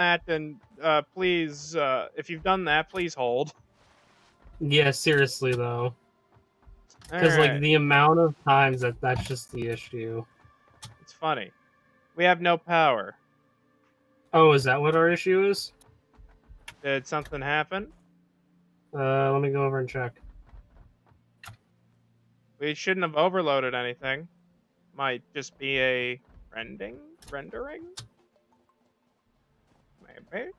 that, then please, if you've done that, please hold. Yeah, seriously though. Because like Alright, the amount of times that's just the issue. it's funny. We have no power. Oh, is that what our issue is? Did something happen? Let me go over and check. We shouldn't have overloaded anything. Might just be a rendering? Maybe?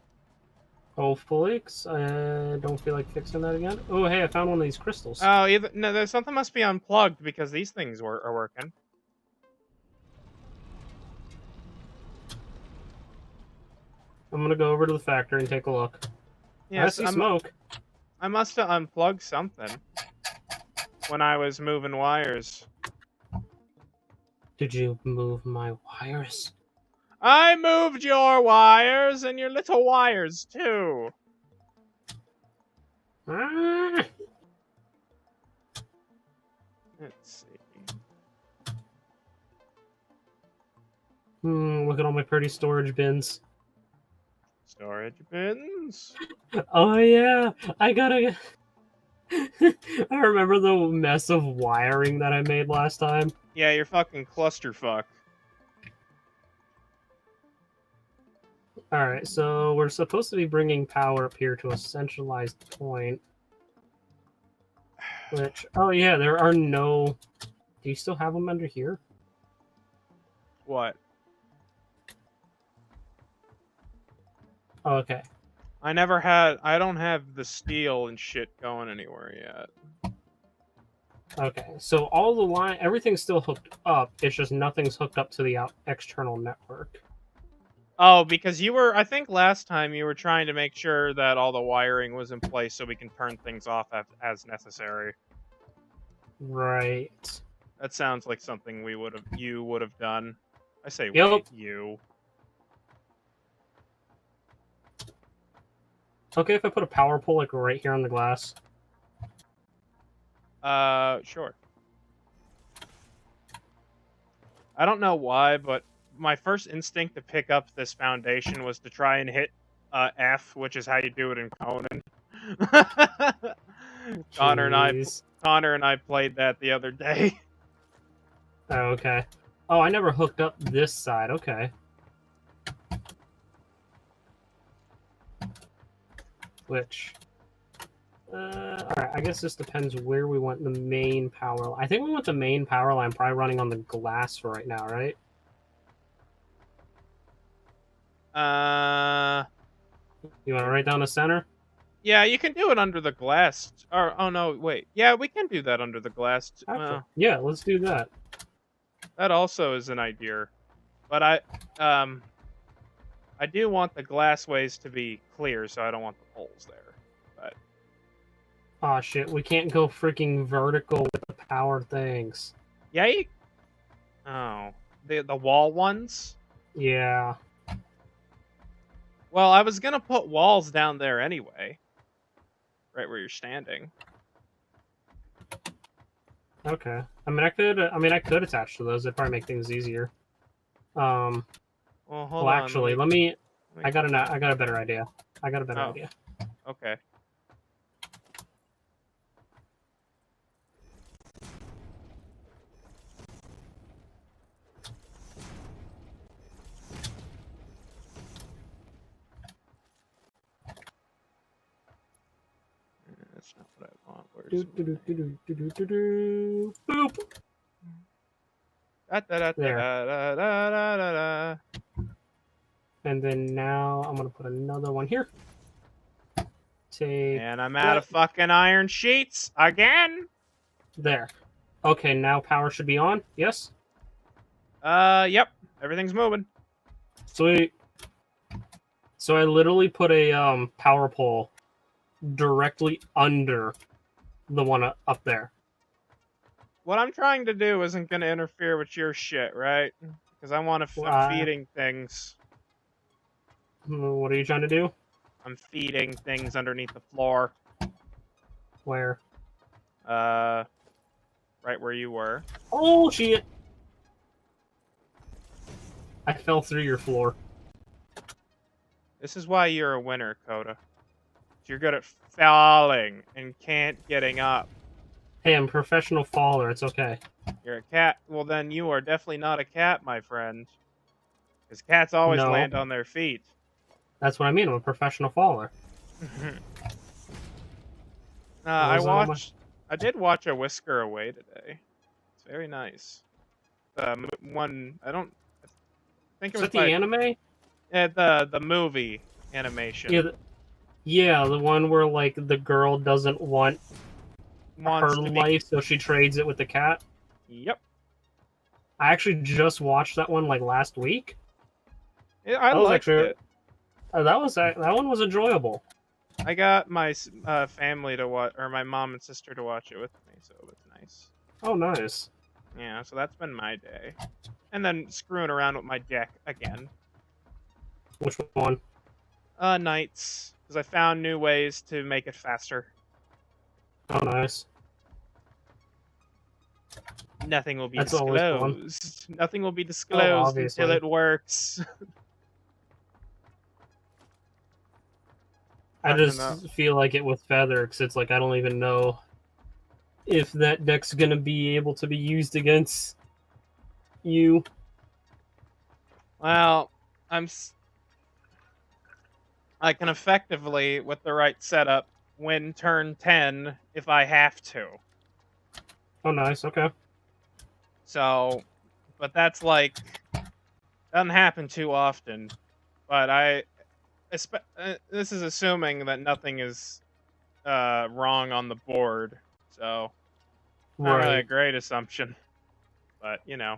Hopefully, 'cause I don't feel like fixing that again. Oh, hey, I found one of these crystals. Oh, no, there's something must be unplugged because these things are working. I'm gonna go over to the factory and take a look. I Yes, see smoke. I must have unplugged something when I was moving wires. Did you move my wires? I moved your wires and your little wires too. Ah! Let's see. Look at all my pretty storage bins. Storage bins. Oh yeah, I gotta. I remember the mess of wiring that I made last time. Yeah, you're fucking clusterfuck. Alright, so we're supposed to be bringing power up here to a centralized point. Which, oh yeah, there are no... Do you still have them under here? What? Oh, okay. I don't have the steel and shit going anywhere yet. Okay, so all the line, everything's still hooked up. It's just nothing's hooked up to the external network. Oh, because I think last time you were trying to make sure that all the wiring was in place so we can turn things off as necessary. Right. That sounds like something you would have done. I say Yep. you. Okay, if I put a power pole like right here on the glass. Sure. I don't know why, but my first instinct to pick up this foundation was to try and hit F, which is how you do it in Conan. Connor and I played that the other day. Oh, okay. Oh, I never hooked up this side. Okay. Which... alright, I guess this depends where we want the main power line. I think we want the main power line probably running on the glass for right now, right? You want it right down the center? Yeah, you can do it under the glass. Or, oh no, wait. Yeah, we can do that under the glass. Yeah, let's do that. That also is an idea. But I do want the glassways to be clear, so I don't want the holes there. But Aw, shit, we can't go freaking vertical with the power things. yeah, oh, the wall ones. Yeah. Well, I was gonna put walls down there anyway, right where you're standing. Okay. I mean, I could attach to those. It'd probably make things easier. Well, hold well, on. actually, let me. I got a better idea. Okay. That's not what I want. Where's Boop. There. And then now I'm gonna put another one here. And I'm out of fucking iron sheets again. There. Okay, now power should be on. Yes. Yep. Everything's moving. Sweet. So I literally put a power pole directly under the one up there. What I'm trying to do isn't going to interfere with your shit, right? Because I want to. I'm feeding things. What are you trying to do? I'm feeding things underneath the floor. Where? Right where you were. Oh shit! I fell through your floor. This is why you're a winner, Coda. You're good at falling and can't getting up. Hey, I'm a professional faller. It's okay. You're a cat. Well, then you are definitely not a cat, my friend. Because cats always No, land on their feet. that's what I mean. I'm a professional faller. I did watch A Whisker Away today. It's very nice. One I don't I think it Is was that the by anime? the movie animation. Yeah, yeah, the one where like the girl doesn't want her Wants to be. life, so she trades it with the cat. Yep. I actually just watched that one like last week. Yeah, I That was liked actually it. that one was enjoyable. I got my family to watch, or my mom and sister to watch it with me, so it was nice. Oh, nice. Yeah, so that's been my day. And then screwing around with my deck again. Which one? Nights, because I found new ways to make it faster. Oh, nice. Nothing will be That's always fun. disclosed. Nothing will be Oh, disclosed until obviously. it works. I Talking about. just feel like it with Feather, because it's like I don't even know if that deck's gonna be able to be used against you. Well, I can effectively, with the right setup, win turn 10 if I have to. Oh, nice. Okay. So, but that's like doesn't happen too often. But this is assuming that nothing is wrong on the board. So, not really a Right. great assumption, but I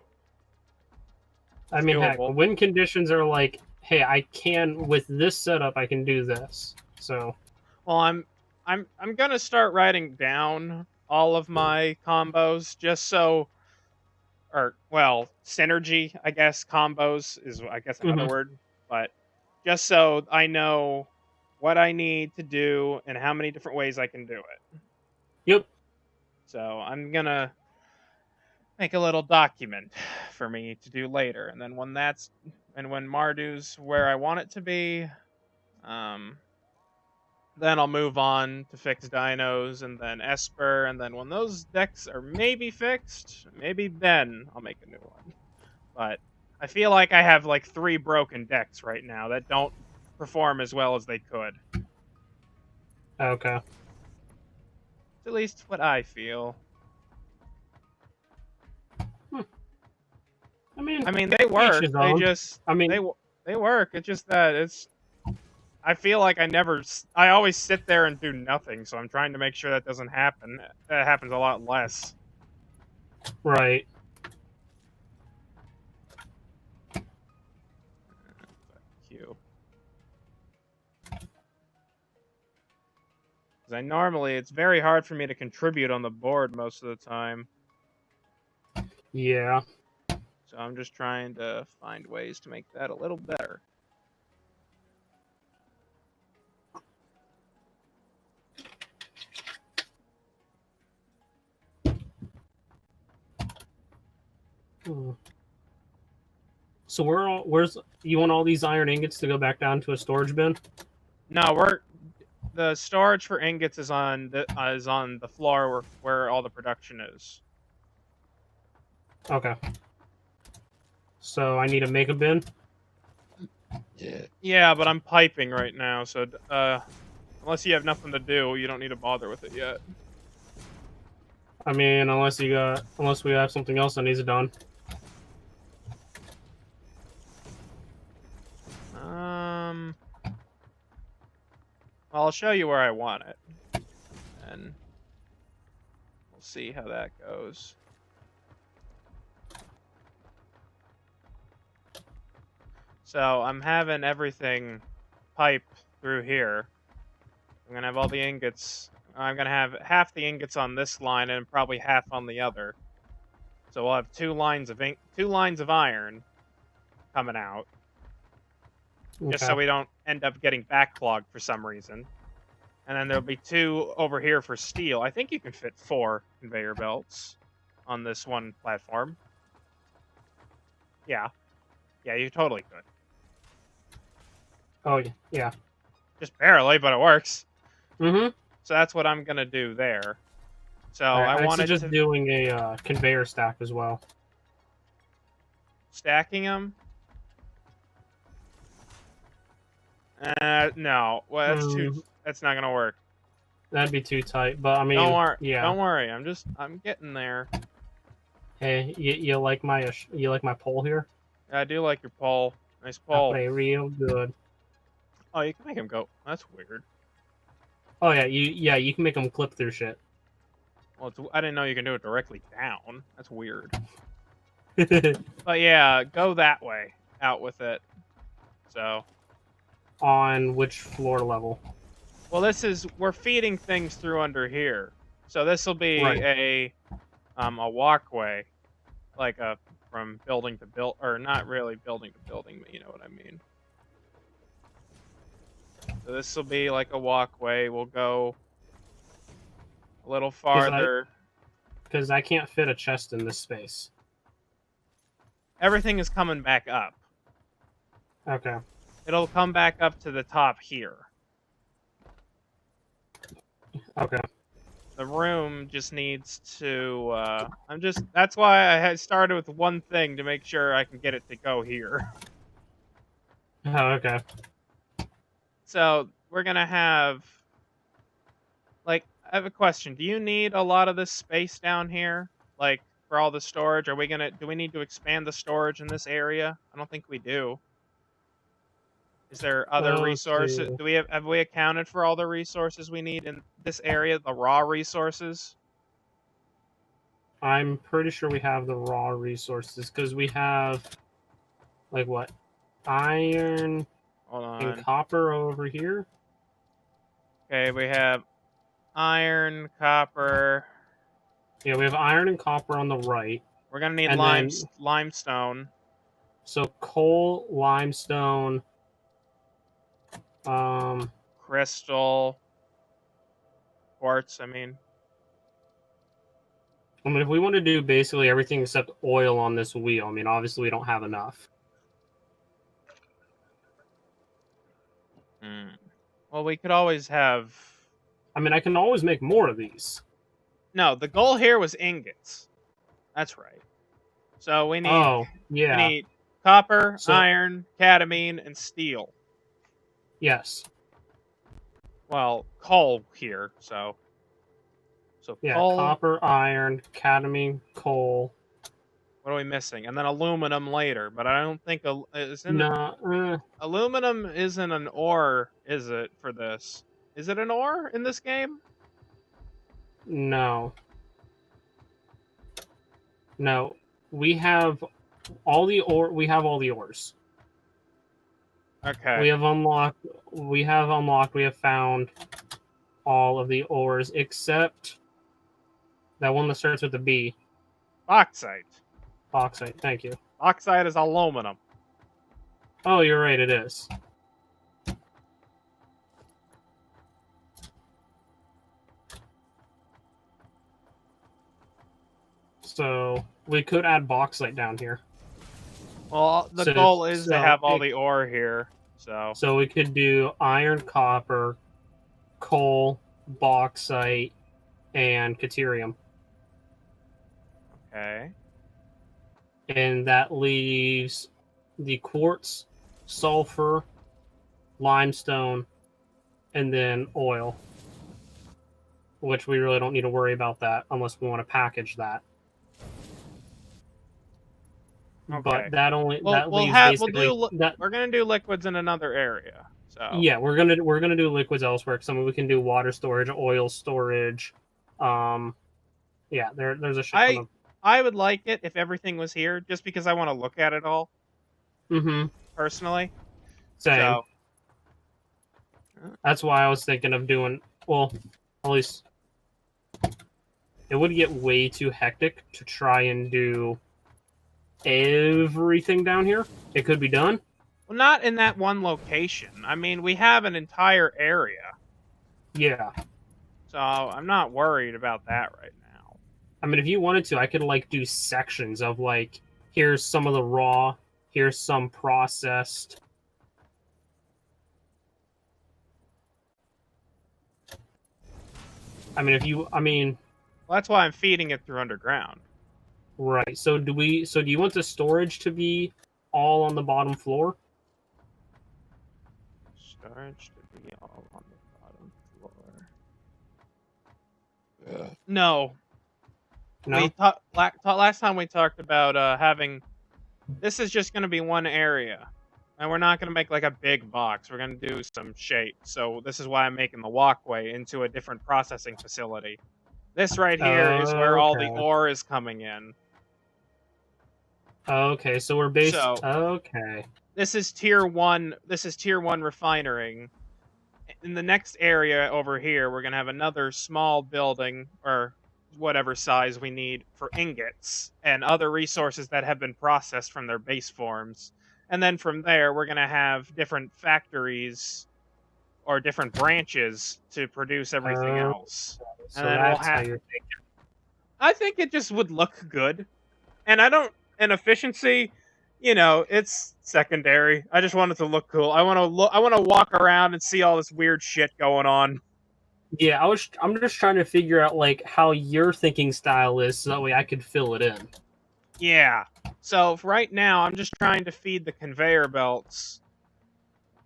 it's mean, heck, doable. win conditions are like, hey, I can with this setup, I can do this. So. Well, I'm gonna start writing down all of my combos just so, or well, synergy, I guess. Combos is, I guess, another Mhm. word, but just so I know what I need to do and how many different ways I can do it. Yep. So I'm gonna make a little document for me to do later, and then when Marduk's where I want it to be, um, then I'll move on to fix dinos, and then Esper, and then when those decks are maybe fixed, maybe then I'll make a new one. But I feel like I have like 3 broken decks right now that don't perform as well as they could. Okay. It's at least what I feel. I mean, they Each work. his own. I mean, They work. It's just that I feel like I always sit there and do nothing, so I'm trying to make sure that doesn't happen. That happens a lot less. right. Q. Because it's very hard for me to contribute on the board most of the time. Yeah. So I'm just trying to find ways to make that a little better. So where's you want all these iron ingots to go back down to a storage bin? No, the storage for ingots is on the floor where all the production is. Okay. So I need to make a bin. Yeah, but I'm piping right now, so unless you have nothing to do, you don't need to bother with it yet. I mean, unless we have something else that needs it done. Well, I'll show you where I want it, and we'll see how that goes. So I'm having everything pipe through here. I'm gonna have all the ingots. I'm gonna have half the ingots on this line and probably half on the other. So we'll have 2 lines of iron coming out, just so Okay. we don't end up getting backlogged for some reason. And then there'll be 2 over here for steel. I think you can fit 4 conveyor belts on this one platform. Yeah. Yeah, you totally could. Oh, yeah. Just barely, but it works. Mm-hmm. So that's what I'm gonna do there. So All right, I I'd wanted suggest to doing a conveyor stack as well. stacking them. No. Well, that's not gonna work. That'd be too tight, but I Don't mean, worry. yeah. Don't worry. I'm getting there. Hey, you like my pole here? I do like your pole. Nice I pole. play real good. Oh, you can make him go. That's weird. Oh yeah, you can make them clip through shit. Well, I didn't know you can do it directly down. That's weird. But yeah, go that way. Out with it. So. On which floor level? Well, we're feeding things through under here. So this will be Right. a walkway, like from building to build, or not really building to building, but you know what I mean. So this will be like a walkway. We'll go a little farther. Because I can't fit a chest in this space. Everything is coming back up. Okay. It'll come back up to the top here. Okay. The room just needs to. That's why I had started with one thing to make sure I can get it to go here. Oh, okay. So we're gonna have. Like, I have a question. Do you need a lot of this space down here? Like, for all the storage? Do we need to expand the storage in this area? I don't think we do. Is there other Let's resources? see. Have we accounted for all the resources we need in this area? The raw resources? I'm pretty sure we have the raw resources because we have, like, what? Iron Hold and on. copper over here. Okay, we have iron, copper. Yeah, we have iron and copper on the right. We're gonna need And limestone. So coal, limestone, Crystal. Quartz, I mean. if we want to do basically everything except oil on this wheel, I mean, obviously we don't have enough. Well, we could always have. I mean, I can always make more of these. No, the goal here was ingots. That's right. So we need. Oh, yeah. We need copper, iron, cadmium, and steel. Yes. Well, coal here. So yeah, coal. Copper, iron, cadmium, coal. What are we missing? And then aluminum later, but I don't think aluminum isn't an ore, is it, for this? Is it an ore in this game? No. No. We have all the ores. Okay. We have found all of the ores except that one that starts with a B. Bauxite. Bauxite, thank you. Bauxite is aluminum. Oh, you're right, it is. So we could add bauxite down here. Well, the goal is to have all the ore here. So we could do iron, copper, coal, bauxite, and caterium. Okay. And that leaves the quartz, sulfur, limestone, and then oil. Which we really don't need to worry about that unless we want to package that. Okay. But that only we're gonna do liquids in another area. So yeah, we're gonna do liquids elsewhere. Some we can do water storage, oil storage. Yeah, there's a shit ton of. I would like it if everything was here, just because I want to look at it all. Mm-hmm. Personally. Same. So, that's why I was thinking of doing. Well, at least it would get way too hectic to try and do everything down here. It could be done. Well, not in that one location. I mean, we have an entire area. Yeah. So I'm not worried about that right now. I mean, if you wanted to, I could like do sections of like, here's some of the raw, here's some processed. I mean, if you, I mean, Well, that's why I'm feeding it through underground. right. So do we? So do you want the storage to be all on the bottom floor? Storage to be all on the bottom floor. No, we No. talked last time. We talked about having. This is just going to be one area, and we're not going to make like a big box. We're going to do some shape. So this is why I'm making the walkway into a different processing facility. This right here is where all the Okay. ore is coming in. Okay. So we're based. So Okay. this is tier one. This is tier one refinery. In the next area over here, we're gonna have another small building or whatever size we need for ingots and other resources that have been processed from their base forms. And then from there, we're gonna have different factories or different branches to produce everything Uh, else. And so then we'll that's how have. you're thinking. I think it just would look good, and I don't. And efficiency, it's secondary. I just want it to look cool. I want to look. I want to walk around and see all this weird shit going on. Yeah, I'm just trying to figure out like how your thinking style is, so that way I could fill it in. Yeah. So right now, I'm just trying to feed the conveyor belts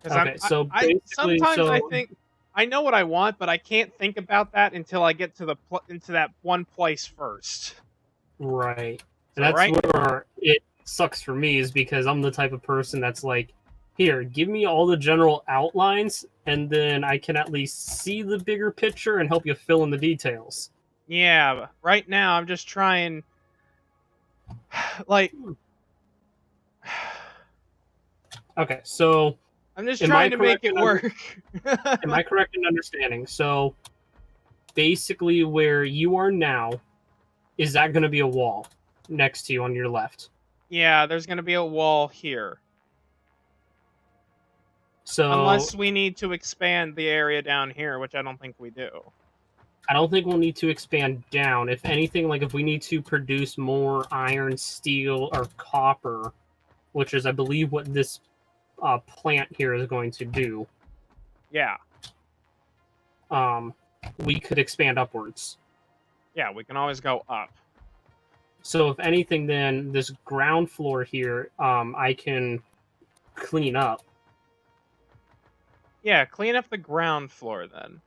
because Okay, so I basically, sometimes I think I know what I want, but I can't think about that until I get to into that one place first. right, and So that's right, where it sucks for me is because I'm the type of person that's like, here, give me all the general outlines, and then I can at least see the bigger picture and help you fill in the details. yeah, right now I'm just trying, like, Okay, so I'm just am I trying to make correct it in work. am I correct in understanding? So basically, where you are now, is that going to be a wall next to you on your left? Yeah, there's gonna be a wall here. So Unless we need to expand the area down here, which I don't think we do. I don't think we'll need to expand down. If anything, like if we need to produce more iron, steel, or copper, which is, I believe, what this plant here is going to do, Yeah. um, we could expand upwards. Yeah, we can always go up. So if anything, then this ground floor here, I can clean up Yeah, clean up the ground floor then.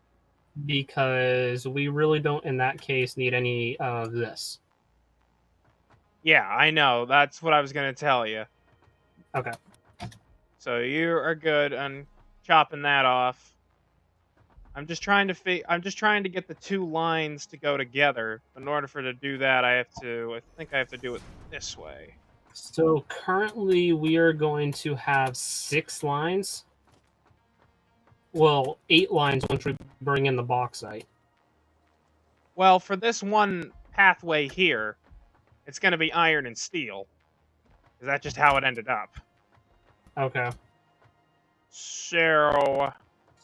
because we really don't, in that case, need any of this. Yeah, I know. That's what I was gonna tell you. Okay. So you are good on chopping that off. I'm just trying to get the two lines to go together. In order for to do that, I think I have to do it this way. So currently we are going to have 6 lines. Well, 8 lines once we bring in the bauxite. Well, for this one pathway here, it's going to be iron and steel. Is that just how it ended up? Okay. So,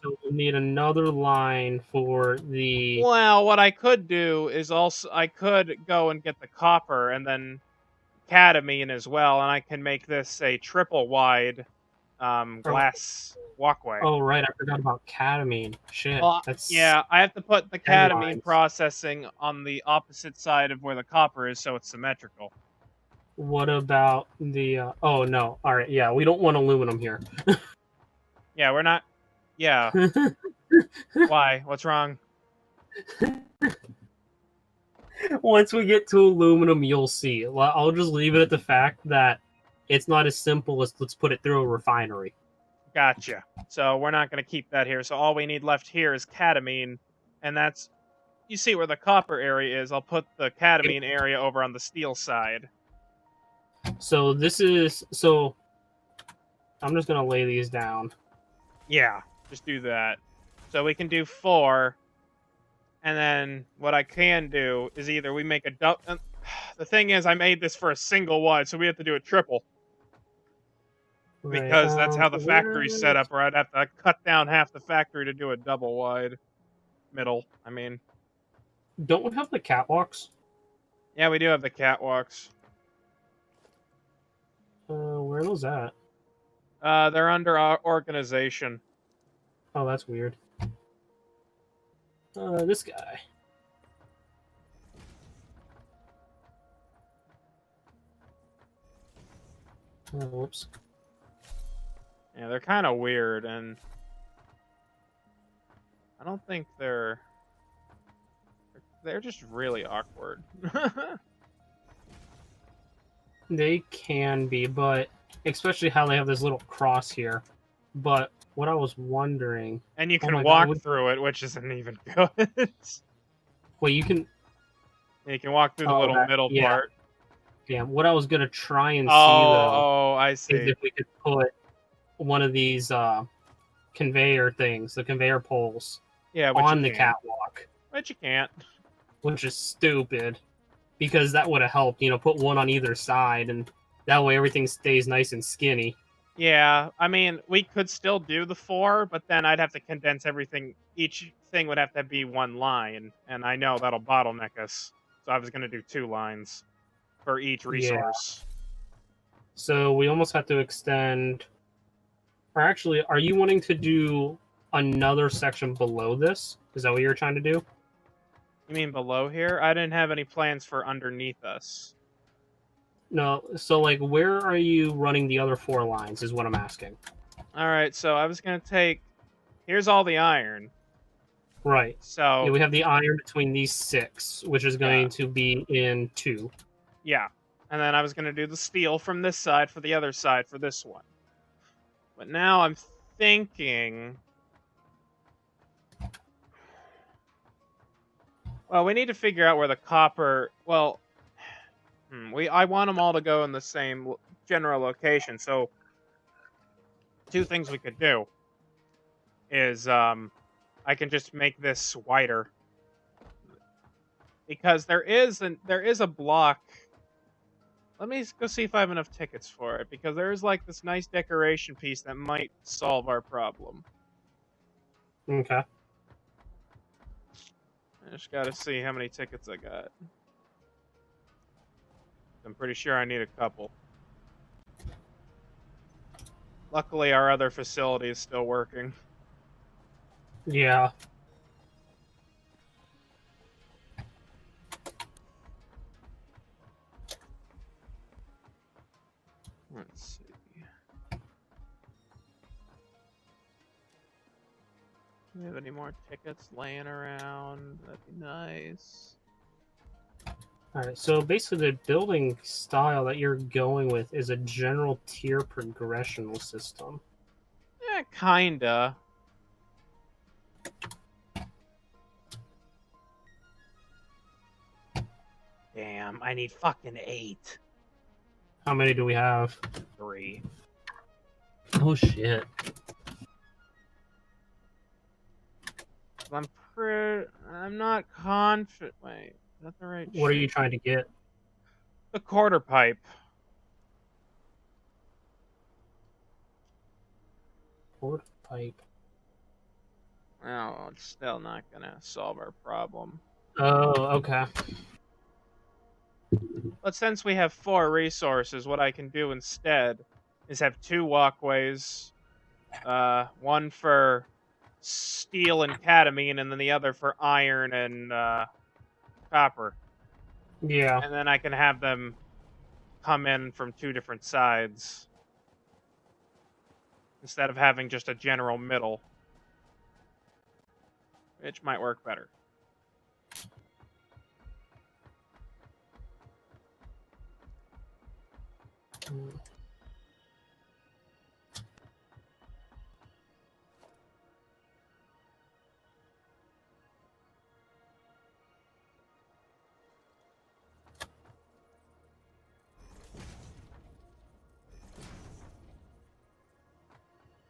So we need another line for the. well, what I could do is also I could go and get the copper and then cadmium as well, and I can make this a triple wide Oh, glass walkway. oh, right, I forgot about cadmium. Shit, Well, that's yeah, I have to put the 10 cadmium lines. processing on the opposite side of where the copper is, so it's symmetrical. What about the? Oh no! All right, yeah, we don't want aluminum here. Yeah, we're not. Yeah, why? What's wrong? Once we get to aluminum, you'll see. I'll just leave it at the fact that it's not as simple as let's put it through a refinery. Gotcha. So we're not going to keep that here. So all we need left here is cadmium, and that's you see where the copper area is. I'll put the cadmium area over on the steel side. So this is so. I'm just gonna lay these down. Yeah, just do that. So we can do 4, and then what I can do is either we make a double. The thing is, I made this for a single wide, so we have to do a triple Right. because that's how the factory's set Where up. Or I'd have to cut down half the factory to do a double wide middle. I mean, don't we have the catwalks? yeah, we do have the catwalks. Where are those at? They're under our organization. Oh, that's weird. This guy. Whoops. Yeah, they're kind of weird, and I don't think they're just really awkward. They can be, but especially how they have this little cross here. But what I was wondering, And you oh can my god, walk through it, which isn't even good. wait, you can. You can walk through the Oh, little that middle yeah. part. Damn. What I was gonna try and see though Oh, I is see. if we could put one of these conveyor things, the conveyor poles, Yeah, but you on the can't. catwalk, But you can't. which is stupid because that would have helped. Put one on either side, and that way everything stays nice and skinny. Yeah, I mean, we could still do the 4, but then I'd have to condense everything. Each thing would have to be one line, and I know that'll bottleneck us. So I was going to do 2 lines for each Yeah. resource. So we almost have to extend. Or actually, are you wanting to do another section below this? Is that what you're trying to do? You mean below here? I didn't have any plans for underneath us. No. So, like, where are you running the other 4 lines? Is what I'm asking. All right, so I was going to take. Here's all the iron. Right. Yeah, So, we have the iron between these 6, which is going to be in 2. yeah. And then I was going to do the steel from this side for the other side for this one. But now I'm thinking. Well, we need to figure out where the copper. Well, I want them all to go in the same general location. So, 2 things we could do is I can just make this wider because there is a block. Let me go see if I have enough tickets for it because there is like this nice decoration piece that might solve our problem. Okay. I just got to see how many tickets I got. I'm pretty sure I need a couple. Luckily, our other facility is still working. Yeah. Let's see. Do we have any more tickets laying around? That'd be nice. All right. So basically, the building style that you're going with is a general tier progressional system. Kinda. Damn, I need fucking 8. How many do we have? 3. Oh shit. I'm not confident. Wait, is that the right What are you shit? trying to get? The quarter pipe. Port pipe. Well, it's still not gonna solve our problem. Oh, okay. But since we have 4 resources, what I can do instead is have 2 walkways. One for steel and cadmium, and then the other for iron and copper. Yeah. And then I can have them come in from 2 different sides instead of having just a general middle, which might work better.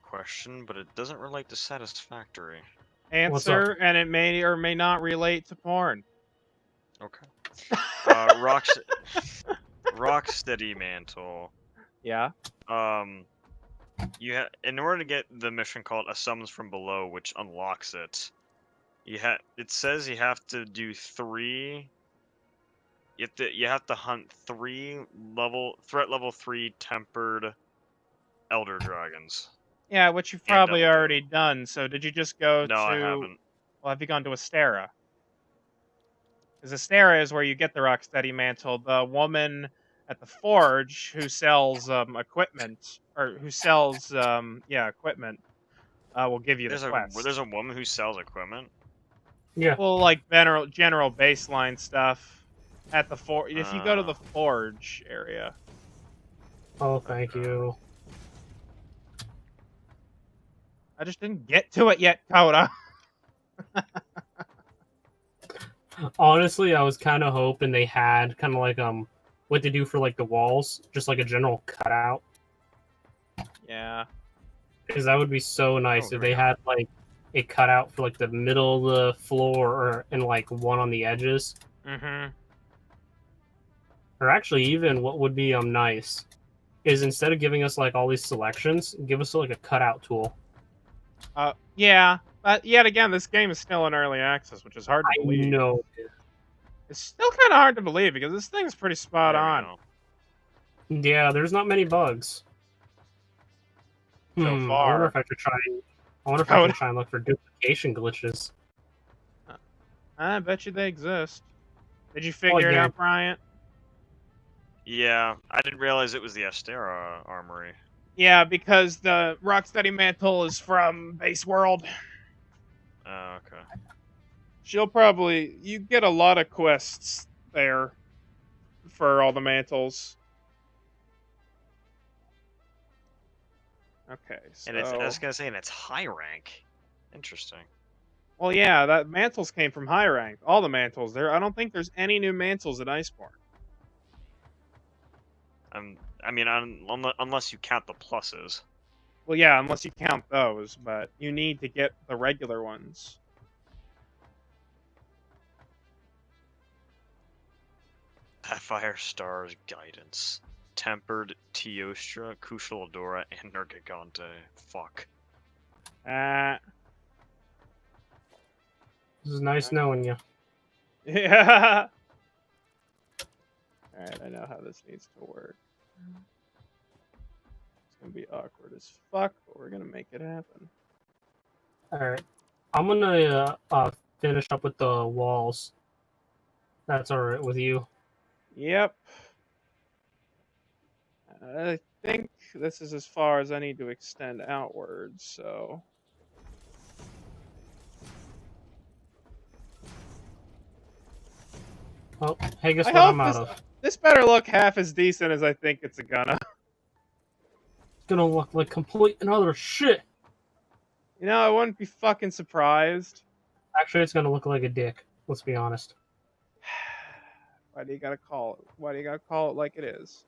Question, but it doesn't relate to Satisfactory. Answer, and it may or may not relate to porn. Okay. Rocksteady mantle. Yeah. In order to get the mission called A Summons from Below, which unlocks it, it says you have to do 3. You have to hunt 3 threat level 3 tempered elder dragons. Yeah, which you've probably already done. So did you just go to... No, I haven't. Well, have you gone to Astera? Because Astera is where you get the Rocksteady mantle. The woman at the forge who sells equipment, or who sells equipment, will give you the quest. There's a woman who sells equipment. Yeah. Well, like general baseline stuff at the if you go to the forge area. Oh, thank you. I just didn't get to it yet, Coda. Honestly, I was kind of hoping they had kind of like what they do for like the walls, just like a general cutout. Yeah. Because that would be so nice if they yeah. had like a cutout for like the middle of the floor and like one on the edges. Mm-hmm. Or actually, even what would be nice is instead of giving us like all these selections, give us like a cutout tool. Yeah, but yet again, this game is still in early access, which is hard to believe. No. It's still kind of hard to believe because this thing's pretty spot on. Yeah, there's not many bugs. So I far. wonder if I could try. I wonder if I could try and look for duplication glitches. I bet you they exist. Did you figure it out, Bryant? Yeah, I didn't realize it was the Astera armory. Yeah, because the Rocksteady mantle is from Base World. Oh, okay. You get a lot of quests there for all the mantles. Okay, so... And I was gonna say, and it's high rank. Interesting. Well, yeah, that mantles came from high rank. All the mantles there. I don't think there's any new mantles at Iceborne. I mean, unless you count the pluses. Well, yeah, unless you count those, but you need to get the regular ones. Sapphire Star's Guidance. Tempered Teostra, Kushaladora, and Nergigante. Fuck. This is nice knowing you. Yeah. Alright, I know how this needs to work. It's gonna be awkward as fuck, but we're gonna make it happen. Alright. I'm gonna finish up with the walls. That's alright with you. Yep. I think this is as far as I need to extend outwards, so... Oh, hey, guess what I'm out of? This better look half as decent as I think it's gonna. It's gonna look like complete and utter shit. You know, I wouldn't be fucking surprised. Actually, it's gonna look like a dick. Let's be honest. Why do you gotta call it? Why do you gotta call it like it is?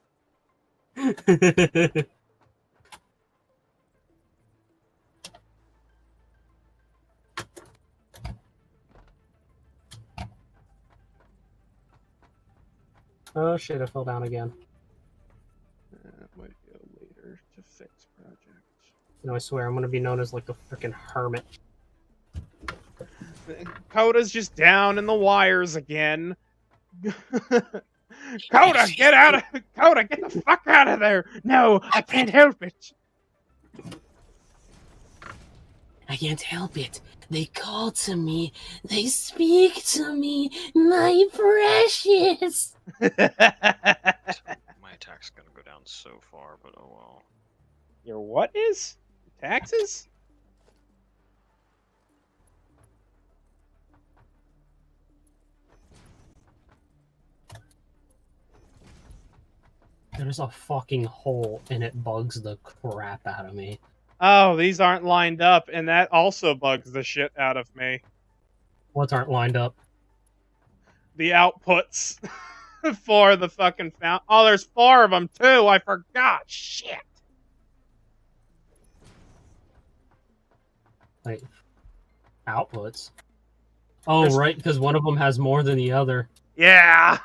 Oh shit, I fell down again. Might go later to fix project. You know, I swear, I'm gonna be known as like the freaking hermit. Coda's just down in the wires again. Coda, get out of... Coda, get the fuck out of there! No, I can't help it! I can't help it. They call to me. They speak to me. My precious. My attack's gonna go down so far, but oh well. Your what is? Taxes? There's a fucking hole and it bugs the crap out of me. Oh, these aren't lined up, and that also bugs the shit out of me. What aren't lined up? The outputs for the fucking fountain. Oh, there's 4 of them, too. I forgot. Shit. Like, outputs? Oh, right, because one of them has more than the other. Yeah.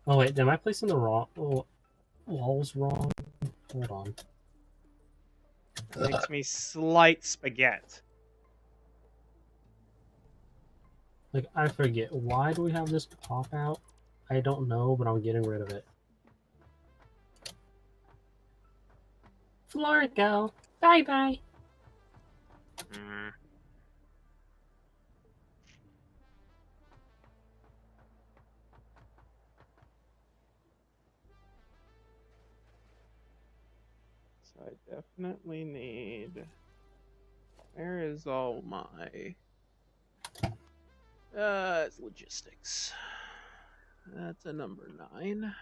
Oh, wait, am I placing the walls wrong? Hold on. That makes me slight spaghetti. Like, I forget. Why do we have this pop out? I don't know, but I'm getting rid of it. Floor go. Bye-bye. So I definitely need. Where is all my? It's logistics. That's a number 9.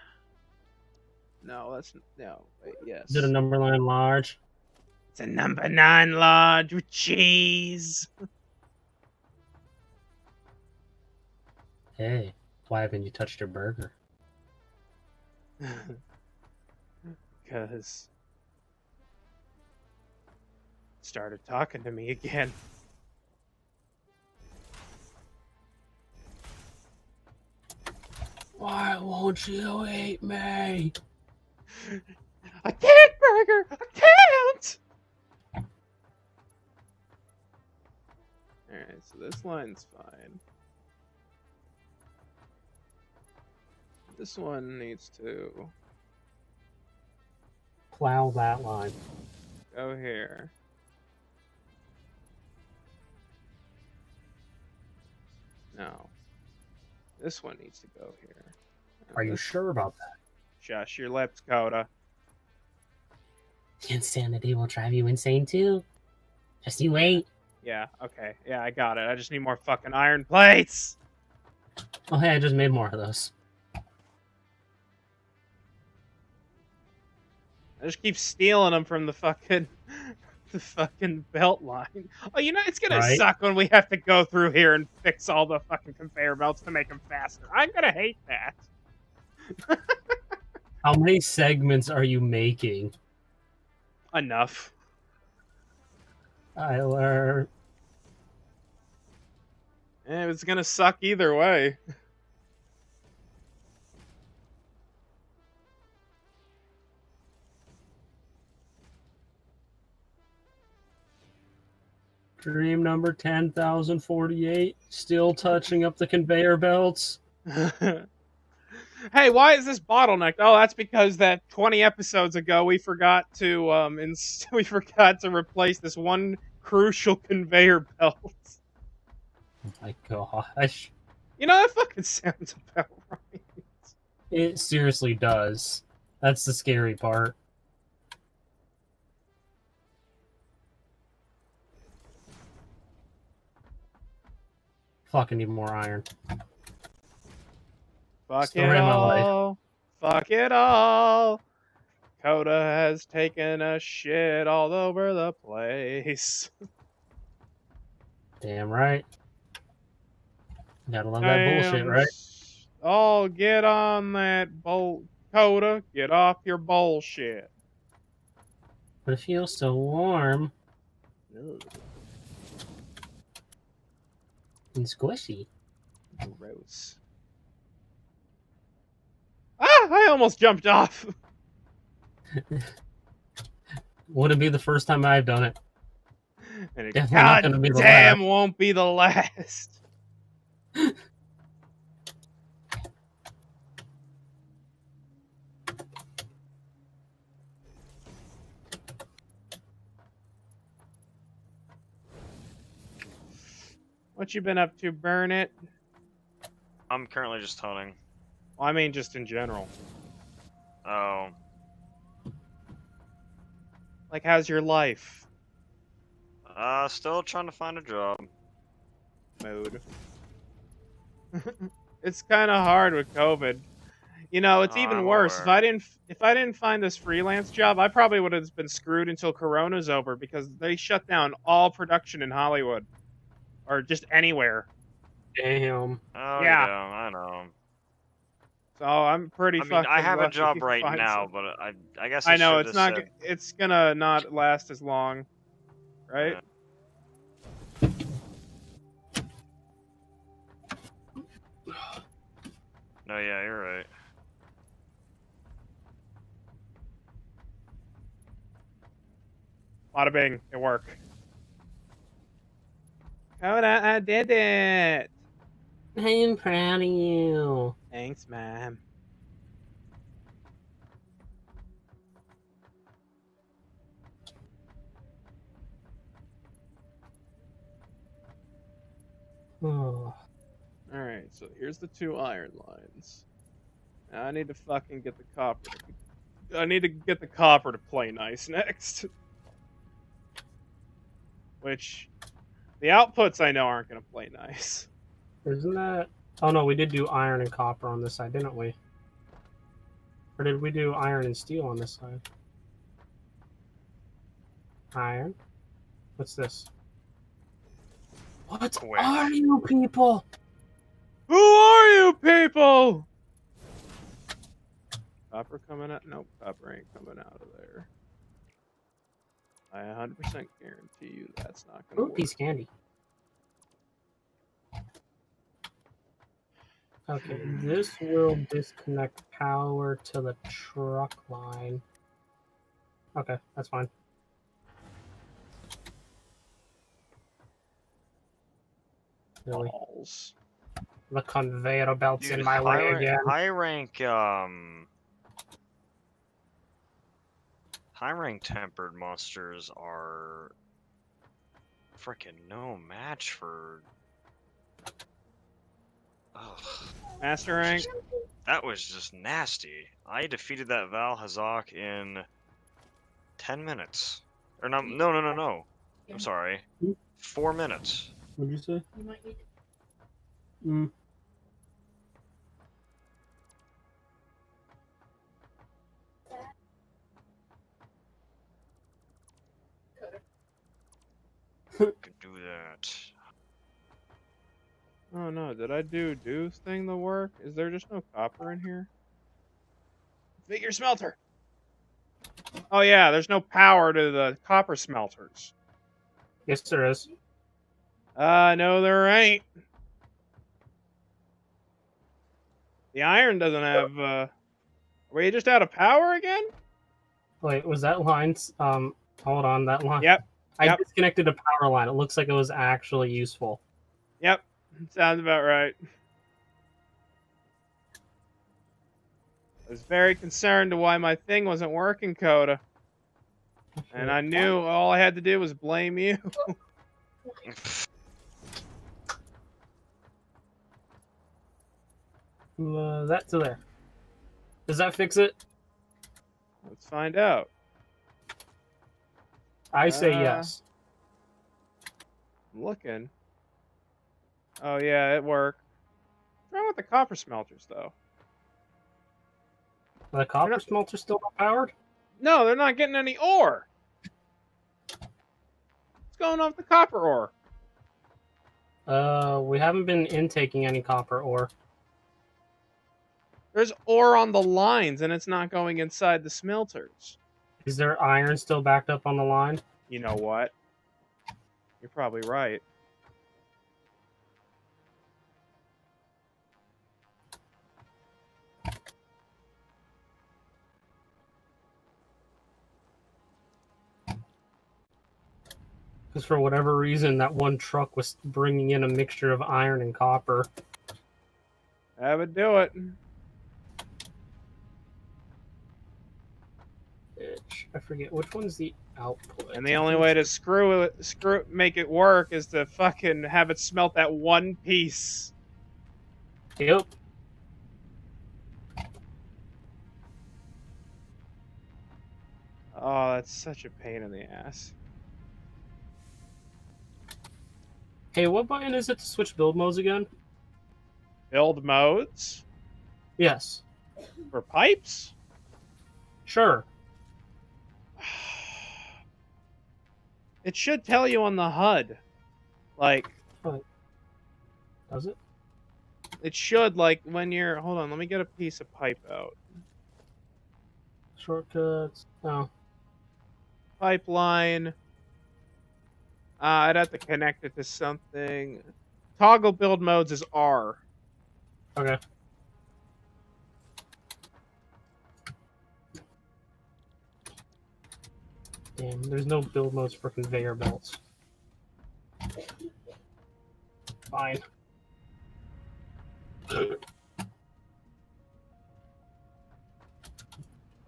No, that's no. Wait, yes. Is it a number line large? It's a number 9 large with cheese. Hey, why haven't you touched your burger? Because started talking to me again. Why won't you eat me? I can't, burger. I can't. All right, so this line's fine. This one needs to Plow that line. go here. No. This one needs to go here. And Are you this- sure about that? Shush your lips, Coda. Insanity will drive you insane too. Just you wait. Yeah, okay. Yeah, I got it. I just need more fucking iron plates. Oh, hey, I just made more of those. I just keep stealing them from the fucking belt line. Oh, you know, it's gonna Right. suck when we have to go through here and fix all the fucking conveyor belts to make them faster. I'm gonna hate that. How many segments are you making? Enough. Tyler. It's gonna suck either way. Dream number 10,048. Still touching up the conveyor belts. Hey, why is this bottlenecked? Oh, that's because that 20 episodes ago we forgot to we forgot to replace this one crucial conveyor belt. Oh my gosh. You know, that fucking sounds about right. It seriously does. That's the scary part. Fucking need more iron. Fuck Story it of my life. all. Fuck it all. Coda has taken a shit all over the place. Damn right. Gotta love that bullshit, right? Oh, get on that Coda. Get off your bullshit. But it feels so warm Ugh, and squishy. gross. Ah, I almost jumped off. Wouldn't be the first time I've done it. And it Definitely not God gonna be the damn last. won't be the last. What you been up to, Burn It? I'm currently just hunting. Well, I mean, just in general. Oh, Like, how's your life? still trying to find a job. Mode. It's kind of hard with COVID. You know, it's Oh, even I'm worse. aware. If I didn't find this freelance job, I probably would have been screwed until Corona's over because they shut down all production in Hollywood or just anywhere. Damn. Oh Yeah. yeah, I know. So I'm pretty. I mean, I fucking have a lucky job to right find now, something. but I guess I know should it's have not. said, It's gonna not last as long, right? No, yeah, you're right. Bada bing, it worked. Coda, I did it. I am proud of you. Thanks, man. Oh. Alright, so here's the 2 iron lines. Now I need to fucking get the copper to I need to get the copper to play nice next. Which, the outputs I know aren't going to play nice. Isn't that... Oh no, we did do iron and copper on this side, didn't we? Or did we do iron and steel on this side? Iron? What's this? What Quick. are you people? Who are you people? Copper coming out? Nope, copper ain't coming out of there. I 100% guarantee you that's not going to Ooh, work. piece of candy. Okay, this will disconnect power to the truck line. Okay, that's fine. Really? Balls. The conveyor belt's Dude, in my way again. high rank tempered monsters are freaking no match for. Ugh. Master rank? That was just nasty. I defeated that Val Hazak in 10 minutes. Or no. I'm sorry. 4 minutes. What'd you say? You might need Mm. Could do that. Oh no, did I do Doo's thing the work? Is there just no copper in here? Figure smelter! Oh yeah, there's no power to the copper smelters. Yes, there is. No there ain't. The iron doesn't have, Were you just out of power again? Wait, was that line? Hold on, that line. Yep. I Yep. disconnected a power line. It looks like it was actually useful. Yep. Sounds about right. I was very concerned to why my thing wasn't working, Coda. And I knew all I had to do was blame you. That to there. Does that fix it? Let's find out. I say yes. I'm looking. Oh yeah, it worked. What's wrong with the copper smelters, though? The copper smelter's still not powered? No, they're not getting any ore. What's going on with the copper ore? We haven't been intaking any copper ore. There's ore on the lines, and it's not going inside the smelters. Is there iron still backed up on the line? You know what? You're probably right. Because for whatever reason, that one truck was bringing in a mixture of iron and copper. That would do it. I forget which one's the output. And the only way to make it work is to fucking have it smelt that one piece. Yep. Oh, that's such a pain in the ass. Hey, what button is it to switch build modes again? Build modes? Yes. For pipes? Sure. It should tell you on the HUD. Like... Does it? It should, like, when you're... Hold on, let me get a piece of pipe out. Shortcuts. No. Pipeline. I'd have to connect it to something. Toggle build modes is R. Okay. Damn, there's no build modes for conveyor belts. Fine.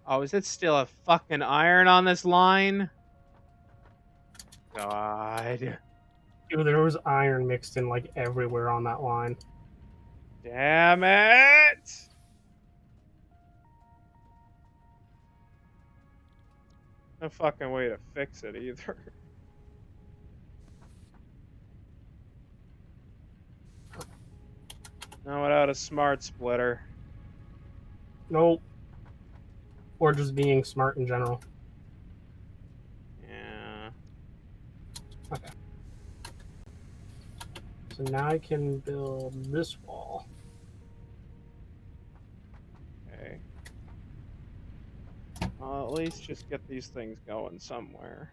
Oh, is it still a fucking iron on this line? God. Dude, there was iron mixed in like everywhere on that line. Damn it! No fucking way to fix it either. Not without a smart splitter. Nope. Or just being smart in general. Yeah. Okay. So now I can build this wall. Okay. I'll at least just get these things going somewhere.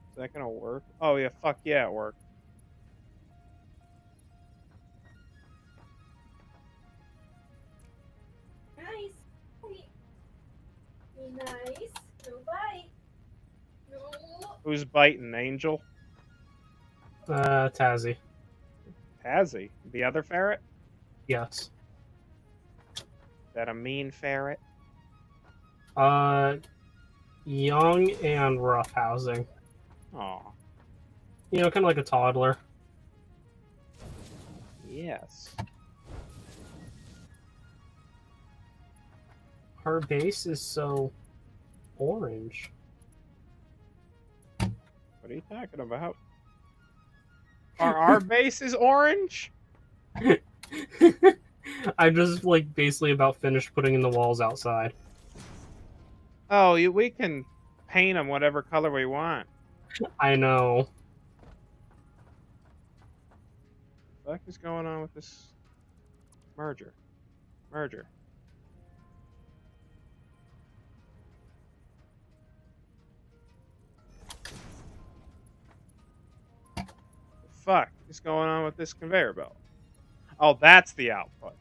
Is that gonna work? Oh yeah, fuck yeah, it worked. Nice. Nice. No bite. No. Who's biting, Angel? Tazzy. Tazzy. The other ferret? Yes. Is that a mean ferret? Young and rough housing. Aw. You know, kind of like a toddler. Yes. Her base is so orange. What are you talking about? Our base is orange? I just like basically about finished putting in the walls outside. Oh, we can paint them whatever color we want. I know. What the fuck is going on with this merger? Merger. The fuck is going on with this conveyor belt? Oh, that's the output.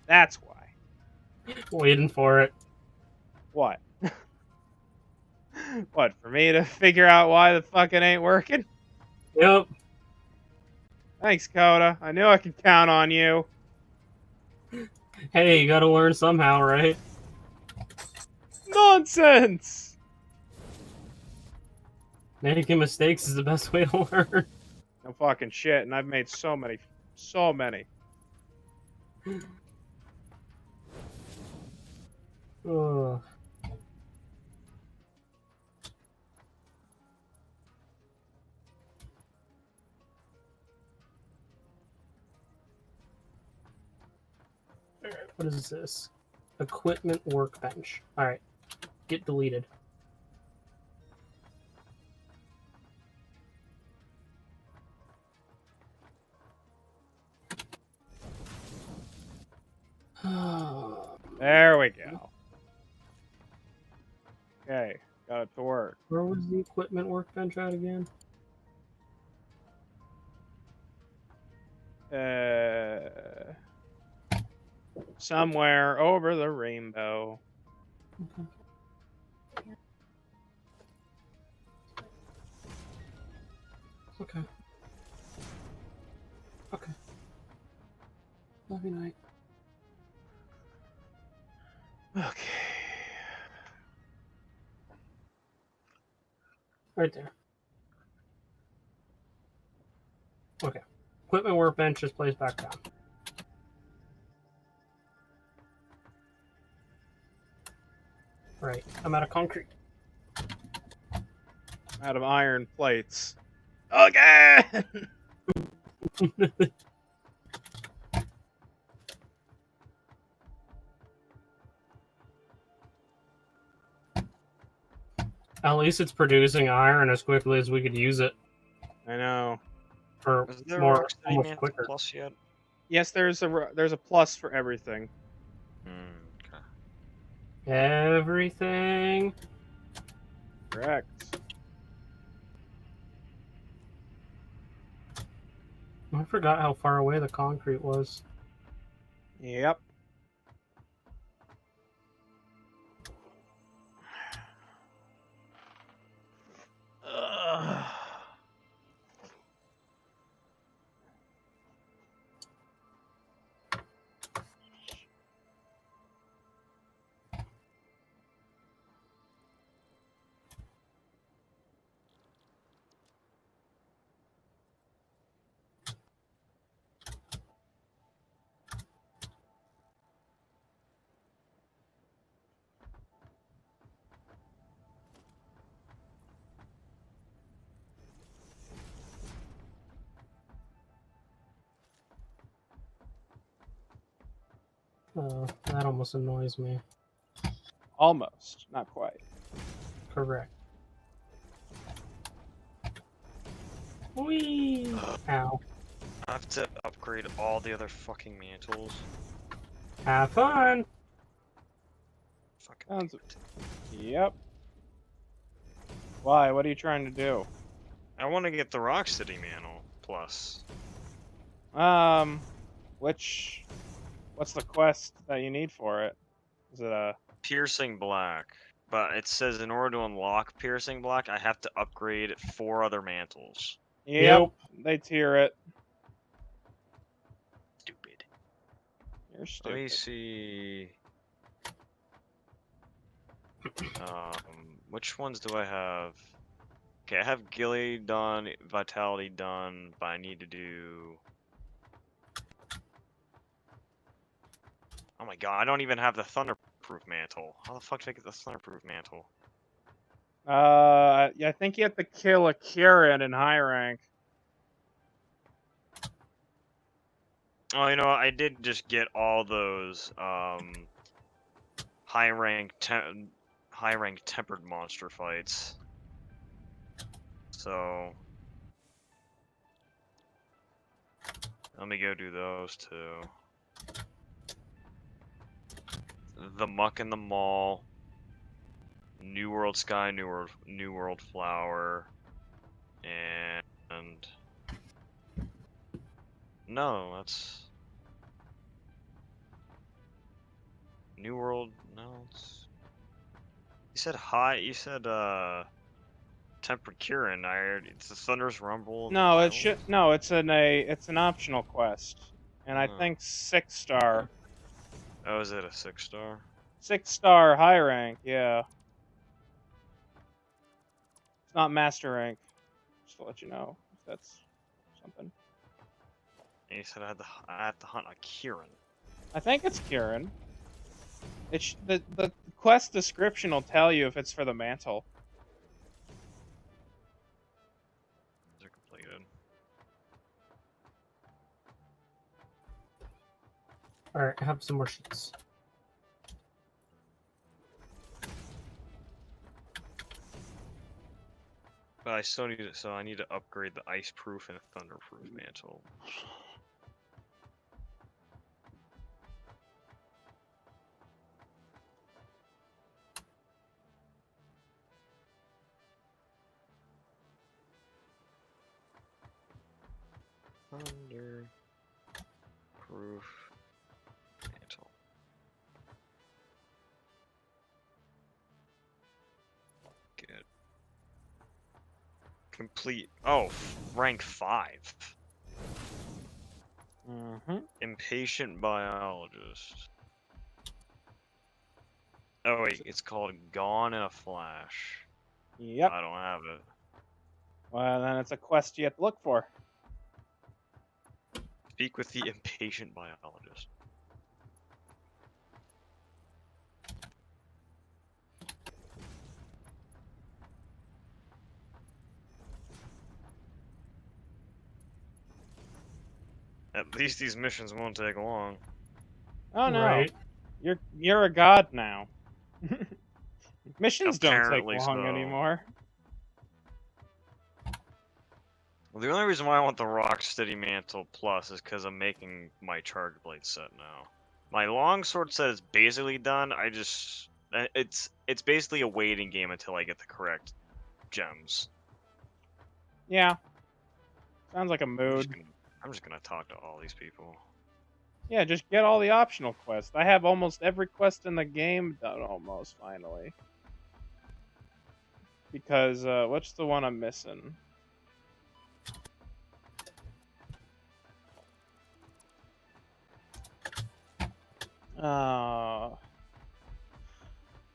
That's why. Waiting for it. What? What, for me to figure out why the fucking ain't working? Yep. Thanks, Coda. I knew I could count on you. Hey, you gotta learn somehow, right? Nonsense! Making mistakes is the best way to learn. No fucking shit, and I've made so many. So many. Ugh. What is this? Equipment workbench. Alright. Get deleted. There we go. Okay, got it to work. Where was the equipment workbench at again? Somewhere over the rainbow. Okay. Okay. Lovely night. Okay. Right there. Okay. Equipment workbench is placed back down. Right. I'm out of concrete. Out of iron plates. Again! At least it's producing iron as quickly as we could use it. I know. Or Is there more, Rocksteady almost Mantle quicker. Plus yet? Yes, there's a plus for everything. Okay. Everything. Correct. I forgot how far away the concrete was. Yep. Ugh. That almost annoys me. Almost, not quite. Correct. Whee! Ow. I have to upgrade all the other fucking mantles. Have fun! Fucking Sounds- damn it. Yep. Why? What are you trying to do? I want to get the Rocksteady mantle plus. What's the quest that you need for it? Is it a? Piercing Black. But it says in order to unlock Piercing Black, I have to upgrade 4 other mantles. Yep. Nope. They tier it. Stupid. You're Let me stupid. see. Which ones do I have? Okay, I have Gilly done, Vitality done, but I need to do. Oh my god, I don't even have the Thunderproof mantle. How the fuck did I get the Thunderproof mantle? I think you have to kill a Kieran in high rank. Oh, you know what? I did just get all those high rank tempered monster fights. So let me go do those too. The Muck in the Mall, New World Sky, New World Flower, and no, that's New World. No, it's you said Tempered Kieran. It's the Thunder's Rumble. And No, the it should. No, it's an optional quest, and I Oh. think 6-star. Oh, is it a 6-star? 6-star high rank. Yeah. It's not master rank. Just to let you know, if that's something. And you said I have to hunt a Kieran. I think it's Kieran. The quest description will tell you if it's for the mantle. They're completed. Alright, I have some more sheets. But I still need it, so I need to upgrade the Ice-proof and Thunderproof mantle. Thunderproof mantle. Good. Complete. Oh, rank 5. Mm-hmm. Impatient biologist. Oh wait, it's called Gone in a Flash. Yep. I don't have it. Well, then it's a quest you have to look for. Speak with the impatient biologist. At least these missions won't take long. Oh no, Right. you're a god now. Missions Apparently don't take long so. anymore. Well, the only reason why I want the Rocksteady Mantle Plus is because I'm making my Charge Blade set now. My Longsword set is basically done. It's basically a waiting game until I get the correct gems. Yeah. Sounds like a I'm mood. just gonna talk to all these people. Yeah, just get all the optional quests. I have almost every quest in the game done almost, finally. Because, what's the one I'm missing?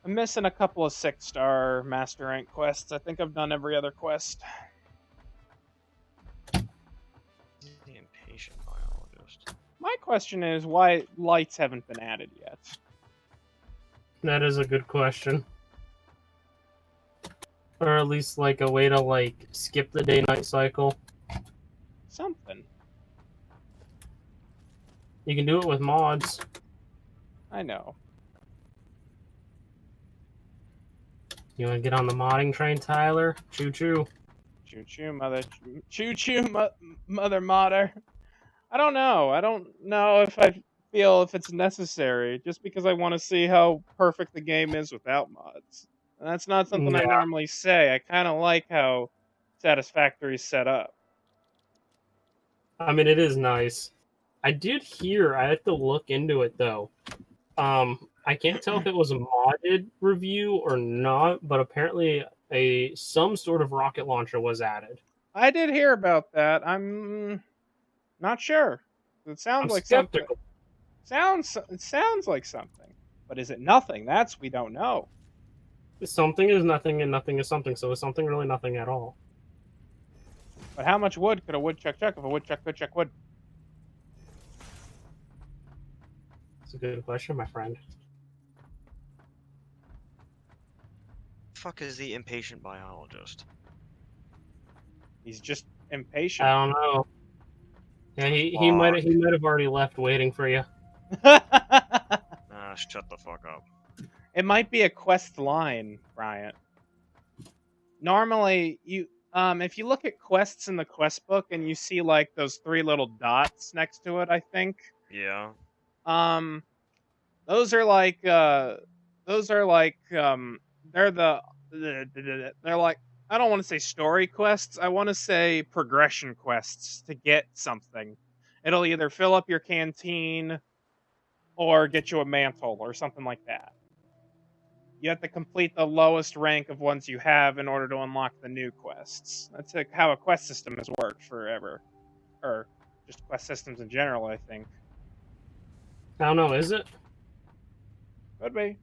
I'm missing a couple of 6-star Master Rank quests. I think I've done every other quest. The impatient biologist. My question is why lights haven't been added yet. That is a good question. Or at least like a way to like skip the day-night cycle. Something. You can do it with mods. I know. You want to get on the modding train, Tyler? Choo choo. Choo choo, mother. Choo choo, mother modder. I don't know. I don't know if I feel if it's necessary, just because I want to see how perfect the game is without mods. And that's not something I Yeah. normally say. I kind of like how Satisfactory's set up. I mean, it is nice. I did hear. I had to look into it though. I can't tell if it was a modded review or not, but apparently some sort of rocket launcher was added. I did hear about that. I'm not sure. It sounds I'm like something. skeptical. It sounds like something. But is it nothing? That's we don't know. Something is nothing, and nothing is something. So is something really nothing at all? But how much wood could a woodchuck chuck if a woodchuck could chuck wood? That's a good question, my friend. Fuck is the impatient biologist? He's just impatient. I don't know. Yeah, he might have already left waiting for you. Ah, shut the fuck up. It might be a quest line, Bryant. Normally, if you look at quests in the quest book and you see like those 3 little dots next to it, I think. Yeah. Those are like they're like, I don't want to say story quests. I want to say progression quests to get something. It'll either fill up your canteen or get you a mantle or something like that. You have to complete the lowest rank of ones you have in order to unlock the new quests. That's how a quest system has worked forever. Or just quest systems in general, I think. I don't know. Is it? Could be.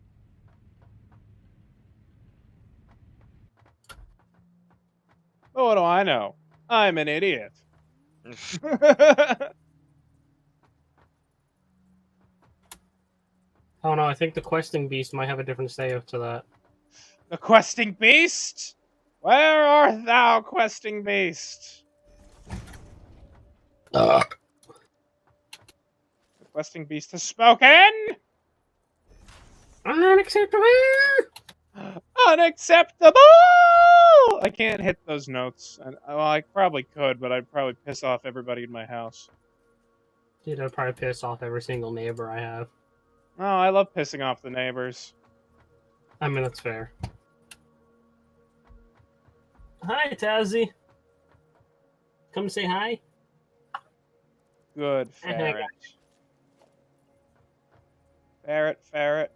But what do I know? I'm an idiot. Oh no, I think the questing beast might have a different say to that. The questing beast? Where art thou, questing beast? The questing beast has spoken! Unacceptable! Unacceptable! I can't hit those notes. Well, I probably could, but I'd probably piss off everybody in my house. Dude, I'd probably piss off every single neighbor I have. Oh, I love pissing off the neighbors. I mean, that's fair. Hi, Tazzy. Come say hi. Good ferret. Ferret.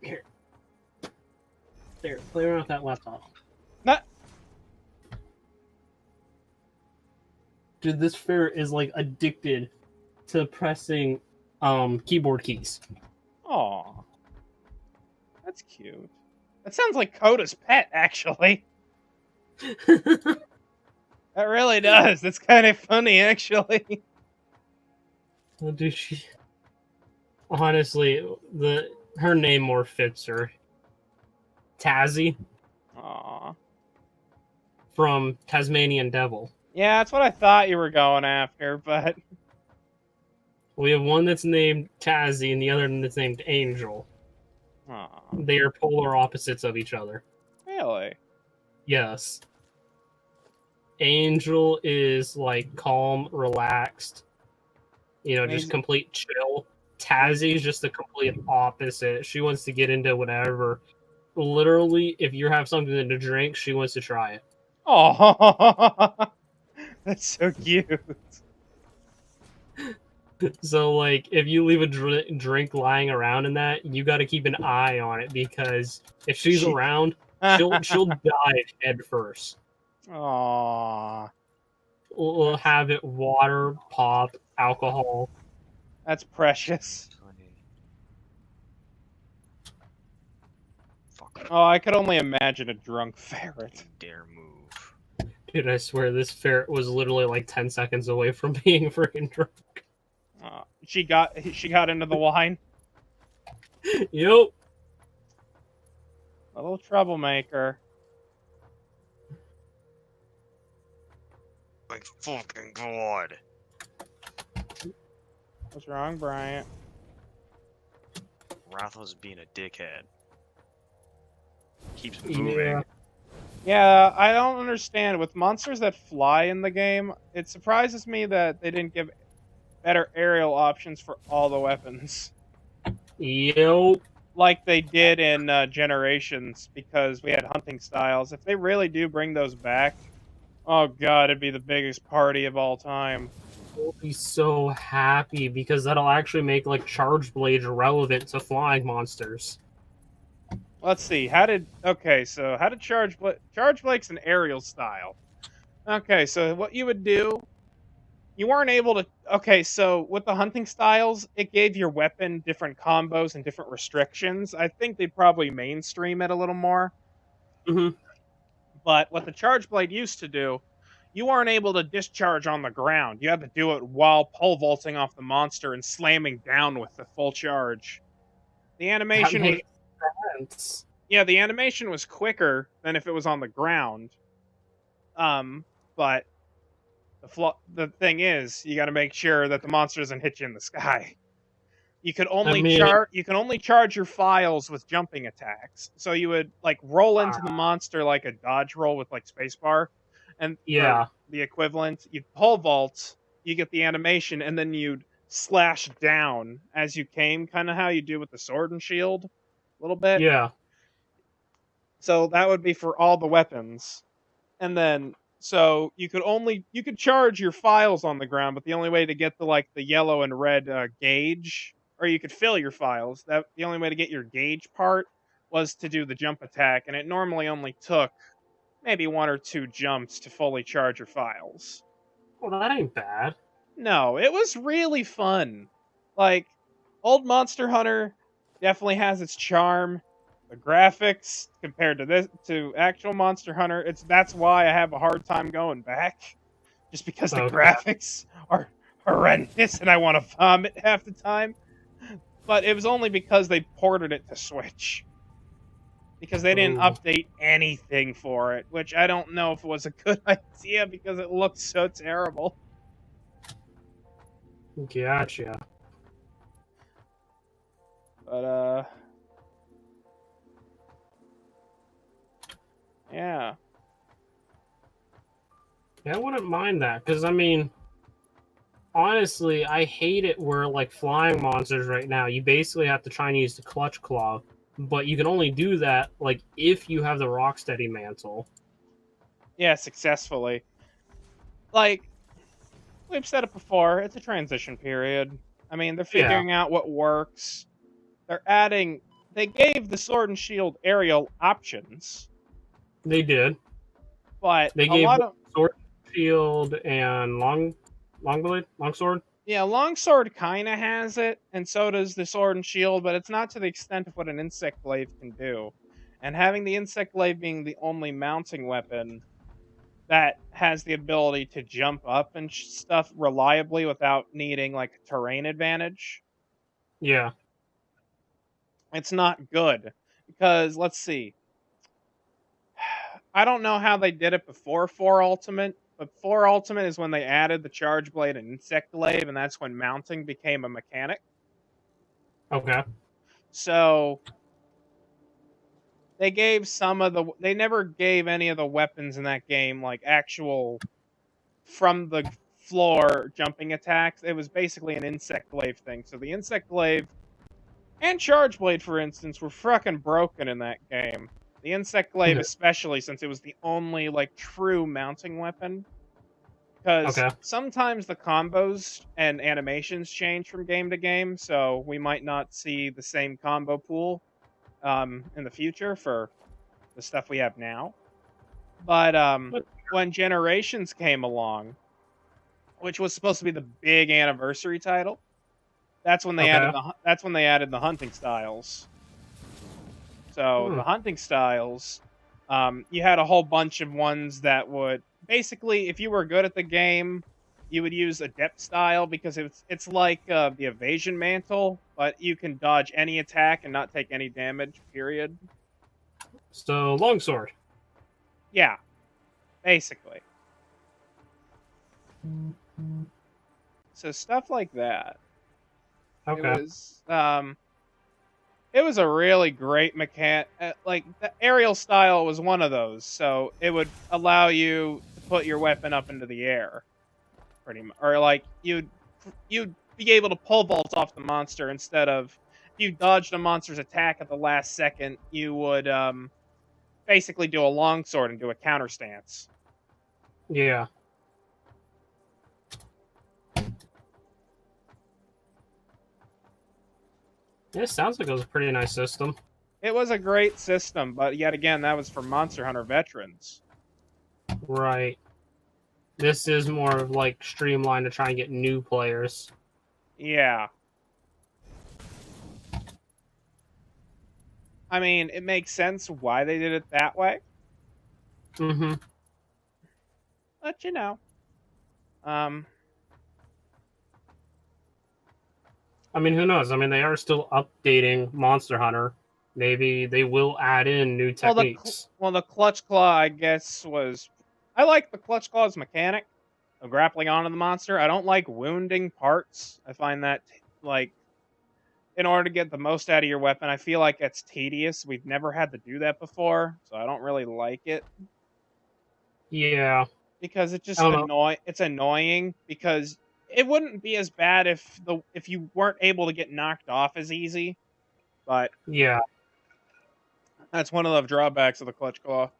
Here. There, play around with that laptop. Not. Dude, this ferret is like addicted to pressing keyboard keys. Aw. That's cute. That sounds like Coda's pet, actually. That really does. That's kind of funny, actually. Oh, dude, honestly, her name more fits her. Tazzy Aw. from Tasmanian Devil. Yeah, that's what I thought you were going after, but... We have one that's named Tazzy and the other one that's named Angel. Aw. They are polar opposites of each other. Really? Yes. Angel is like calm, relaxed, just complete chill. Tazzy is just the complete opposite. She wants to get into whatever. Literally, if you have something to drink, she wants to try it. Oh, that's so cute. So, like, if you leave a drink lying around in that, you got to keep an eye on it because if she's around, she'll dive head first. Aww. We'll have it water, pop, alcohol. That's precious. Fuck. Oh, I could only imagine a drunk ferret. Dare move. Dude, I swear this ferret was literally like 10 seconds away from being freaking drunk. She got into the wine. Yep. A little troublemaker. my fucking god. What's wrong, Bryant? Ratho's being a dickhead. Keeps moving. Yeah, I don't understand. With monsters that fly in the game, it surprises me that they didn't give better aerial options for all the weapons. Yo. Like they did in Generations, because we had hunting styles. If they really do bring those back, oh god, it'd be the biggest party of all time. I'll be so happy because that'll actually make like charge blades relevant to flying monsters. Let's see. So how did Charge Blake's an aerial style? Okay, so what you would do, you weren't able to. Okay, so with the hunting styles, it gave your weapon different combos and different restrictions. I think they'd probably mainstream it a little more. Mm-hmm. But what the Charge Blade used to do, you weren't able to discharge on the ground. You had to do it while pole vaulting off the monster and slamming down with the full charge. The animation was Sense. Yeah, the animation was quicker than if it was on the ground. But the thing is, you got to make sure that the monster doesn't hit you in the sky. You could only charge your files with jumping attacks. So you would like roll into the monster like a dodge roll with like spacebar, and Yeah. the equivalent. You'd pole vault, you get the animation, and then you'd slash down as you came, kind of how you do with the sword and shield, a little bit. Yeah. So that would be for all the weapons. And then so you could charge your files on the ground, but the only way to get the yellow and red gauge, or you could fill your files. That the only way to get your gauge part was to do the jump attack, and it normally only took maybe 1 or 2 jumps to fully charge your files. Well, that ain't bad. No, it was really fun. Like, old Monster Hunter definitely has its charm. The graphics compared to actual Monster Hunter, that's why I have a hard time going back. Just because the graphics are horrendous and I want to vomit half the time. But it was only because they ported it to Switch. Because they didn't update anything for it, which I don't know if it was a good idea because it looked so terrible. Gotcha. But, yeah. Yeah, I wouldn't mind that, because, I mean, honestly, I hate it where, like, flying monsters right now, you basically have to try and use the Clutch Claw, but you can only do that, like, if you have the Rocksteady Mantle. Yeah, successfully. Like, we've said it before, it's a transition period. I mean, they're figuring out what works. They gave the Sword and Shield aerial options. They did. But they gave Sword, Shield, and Longsword? Yeah, Longsword kind of has it, and so does the Sword and Shield, but it's not to the extent of what an Insect Glaive can do. And having the Insect Glaive being the only mounting weapon that has the ability to jump up and stuff reliably without needing, like, a terrain advantage. Yeah. It's not good. Because, let's see. I don't know how they did it before 4 Ultimate, but 4 Ultimate is when they added the Charge Blade and Insect Glaive, and that's when mounting became a mechanic. Okay. So, they never gave any of the weapons in that game, like, actual from the floor jumping attacks. It was basically an Insect Glaive thing. So the Insect Glaive and Charge Blade, for instance, were fucking broken in that game. The Insect Glaive especially, since it was the only, like, true mounting weapon. Because sometimes the combos and animations change from game to game, so we might not see the same combo pool in the future for the stuff we have now. But when Generations came along, which was supposed to be the big anniversary title, that's when they added the hunting styles. So the hunting styles, you had a whole bunch of ones that would basically, if you were good at the game, you would use Adept style because it's like the evasion mantle, but you can dodge any attack and not take any damage. Period. So longsword. Yeah, basically. So stuff like that. Okay. It was a really great mechanic. Like the aerial style was one of those, so it would allow you to put your weapon up into the air, pretty much, or like you'd be able to pole vault off the monster instead of if you dodged a monster's attack at the last second, you would basically do a longsword and do a counter stance. Yeah. It sounds like it was a pretty nice system. It was a great system, but yet again, that was for Monster Hunter veterans. Right. This is more of like streamlined to try and get new players. Yeah. I mean, it makes sense why they did it that way. Mm-hmm. But you know. I mean, who knows? I mean, they are still updating Monster Hunter. Maybe they will add in new techniques. Well, the clutch claw, I guess, was. I like the clutch claw's mechanic of grappling onto the monster. I don't like wounding parts. I find that, like, in order to get the most out of your weapon, I feel like it's tedious. We've never had to do that before, so I don't really like it. Yeah. Because it just it's annoying because it wouldn't be as bad if you weren't able to get knocked off as easy. But yeah, that's one of the drawbacks of the clutch claw.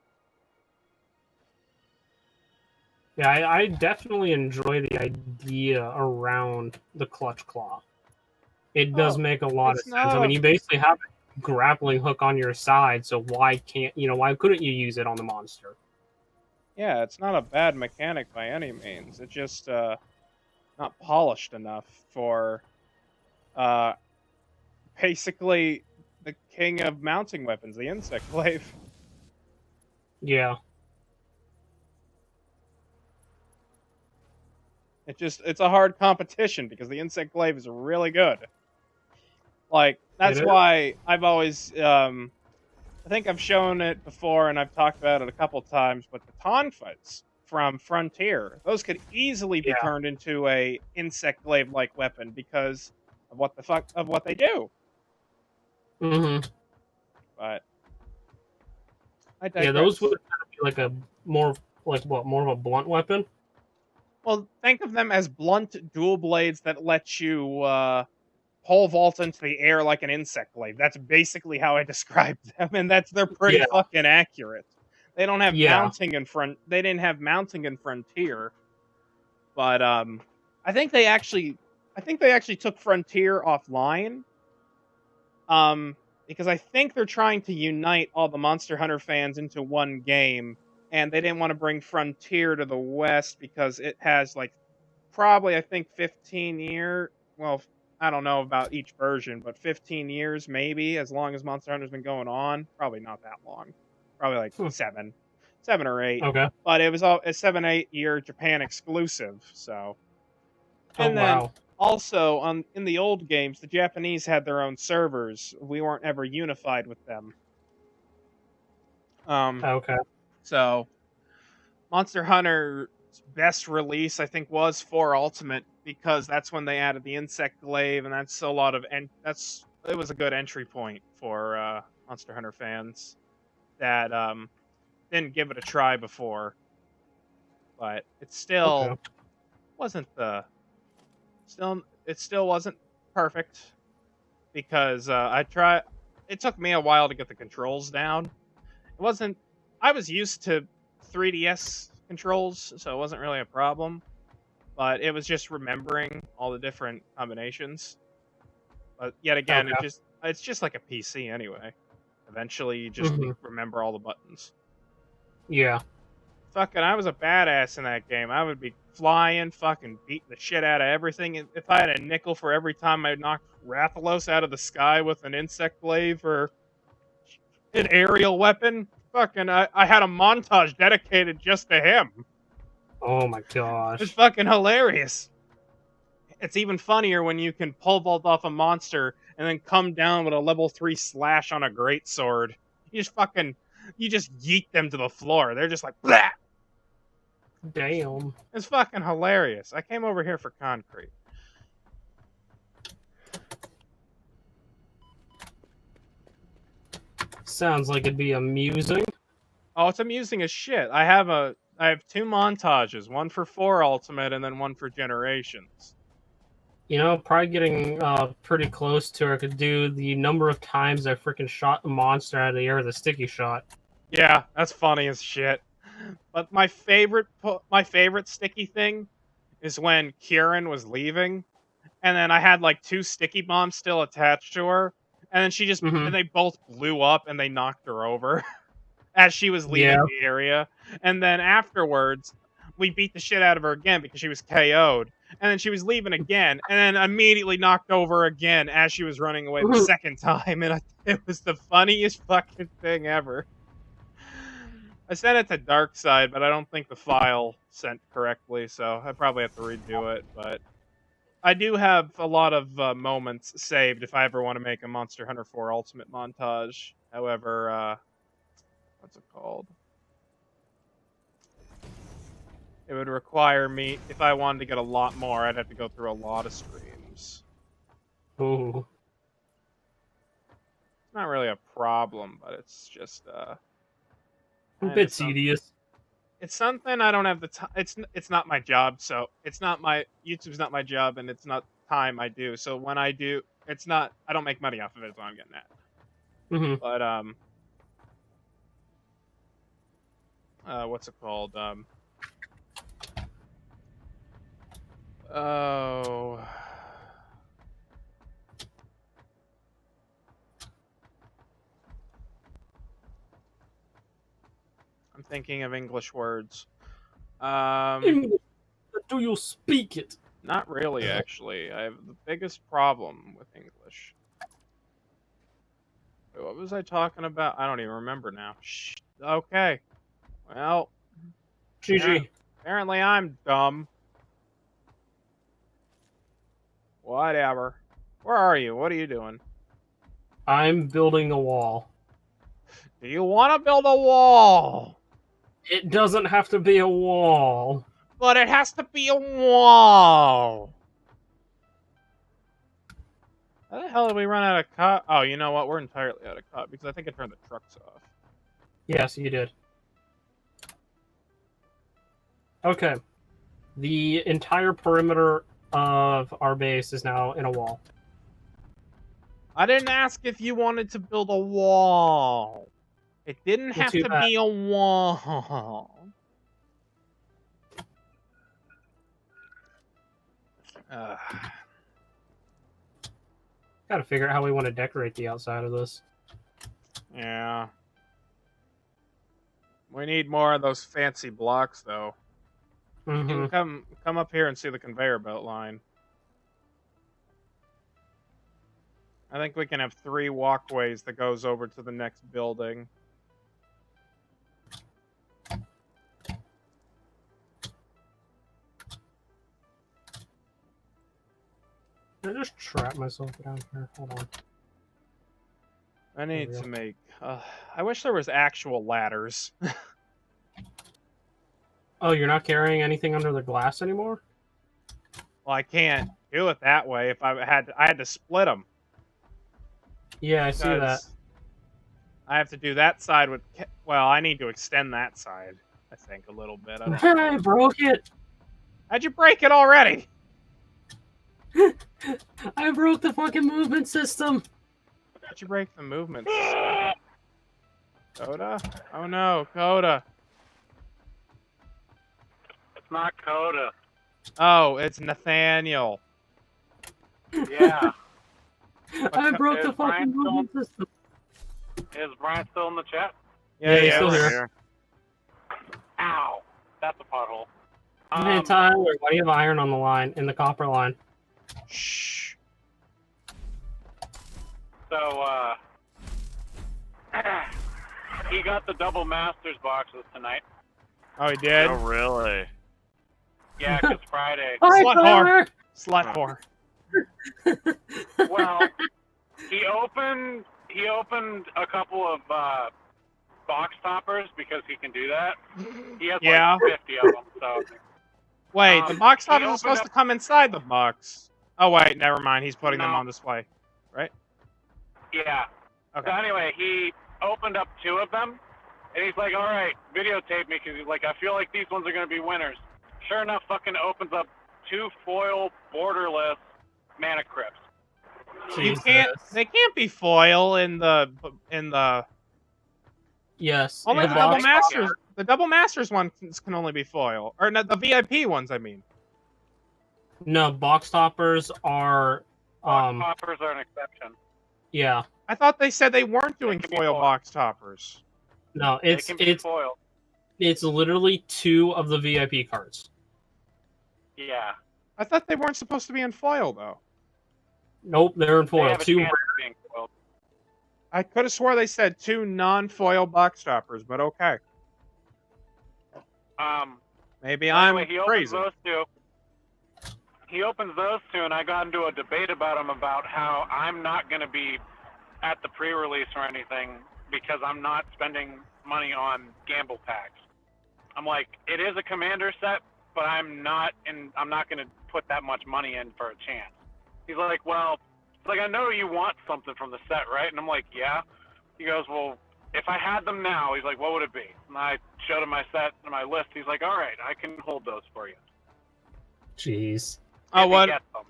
Yeah, I definitely enjoy the idea around the clutch claw. It does make a lot of sense. I mean, you basically have a grappling hook on your side, so why couldn't you use it on the monster? Yeah, it's not a bad mechanic by any means. It's just not polished enough for basically the king of mounting weapons, the insect glaive. Yeah. It's a hard competition because the insect glaive is really good. Like, that's why I've always I think I've shown it before and I've talked about it a couple times, but the tonfas from Frontier, those could easily be turned into a insect glaive like weapon because of what they do. Mm-hmm. But yeah, those would be like a more of a blunt weapon. Well, think of them as blunt dual blades that let you pole vault into the air like an insect glaive. That's basically how I described them, and they're pretty fucking accurate. They don't have mounting in front. They didn't have mounting in Frontier, but I think they actually took Frontier offline. Because I think they're trying to unite all the Monster Hunter fans into one game, and they didn't want to bring Frontier to the West because it has probably I think 15 year. Well, I don't know about each version, but 15 years maybe, as long as Monster Hunter's been going on. Probably not that long. Probably seven or 8. Okay. But it was a 7-8 year Japan exclusive. So. And then also in the old games, the Japanese had their own servers. We weren't ever unified with them. Okay. So Monster Hunter's best release, I think, was 4 Ultimate because that's when they added the insect glaive, and it was a good entry point for Monster Hunter fans that didn't give it a try before. But it still wasn't it still wasn't perfect because it took me a while to get the controls down. I was used to 3DS controls, so it wasn't really a problem, but it was just remembering all the different combinations. But yet again, it's just like a PC anyway. Eventually you just remember all the buttons. Yeah. Fucking, I was a badass in that game. I would be flying, fucking beating the shit out of everything. If I had a nickel for every time I knocked Rathalos out of the sky with an insect glaive or an aerial weapon, fucking, I had a montage dedicated just to him. Oh my gosh. It's fucking hilarious. It's even funnier when you can pole vault off a monster and then come down with a level 3 slash on a greatsword. You just yeet them to the floor. They're just like, blah! Damn. It's fucking hilarious. I came over here for concrete. Sounds like it'd be amusing. Oh, it's amusing as shit. I have 2 montages, one for 4 Ultimate and then one for Generations. You know, probably getting pretty close to her could do the number of times I freaking shot the monster out of the air with a sticky shot. Yeah, that's funny as shit. But my favorite sticky thing is when Kieran was leaving, and then I had like 2 sticky bombs still attached to her, and then Mhm. and they both blew up and they knocked her over as she was leaving Yeah. the area. And then afterwards, we beat the shit out of her again because she was KO'd. And then she was leaving again, and then immediately knocked over again as she was running away the second time. And it was the funniest fucking thing ever. I sent it to Darkside, but I don't think the file sent correctly, so I probably have to redo it. But I do have a lot of moments saved if I ever want to make a Monster Hunter 4 Ultimate montage. However, what's it called? It would require me, if I wanted to get a lot more, I'd have to go through a lot of streams. Ooh. It's not really a problem, but it's just A kinda bit something. tedious. It's something I don't have the time. It's not my job, so it's not my YouTube's not my job, and it's not time I do. So when I do, it's not. I don't make money off of it. Is what I'm getting at. Mhm. But what's it called? Oh. I'm thinking of English words. English. Do you speak it? Not really, actually. I have the biggest problem with English. Wait, what was I talking about? I don't even remember now. Shh. Okay. Well, GG. apparently I'm dumb. Whatever. Where are you? What are you doing? I'm building a wall. Do you want to build a wall? It doesn't have to be a wall. But it has to be a wall. How the hell did we run out of cut? Oh, you know what? We're entirely out of cut because I think I turned the trucks off. Yes, you did. Okay. The entire perimeter of our base is now in a wall. I didn't ask if you wanted to build a wall. It didn't have too to bad. be a wall. Gotta figure out how we want to decorate the outside of this. Yeah. We need more of those fancy blocks, though. You Mm-hmm. can come up here and see the conveyor belt line. I think we can have 3 walkways that goes over to the next building. I just trap myself down here. Hold on. I need we go. to make... I wish there was actual ladders. Oh, you're not carrying anything under the glass anymore? Well, I can't do it that way. If I had to split them. Yeah, I see that. I have to do that side with... Well, I need to extend that side, I think, a little bit. I don't I broke it! How'd you break it already? I broke the fucking movement system! How'd you break the movement system? Coda? Oh no, Coda. It's not Coda. Oh, it's Nathaniel. Yeah. I broke the Is Brian fucking movement system. Is Brian still in the chat? Yeah, he's still we're here. Ow. That's a pothole. Hey, Tyler, why do you have iron on the line, in the copper line? Shh. So, he got the double masters boxes tonight. Oh, he did? Oh, really? Yeah, 'cause Friday. Hi, Slut Tyler! Slut whore. Well, he opened a couple of box toppers because he can do that. He has Yeah. like 50 of them, So Wait, the box he toppers are opened supposed up- to come inside the box. Oh wait, never mind. He's putting them No. on display, right? yeah. Okay. So anyway, he opened up 2 of them, and he's like, "All right, videotape me," because he's like, "I feel like these ones are gonna be winners." Sure enough, fucking opens up 2 foil borderless mana crypts. You Jesus. can't. They can't be foil in the Yes. only in the the double box. masters. The double masters ones can only be foil, or not the VIP ones. I mean. No, box toppers are. Box toppers are an exception. Yeah. I thought they said they weren't doing can be foil foil. box toppers. No, They it's can be it's foil. it's literally 2 of the VIP cards. Yeah. I thought they weren't supposed to be in foil though. Nope, they're in They foil. have a 2 chance of being foiled. I could have swore they said 2 non-foil box toppers, but okay. Maybe Anyway, I'm he opens crazy. those 2. He opens those 2, and I got into a debate about him about how I'm not going to be at the pre-release or anything because I'm not spending money on gamble packs. I'm like, it is a commander set, but I'm not going to put that much money in for a chance. He's like, well, I know you want something from the set, right? And I'm like, yeah. He goes, well, if I had them now, he's like, what would it be? And I showed him my set and my list. He's like, all right, I can hold those for you. Jeez. Oh, If he what gets them.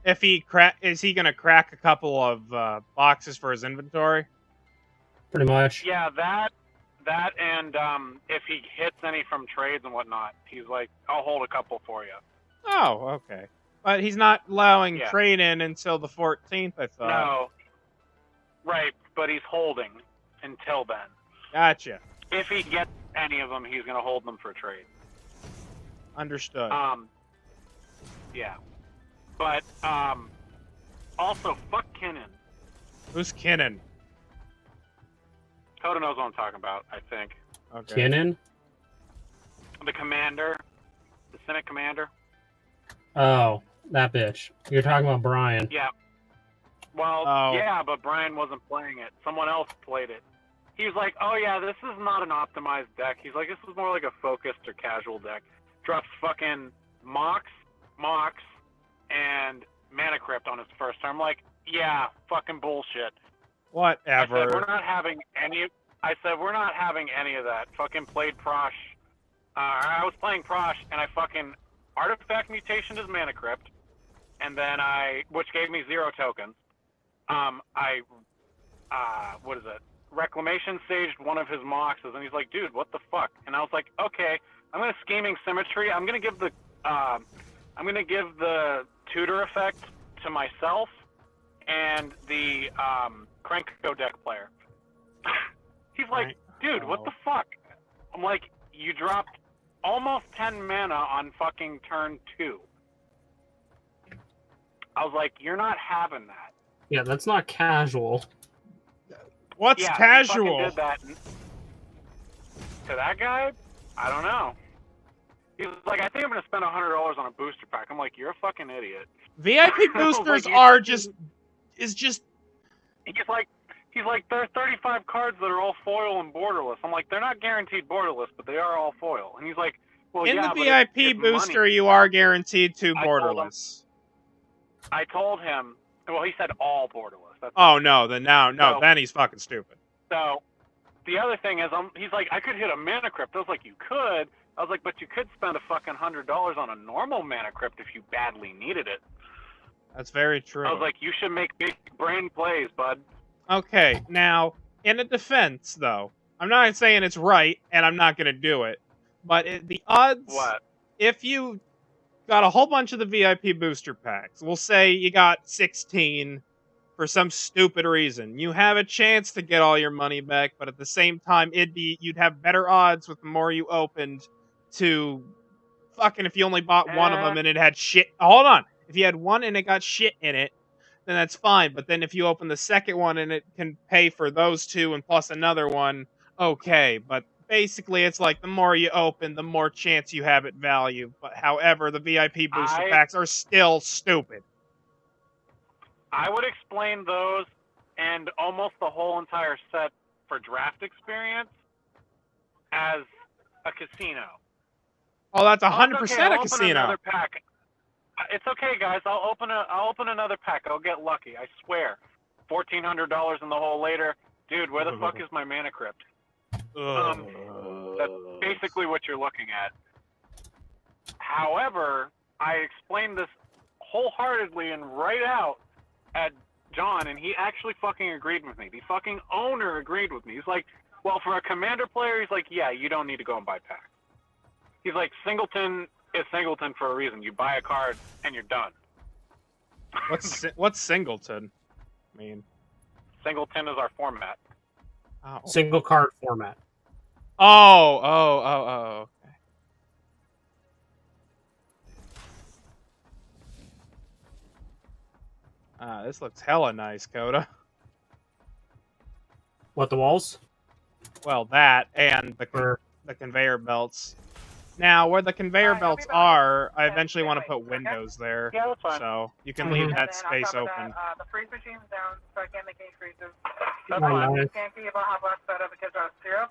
if he is he gonna crack a couple of boxes for his inventory? Pretty much. Yeah, that and if he hits any from trades and whatnot, he's like, I'll hold a couple for you. Oh, okay. But he's not allowing Yeah. trade in until the 14th. I thought. No. Right, but he's holding until then. Gotcha. If he gets any of them, he's going to hold them for trade. Understood. Yeah. But, also, fuck Kinnan. Who's Kinnan? Coda knows what I'm talking about, I think. Okay. Kinnan? The commander. The Senate commander. Oh, that bitch. You're talking about Brian. Yeah. Well, Oh. yeah, but Brian wasn't playing it. Someone else played it. He was like, oh yeah, this is not an optimized deck. He's like, this is more like a focused or casual deck. Drops fucking Mox, and Mana Crypt on his first turn. I'm like, yeah, fucking bullshit. I said, we're Whatever. not having any. I said, we're not having any of that. Fucking played Prosh. I was playing Prosh, and I fucking Artifact Mutation his Mana Crypt, and then which gave me 0 tokens. What is it? Reclamation Saged one of his Moxes, and he's like, dude, what the fuck? And I was like, okay, I'm gonna Scheming Symmetry. I'm gonna give the tutor effect to myself and the Krenko deck player. He's like, dude, what the fuck? I'm like, you dropped almost 10 mana on fucking turn 2. I was like, you're not having that. Yeah, that's not casual. What's Yeah, casual? He fucking did that to that guy? I don't know. He was like, I think I'm gonna spend $100 on a booster pack. I'm like, you're a fucking idiot. VIP I was boosters like, are just He's like, there are 35 cards that are all foil and borderless. I'm like, they're not guaranteed borderless, but they are all foil. And he's like, well, in yeah, the but VIP it's booster. money. You are guaranteed 2 I told him- borderless. I told him. Well, he said all borderless. That's Oh no, then no, No. then he's fucking stupid. So, the other thing is, he's like, I could hit a Mana Crypt. I was like, you could. I was like, but you could spend a fucking $100 on a normal Mana Crypt if you badly needed it. That's very true. I was like, you should make big brain plays, bud. Okay, now, in a defense, though, I'm not saying it's right, and I'm not going to do it, but the odds, What? if you got a whole bunch of the VIP booster packs, we'll say you got 16 for some stupid reason, you have a chance to get all your money back, but at the same time, you'd have better odds with the more you opened to fucking if you only bought one of them and it had shit. Hold on. If you had one and it got shit in it, then that's fine. But then if you open the second one and it can pay for those 2 and plus another one, okay. But basically, it's like the more you open, the more chance you have at value. But however, the VIP booster packs are still stupid. I would explain those and almost the whole entire set for draft experience as a casino. Oh, that's Oh, it's 100% okay. a I'll open casino. another pack. It's okay, guys. I'll open another pack. I'll get lucky. I swear. $1,400 in the hole later, dude. Where the fuck is my mana crypt? That's basically what you're looking at. However, I explained this wholeheartedly and right out at John, and he actually fucking agreed with me. The fucking owner agreed with me. He's like, well, for a commander player, he's like, yeah, you don't need to go and buy packs. He's like, Singleton is Singleton for a reason. You buy a card and you're done. What's Singleton mean? Singleton is our format. Oh. Single card format. Oh. Okay. This looks hella nice, Coda. What, the walls? Well, that and the conveyor belts. Now, where the conveyor belts are, I eventually want to put windows there. Yeah, that's fine. So you can leave that space open. The freeze machine's down, so I can't make any freezes. That's fine. Nice. Can't see about how much better because of syrup.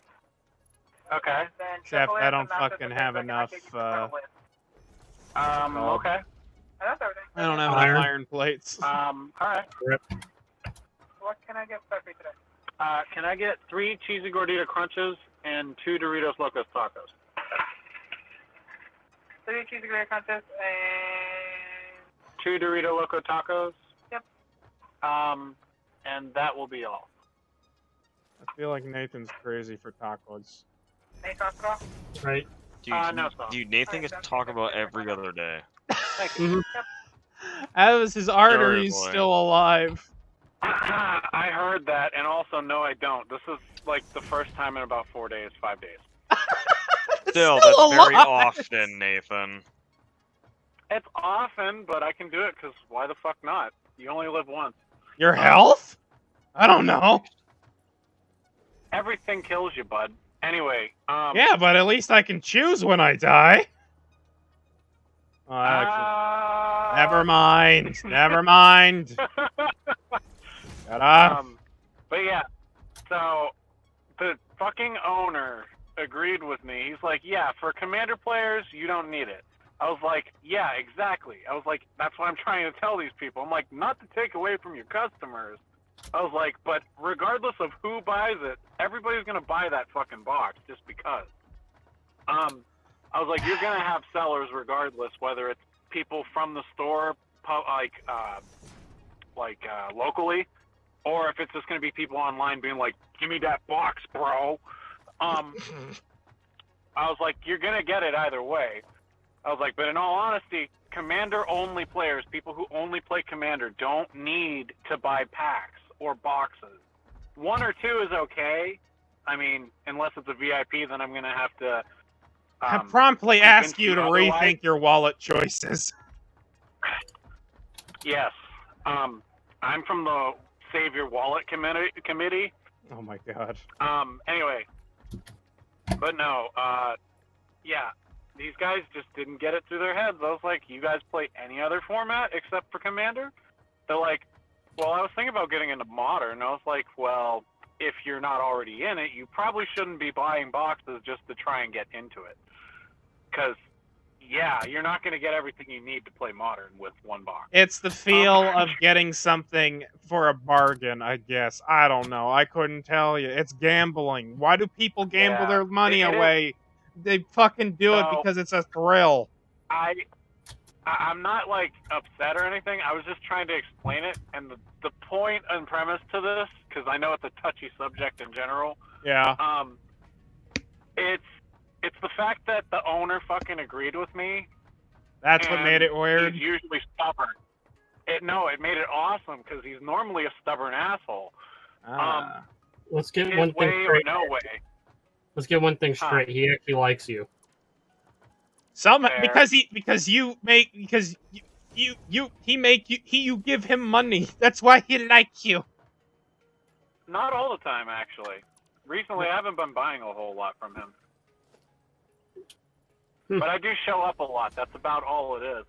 Okay. Then Except chocolate I and don't not fucking just have the second I enough, give you the chocolate. Okay. That's everything. I don't have Iron. enough iron plates. Alright. What can I get for you today? Can I get 3 cheesy gordita crunches and 2 Doritos Locos Tacos? 3 cheesy gray crunches and 2 Dorito Loco Tacos? Yep. And that will be all. I feel like Nathan's crazy for tacos. any sauce at all? Right. Dude, No sauce. dude, Nathan gets Taco Bell every other day. Thank you. As his arteries Seriously. still alive. I heard that, and also, no, I don't. This is like the first time in about 4 days, 5 days. Still, Still that's very alive. often, Nathan. It's often, but I can do it because why the fuck not? You only live once. Your health? I don't know. Everything kills you, bud. Anyway, Yeah, but at least I can choose when I die. Oh, actually, never mind. Never mind. Shut up. But yeah, so the fucking owner agreed with me. He's like, yeah, for commander players, you don't need it. I was like, yeah, exactly. I was like, that's what I'm trying to tell these people. I'm like, not to take away from your customers. I was like, but regardless of who buys it, everybody's gonna buy that fucking box just because. I was like, you're gonna have sellers regardless, whether it's people from the store, locally, or if it's just gonna be people online being like, give me that box, bro. I was like, you're gonna get it either way. I was like, but in all honesty, commander-only players, people who only play commander, don't need to buy packs or boxes. 1 or 2 is okay. I mean, unless it's a VIP, then I'm gonna have to. I promptly ask convince you to otherwise. rethink your wallet choices. Yes. I'm from the Save Your Wallet committee. Oh my god. Anyway. But no, yeah. These guys just didn't get it through their heads. I was like, you guys play any other format except for Commander? They're like, well, I was thinking about getting into Modern. I was like, well, if you're not already in it, you probably shouldn't be buying boxes just to try and get into it. Because, yeah, you're not going to get everything you need to play Modern with one box. It's the feel of getting something for a bargain, I guess. I don't know. I couldn't tell you. It's gambling. Why do people gamble Yeah, their money it is. away? They fucking do it So- because it's a thrill. I'm not, like, upset or anything. I was just trying to explain it. And the point and premise to this, because I know it's a touchy subject in general, Yeah. it's the fact that the owner fucking agreed with me. That's what and made it weird. He's usually stubborn. It made it awesome because he's normally a stubborn asshole. Ah. Let's get His one thing way or straight. no way. Let's get one thing straight. He actually likes you. Fair. You give him money. That's why he like you. Not all the time, actually. Recently, I haven't been buying a whole lot from him. But I do show up a lot. That's about all it is.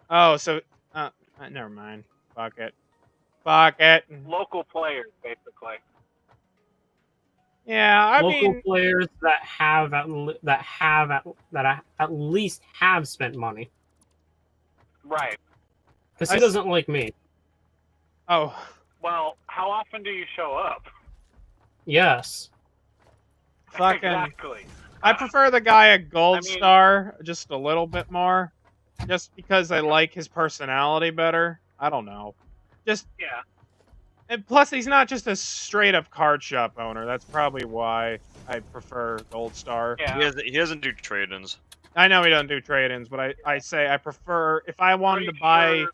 Oh, so never mind. Fuck it. Fuck it. Local players, basically. Yeah, I Local mean, players that at least have spent money. Right. Because I he s- doesn't like me. oh, Well, how often do you show up? Yes. fucking. Exactly. I prefer the guy at Gold I mean- Star just a little bit more, just because I like his personality better. I don't know. Just Yeah. And plus, he's not just a straight up card shop owner. That's probably why I prefer Gold Star. Yeah. He doesn't do trade-ins. I know he doesn't do trade ins, but I say I prefer, if I wanted to Pretty buy sure-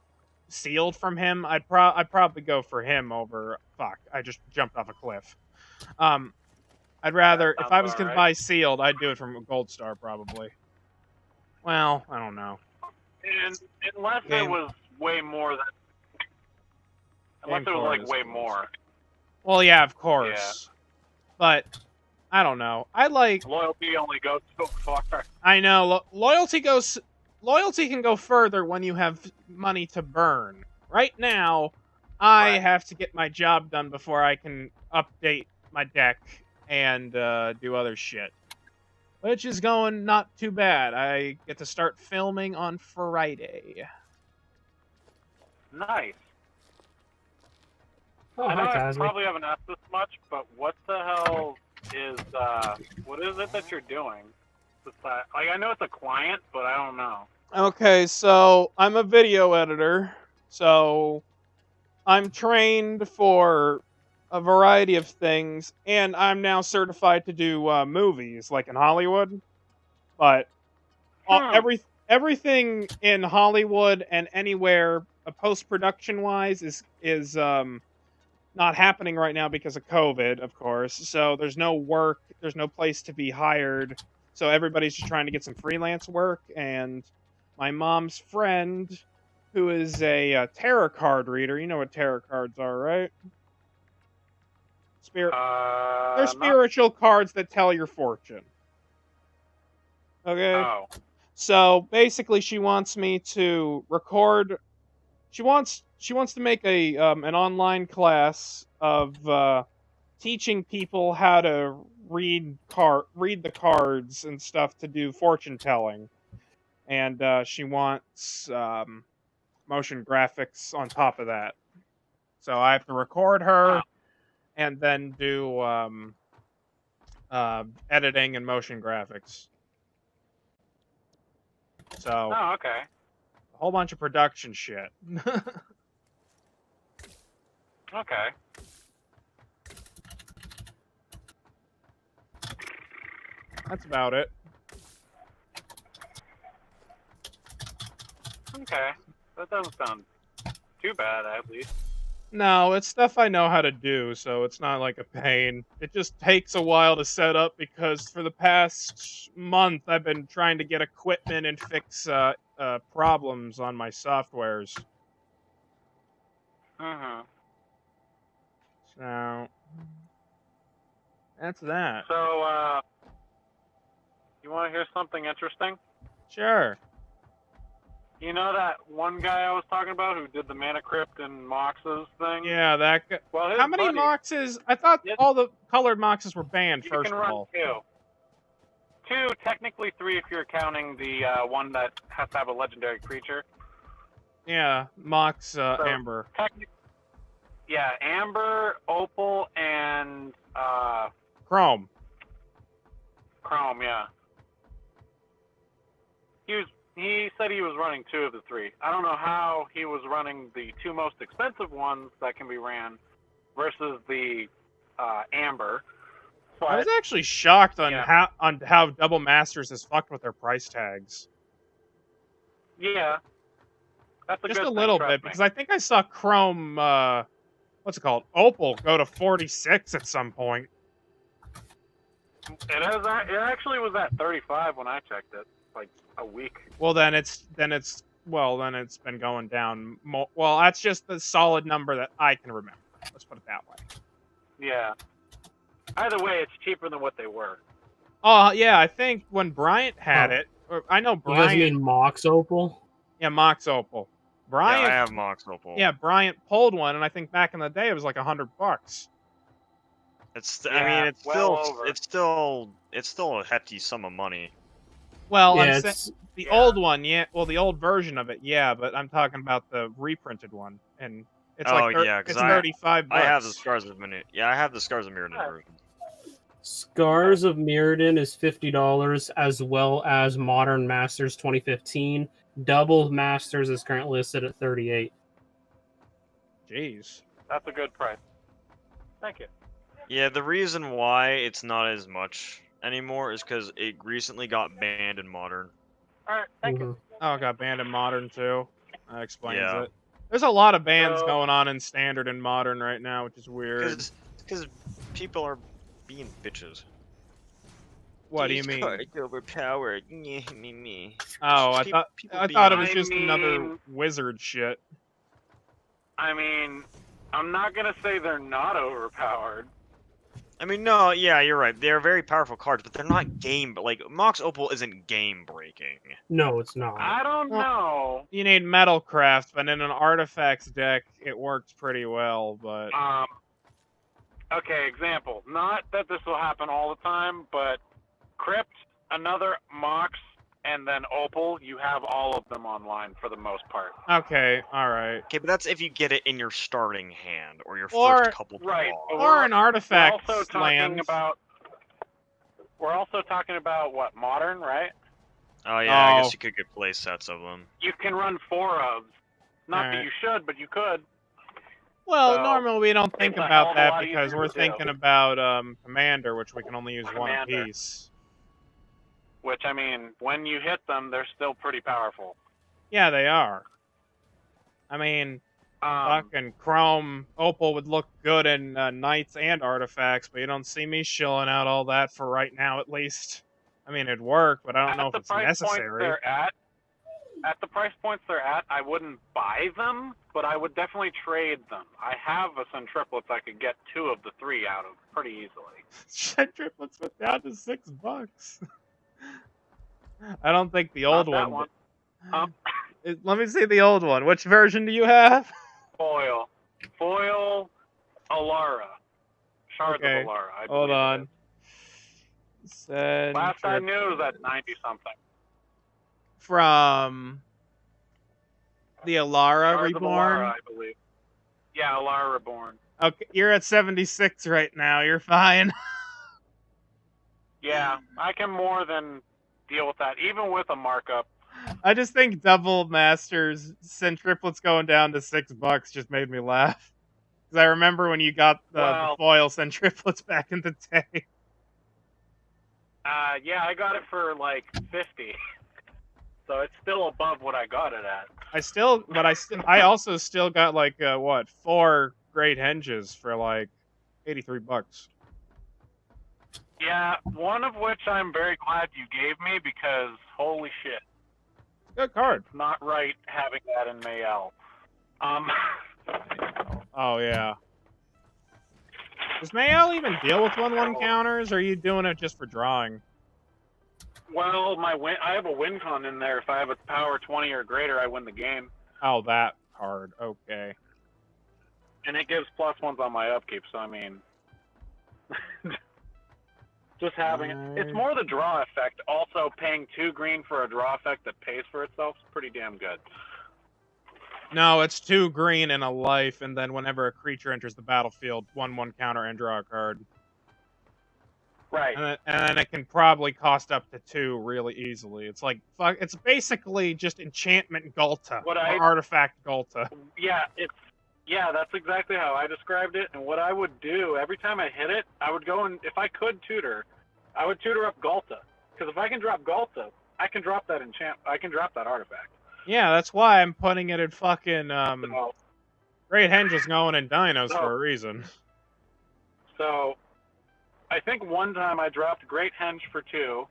sealed from him, I'd probably go for him over. Fuck, I just jumped off a cliff. I'd rather, if sounds I was going to alright. buy sealed, I'd do it from Gold Star probably. Well, I don't know. And unless Game- it was way more than. Unless Game it was Core like is way close. more. Well, yeah, of course. But I don't know. I like. Loyalty only goes so far. I know loyalty can go further when you have money to burn. Right now, I Right. have to get my job done before I can update my deck and do other shit. Which is going not too bad. I get to start filming on Friday. Nice. Oh, I know hi, I Cosby. probably haven't asked this much, but what the hell is what is it that you're doing? Like, I know it's a client, but I don't know. Okay, so I'm a video editor. So I'm trained for a variety of things, and I'm now certified to do movies, like in Hollywood. But everything in Hollywood and anywhere post-production wise is not happening right now because of COVID, of course. So there's no work, there's no place to be hired. So everybody's just trying to get some freelance work. And my mom's friend, who is a tarot card reader, you know what tarot cards are, right? They're Not- spiritual cards that tell your fortune. Okay. Oh. So basically, she wants me to record. She wants to make a an online class of teaching people how to read the cards and stuff to do fortune telling, and she wants motion graphics on top of that. So I have to record her Wow. and then do editing and motion graphics. So Oh, okay. a whole bunch of production shit. Okay. That's about it. Okay. That doesn't sound too bad, at least. No, it's stuff I know how to do, so it's not like a pain. It just takes a while to set up because for the past month I've been trying to get equipment and fix problems on my softwares. Mm-hmm. So that's that. So, you want to hear something interesting? Sure. You know that one guy I was talking about who did the Mana Crypt and Moxes thing? Yeah, that guy. Well, his How many buddy, Moxes? I thought Yes. all the colored Moxes were banned, You first can of run all. two, technically three if you're counting the one that has to have a legendary creature. Yeah, Mox Amber. Yeah, Amber, Opal, and Chrome. Chrome. Yeah. He said he was running two of the three. I don't know how he was running the two most expensive ones that can be ran versus the Amber. But I was actually shocked on Yeah. how Double Masters has fucked with their price tags. yeah, that's a Just good a thing, little trust bit, me. because I think I saw Chrome, what's it called? Opal go to 46 at some point. It actually was at 35 when I checked it, like a week. Well, then it's been going down. Well, that's just the solid number that I can remember. Let's put it that way. Yeah. Either way, it's cheaper than what they were. Oh yeah, I think when Bryant had Oh. it, or I know You guys Bryant. mean Mox Opal? Yeah, Mox Opal. Yeah, Bryant. I have Mox Opal. Yeah, Bryant pulled one, and I think back in the day it was like $100. I mean, Yeah, well over. it's still a hefty sum of money. Well, Yeah, I'm saying it's the Yeah. old one, yeah. Well, the old version of it, yeah. But I'm talking about the reprinted one, and it's like Oh yeah, because it's 35 I have the bucks. Scars of Mirrodin. Yeah, I have the Scars of Mirrodin Alright. version. Scars of Mirrodin is $50, as well as Modern Masters 2015. Double Masters is currently listed at $38. Jeez. That's a good price. Thank you. Yeah, the reason why it's not as much anymore is because it recently got banned in Modern. All right, thank you. Mhm. Oh, it got banned in modern too. That explains Yeah. it. There's a lot of bans So- going on in standard and modern right now, which is weird. Because people are being bitches. What do you These mean? cards overpowered. Me. Oh, I People- thought people I being- thought it was I just another mean- wizard shit. I mean, I'm not gonna say they're not overpowered. I mean, no, yeah, you're right. They're very powerful cards, but they're not game. Like Mox Opal isn't game breaking. No, it's not. I don't Well- know. You need Metalcraft, but in an artifacts deck, it works pretty well. But Okay, example. Not that this will happen all the time, but Crypt, another Mox, and then Opal, you have all of them online for the most part. okay, all right. Okay, but that's if you get it in your starting hand or your Or- first couple Right, draws. but Or an we're artifact also talking land. about. We're also talking about what, modern, right? Oh yeah, I Oh. guess you could get play sets of them. You can run 4 of. Not that Alright. you should, but you could. Well, So, normally we don't think it's a hell about of a that lot because easier we're to do. thinking about Commander, which we can only use one Commander. apiece. Which, I mean, when you hit them, they're still pretty powerful. Yeah, they are. I mean, fucking Chrome Opal would look good in Knights and Artifacts, but you don't see me shilling out all that for right now, at least. I mean, it'd work, but I don't know if it's necessary. At the price points they're at, I wouldn't buy them, but I would definitely trade them. I have a Centriplets I could get 2 of the 3 out of pretty easily. Shit, triplets went down to $6. I don't think the old Not that one. one. Let me see the old one. Which version do you have? Foil, Alara, Shards Okay, of Alara. I hold believe it on. is. Last I knew, it was at 90 something. From the Alara Shards of Reborn. Alara, I believe. Yeah, Alara Reborn. Okay, you're at 76 right now. You're fine. Yeah, I can more than deal with that, even with a markup. I just think double masters centriplets going down to $6 just made me laugh. Because I remember when you got the Well- foil centriplets back in the day. Yeah, I got it for like 50. So it's still above what I got it at. I also still got like 4 great henges for like $83. Yeah, one of which I'm very glad you gave me because holy shit, Good card. it's not right having that in Mayel. Oh yeah. Does Mayel even deal with 1/1 counters, or are you doing it just for drawing? Well, I have a win con in there. If I have a power 20 or greater, I win the game, Oh, that card. Okay. and it gives +1s on my upkeep. So I mean, just having it. It's more the draw effect. Also, paying 2 green for a draw effect that pays for itself is pretty damn good. No, it's 2 green and a life, and then whenever a creature enters the battlefield, 1/1 counter and draw a card. Right. And then it can probably cost up to 2 really easily. It's like it's basically just enchantment Galta or artifact Galta. Yeah, that's exactly how I described it. And what I would do every time I hit it, I would go and if I could tutor, I would tutor up Galta. Because if I can drop Galta, I can drop that I can drop that artifact. Yeah, that's why I'm putting it in fucking So, Great Henge's going in Dinos for a reason. So, I think one time I dropped Great Henge for 2,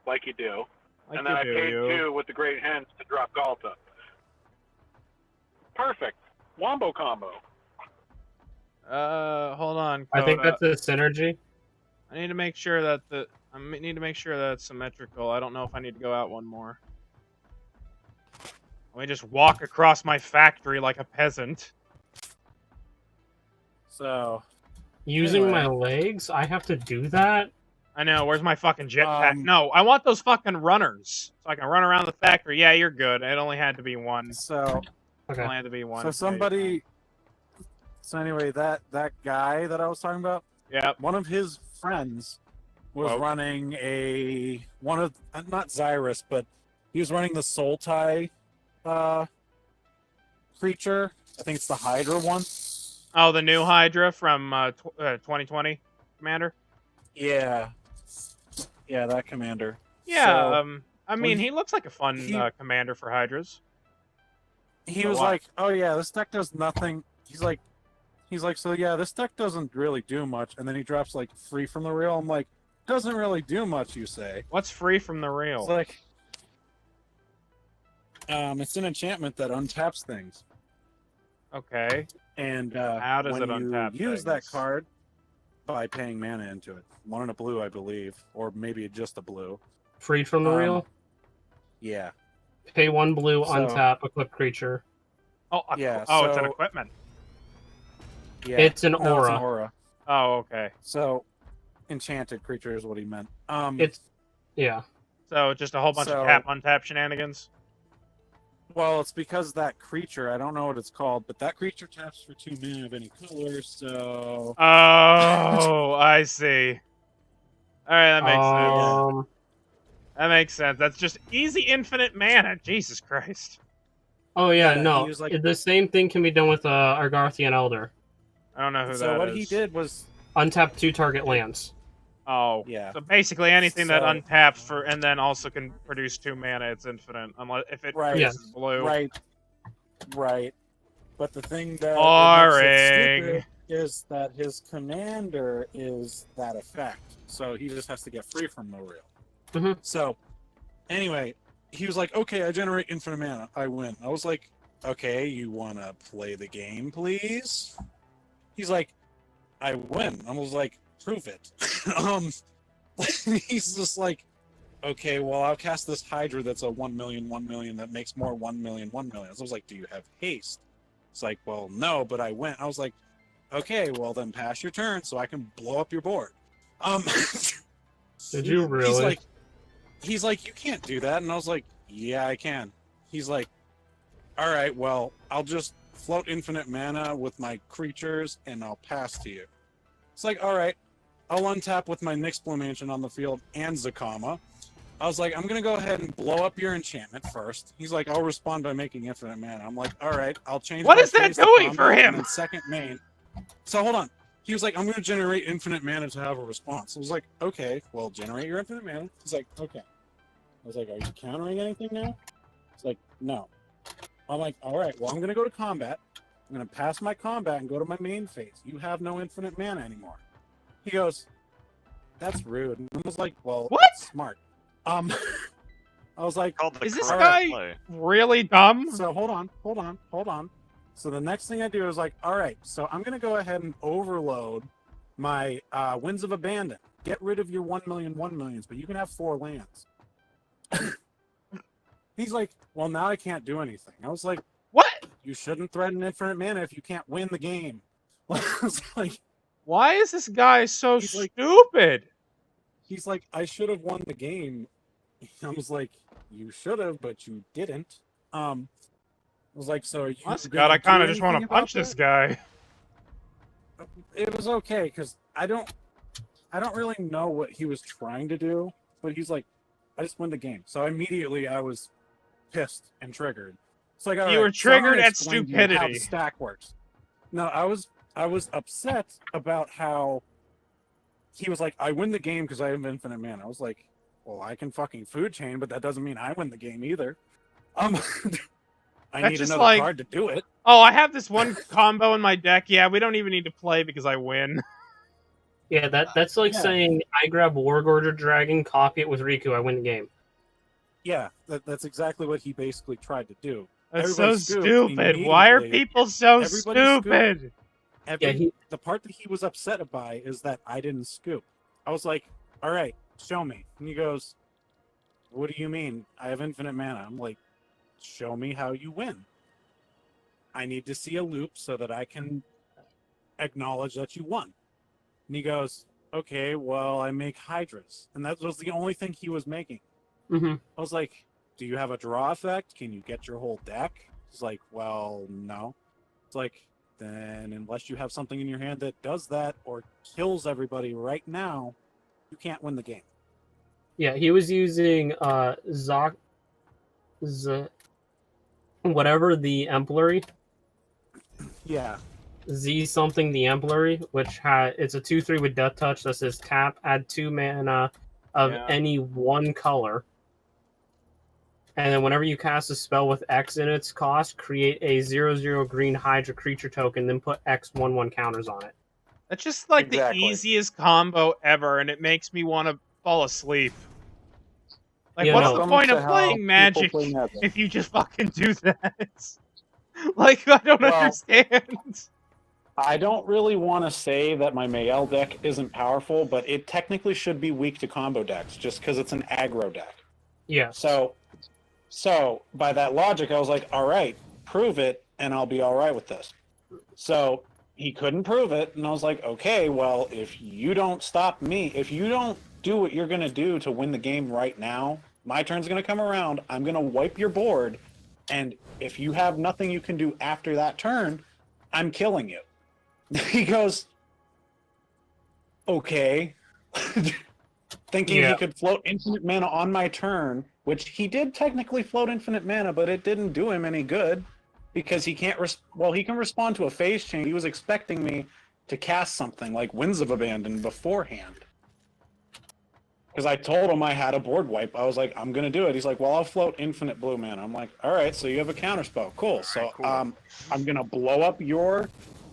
like you do. Like and then I you paid do, 2 with the Great Henge to drop Galta. Perfect. Wombo combo. Hold on. I think Coda. that's a synergy. I need to make sure that it's symmetrical. I don't know if I need to go out one more. Let me just walk across my factory like a peasant. So, Using Anyway. my legs, I have to do that. I know. Where's my fucking jetpack? Um, No, I want those fucking runners so I can run around the factory. Yeah, you're good. It only had to be one. So It Okay. only had to be one. so somebody. So anyway, that guy that I was talking about, Yeah. one of his friends was Whoa. running not Xyrus, but he was running the Soul Tie creature. I think it's the Hydra one. Oh, the new Hydra from 2020, Commander. Yeah, that commander. Yeah. So, I mean, he- he looks like a fun he- commander for Hydras. he So was what? like, "Oh yeah, this deck does nothing." He's like, "So yeah, this deck doesn't really do much." And then he drops like Free from the Real. I'm like, "Doesn't really do much, you say?" What's free from the real? It's like, it's an enchantment that untaps things, Okay. and How does when it you untap use that things? card by paying mana into it, 1 and a blue, I believe, or maybe just a blue. Freed from the reel. Yeah, Pay 1 blue, so- untap, equip creature. Oh, Yeah, oh, it's an so- equipment. yeah. It's an No, it's aura. an aura. Oh, okay. So, enchanted creature is what he meant. It's yeah. So just a whole bunch So- of tap untap shenanigans. Well, it's because that creature, I don't know what it's called, but that creature taps for 2 mana of any color, so... Oh, I see. All right, that makes sense. That makes sense. That's just easy infinite mana. Jesus Christ. Oh yeah, Yeah, no. he was like- The same thing can be done with Argarthian Elder. I don't know who So that what is. he did was... Untap 2 target lands. Oh, Yeah. So basically anything that So- untaps for and then also can produce 2 mana, it's infinite. Unless if it Right. produces blue. Right. But the thing that Boring. makes it stupid is that his commander is that effect. So he just has to get free from the real. Mhm. So, anyway, he was like, okay, I generate infinite mana. I win. I was like, okay, you want to play the game, please? He's like, I win. I was like, prove it. He's just like, okay, well, I'll cast this Hydra that's a 1 million that makes more 1 million. So I was like, do you have haste? It's like, well, no, but I went. I was like, okay, well, then pass your turn so I can blow up your board. Did you really? He's like, you can't do that. And I was like, yeah, I can. He's like, all right, well, I'll just float infinite mana with my creatures and I'll pass to you. It's like, all right, I'll untap with my Nyx Blue Mansion on the field and Zakama. I was like, I'm going to go ahead and blow up your enchantment first. He's like, I'll respond by making infinite mana. I'm like, all right, I'll change What my is that phase to doing for combat him? and then second main. So hold on. He was like, I'm going to generate infinite mana to have a response. I was like, okay, well, generate your infinite mana. He's like, okay. I was like, are you countering anything now? He's like, no. I'm like, all right, well, I'm going to go to combat. I'm going to pass my combat and go to my main phase. You have no infinite mana anymore. He goes, that's rude. And I was like, well, What? that's smart. I was like, Called the Is this correct guy play. really dumb? so hold on. So the next thing I do is like, all right, so I'm gonna go ahead and overload my Winds of Abandon. Get rid of your 1 millions, but you can have 4 lands. He's like, well, now I can't do anything. I was like, What? you shouldn't threaten infinite mana if you can't win the game. I was like, Why is this guy so He's like- stupid? he's like, I should have won the game. I was like, you should have, but you didn't. I was like, so are you? Honest to gonna God, I do kind of just want anything to about punch this that? guy. It was okay because I don't really know what he was trying to do, but he's like, I just win the game. So immediately I was pissed and triggered. It's like, all You were right, so I'm gonna triggered at explain to you how the stupidity. stack works. No, I was upset about how he was like, I win the game because I have infinite mana. I was like, well, I can fucking food chain, but that doesn't mean I win the game either. I That's need just another like- card to do it. Oh, I have this one combo in my deck. Yeah, we don't even need to play because I win. Yeah, that's like Yeah. saying I grab Wargorger Dragon, copy it with Riku, I win the game. Yeah, that's exactly what he basically tried to do. That's so Everybody scooped stupid. Why are immediately. people so Everybody scooped. stupid? The part that he was upset by is that I didn't scoop. I was like, all right, show me. And he goes, what do you mean? I have infinite mana. I'm like, show me how you win. I need to see a loop so that I can acknowledge that you won. And he goes, okay, well, I make Hydras. And that was the only thing he was making. Mm-hmm. I was like, do you have a draw effect? Can you get your whole deck? He's like, well, no. It's like, then unless you have something in your hand that does that or kills everybody right now, you can't win the game. Yeah, he was using whatever the Emplary, Yeah. Z something the Emplary, which it's a 2/3 with Death Touch that says tap, add 2 mana of Yeah. any one color. And then whenever you cast a spell with X in its cost, create a 0/0 green Hydra creature token, then put X/1/1 counters on it. That's just like Exactly. the easiest combo ever, and it makes me want to fall asleep. Like, Yeah, what's no. the Welcome point to of how playing people Magic play Magic. if you just fucking do that? Like, I don't Well, understand. I don't really want to say that my Mael deck isn't powerful, but it technically should be weak to combo decks just because it's an aggro deck. Yeah. So by that logic, I was like, all right, prove it, and I'll be all right with this. So he couldn't prove it, and I was like, okay, well, if you don't stop me, if you don't do what you're going to do to win the game right now, my turn's going to come around, I'm going to wipe your board, and if you have nothing you can do after that turn, I'm killing you. He goes, okay. Thinking Yeah. he could float infinite mana on my turn, which he did technically float infinite mana, but it didn't do him any good because he can't. He can respond to a phase change. He was expecting me to cast something like Winds of Abandon beforehand. Because I told him I had a board wipe. I was like, I'm gonna do it. He's like, well, I'll float infinite blue mana. I'm like, all right, so you have a counterspell. Cool. So cool. I'm gonna blow up your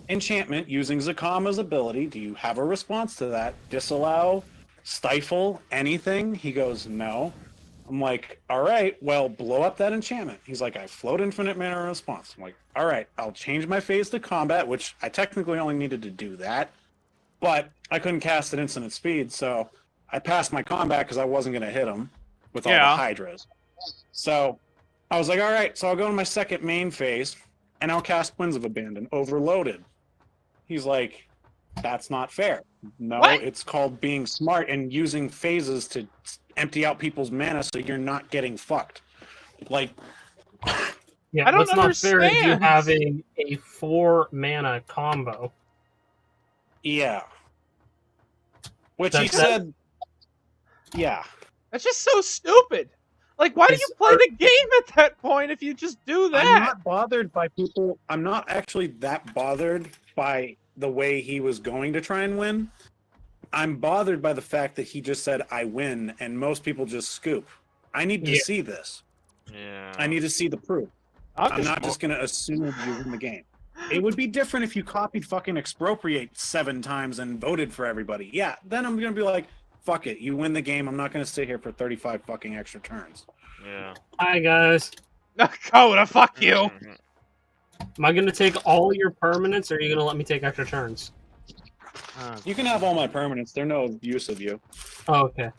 enchantment using Zakama's ability. Do you have a response to that? Disallow, stifle, anything? He goes, no. I'm like, all right, well, blow up that enchantment. He's like, I float infinite mana in response. I'm like, all right, I'll change my phase to combat, which I technically only needed to do that, but I couldn't cast at instant speed, so I passed my combat because I wasn't going to hit him with all the Hydras. So I was like, all right, so I'll go to my second main phase, and I'll cast Winds of Abandon, overloaded. He's like, that's not fair. No, What? it's called being smart and using phases to empty out people's mana so you're not getting fucked. Like, Yeah, I don't what's not fair is you understand. having a 4 mana combo. yeah. Which That- he that- said, yeah. That's just so stupid. Like, why do you play the game at that point if you just do that? I'm not bothered by people. I'm not actually that bothered by the way he was going to try and win. I'm bothered by the fact that he just said, I win, and most people just scoop. I need to Yeah. see this. Yeah. I need to see the proof. I'm not just going to assume you win the game. It would be different if you copied fucking Expropriate 7 times and voted for everybody. Yeah, then I'm going to be like, fuck it. You win the game. I'm not going to sit here for 35 fucking extra turns. Yeah. Hi, guys. Coda, fuck you. Mhm. Am I going to take all your permanents, or are you going to let me take extra turns? You can have all my permanents. They're no use of you. Oh, okay.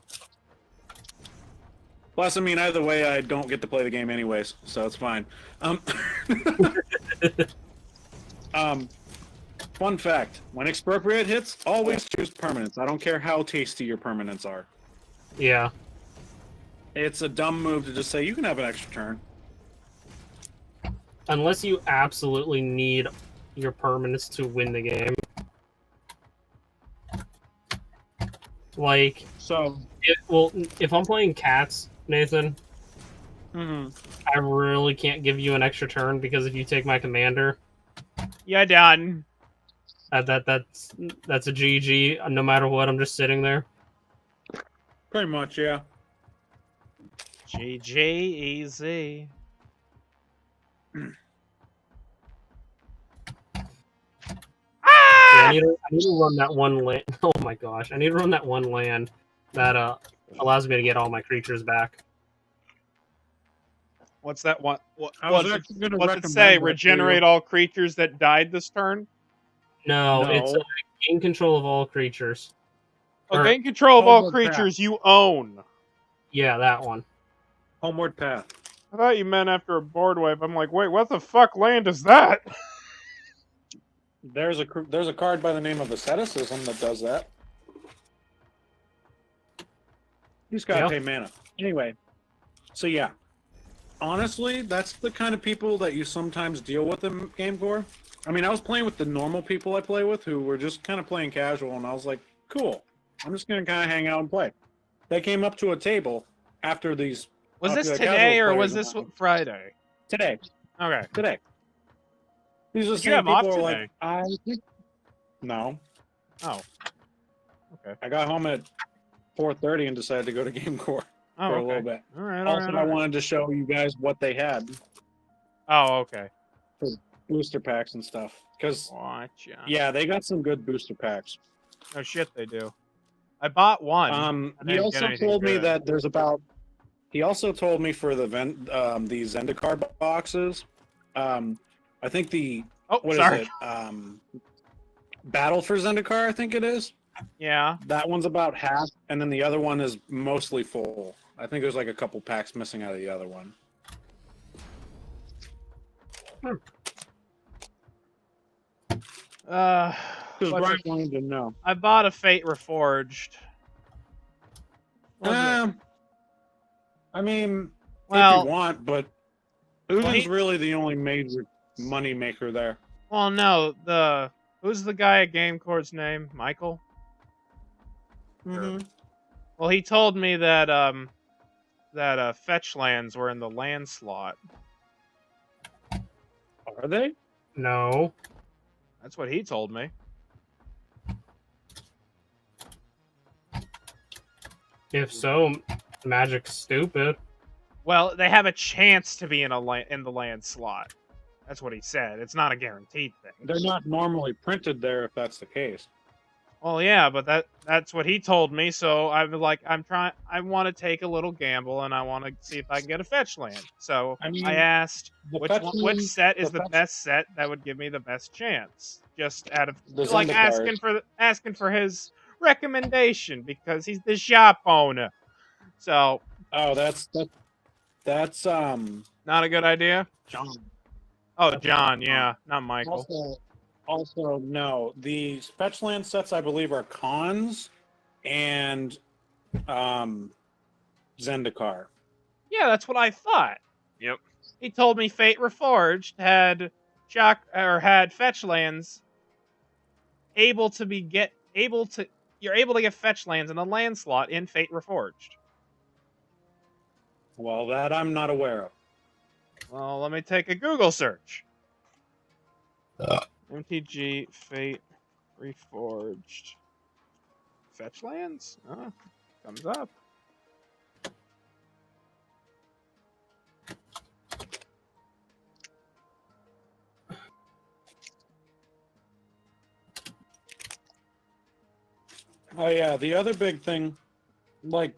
Plus, I mean, either way, I don't get to play the game anyways, so it's fine. Fun fact, when Expropriate hits, always choose permanents. I don't care how tasty your permanents are. Yeah. It's a dumb move to just say, you can have an extra turn. Unless you absolutely need your permanents to win the game. Like, So, if I'm playing cats, Nathan, mm-hmm. I really can't give you an extra turn because if you take my commander, Yeah, done. that's a GG. No matter what, I'm just sitting there. Pretty much, yeah. GG, easy. Yeah, I need to run that one land. Oh my gosh, I need to run that one land that allows me to get all my creatures back. What's that one? What's actually gonna it recommend say? that to Regenerate all creatures that died this turn? No, No. it's gain control of all creatures. Oh, Or- gain control of all Homeward Path. creatures you own. Yeah, that one. Homeward Path. I thought you meant after a board wipe. I'm like, wait, what the fuck land is that? There's a card by the name of Asceticism that does that. He's got to Yeah. pay mana. Anyway, so yeah. Honestly, that's the kind of people that you sometimes deal with in Game Core. I mean, I was playing with the normal people I play with who were just kind of playing casual, and I was like, cool. I'm just going to kind of hang out and play. They came up to a table after these... Was this popular today casual or players was and this whatnot. Friday? Today. Okay. Today. These are the Did you same have off people who are today? like, I think... No. Oh. Okay. I got home at 4:30 and decided to go to Game Core Oh, for a okay. little bit. All right. Also, I wanted to show you guys what they had. Oh, okay. Booster packs and stuff. Because, Gotcha. yeah, they got some good booster packs. Oh shit, they do. I bought one. I He didn't also get anything told me good. that there's about... He also told me for the these Zendikar boxes, I think the... Oh, What is sorry. it? Battle for Zendikar, I think it is. Yeah. That one's about half, and then the other one is mostly full. I think there's like a couple packs missing out of the other one. Because What's Brian it- wanted to know. I bought a Fate Reforged. I mean, if Well, you want, but Udin's really the only major money maker there. well, no. Who's the guy at GameCore's name? Michael. Mm-hmm. Well, he told me that fetch lands were in the land slot. Are they? No. That's what he told me. If so, Magic's stupid. Well, they have a chance to be in the land slot. That's what he said. It's not a guaranteed thing. They're not normally printed there if that's the case. Well, yeah, but that's what he told me. So I want to take a little gamble, and I want to see if I can get a fetch land. So I mean, I asked the which fetch which land- set is the the fetch- best set that would give me the best chance. Just out of The like Zendikars. asking for his recommendation because he's the shop owner. So Oh, that's not a good idea. John. Oh, John, yeah, not Michael. Also, no. The Fetchland sets, I believe, are Khans and Zendikar. Yeah, that's what I thought. Yep. He told me Fate Reforged had had fetch lands you're able to get fetch lands in a land slot in Fate Reforged. Well, that I'm not aware of. Well, let me take a Google search. MTG Fate Reforged fetch lands? Oh, comes up. Oh yeah, the other big thing, like,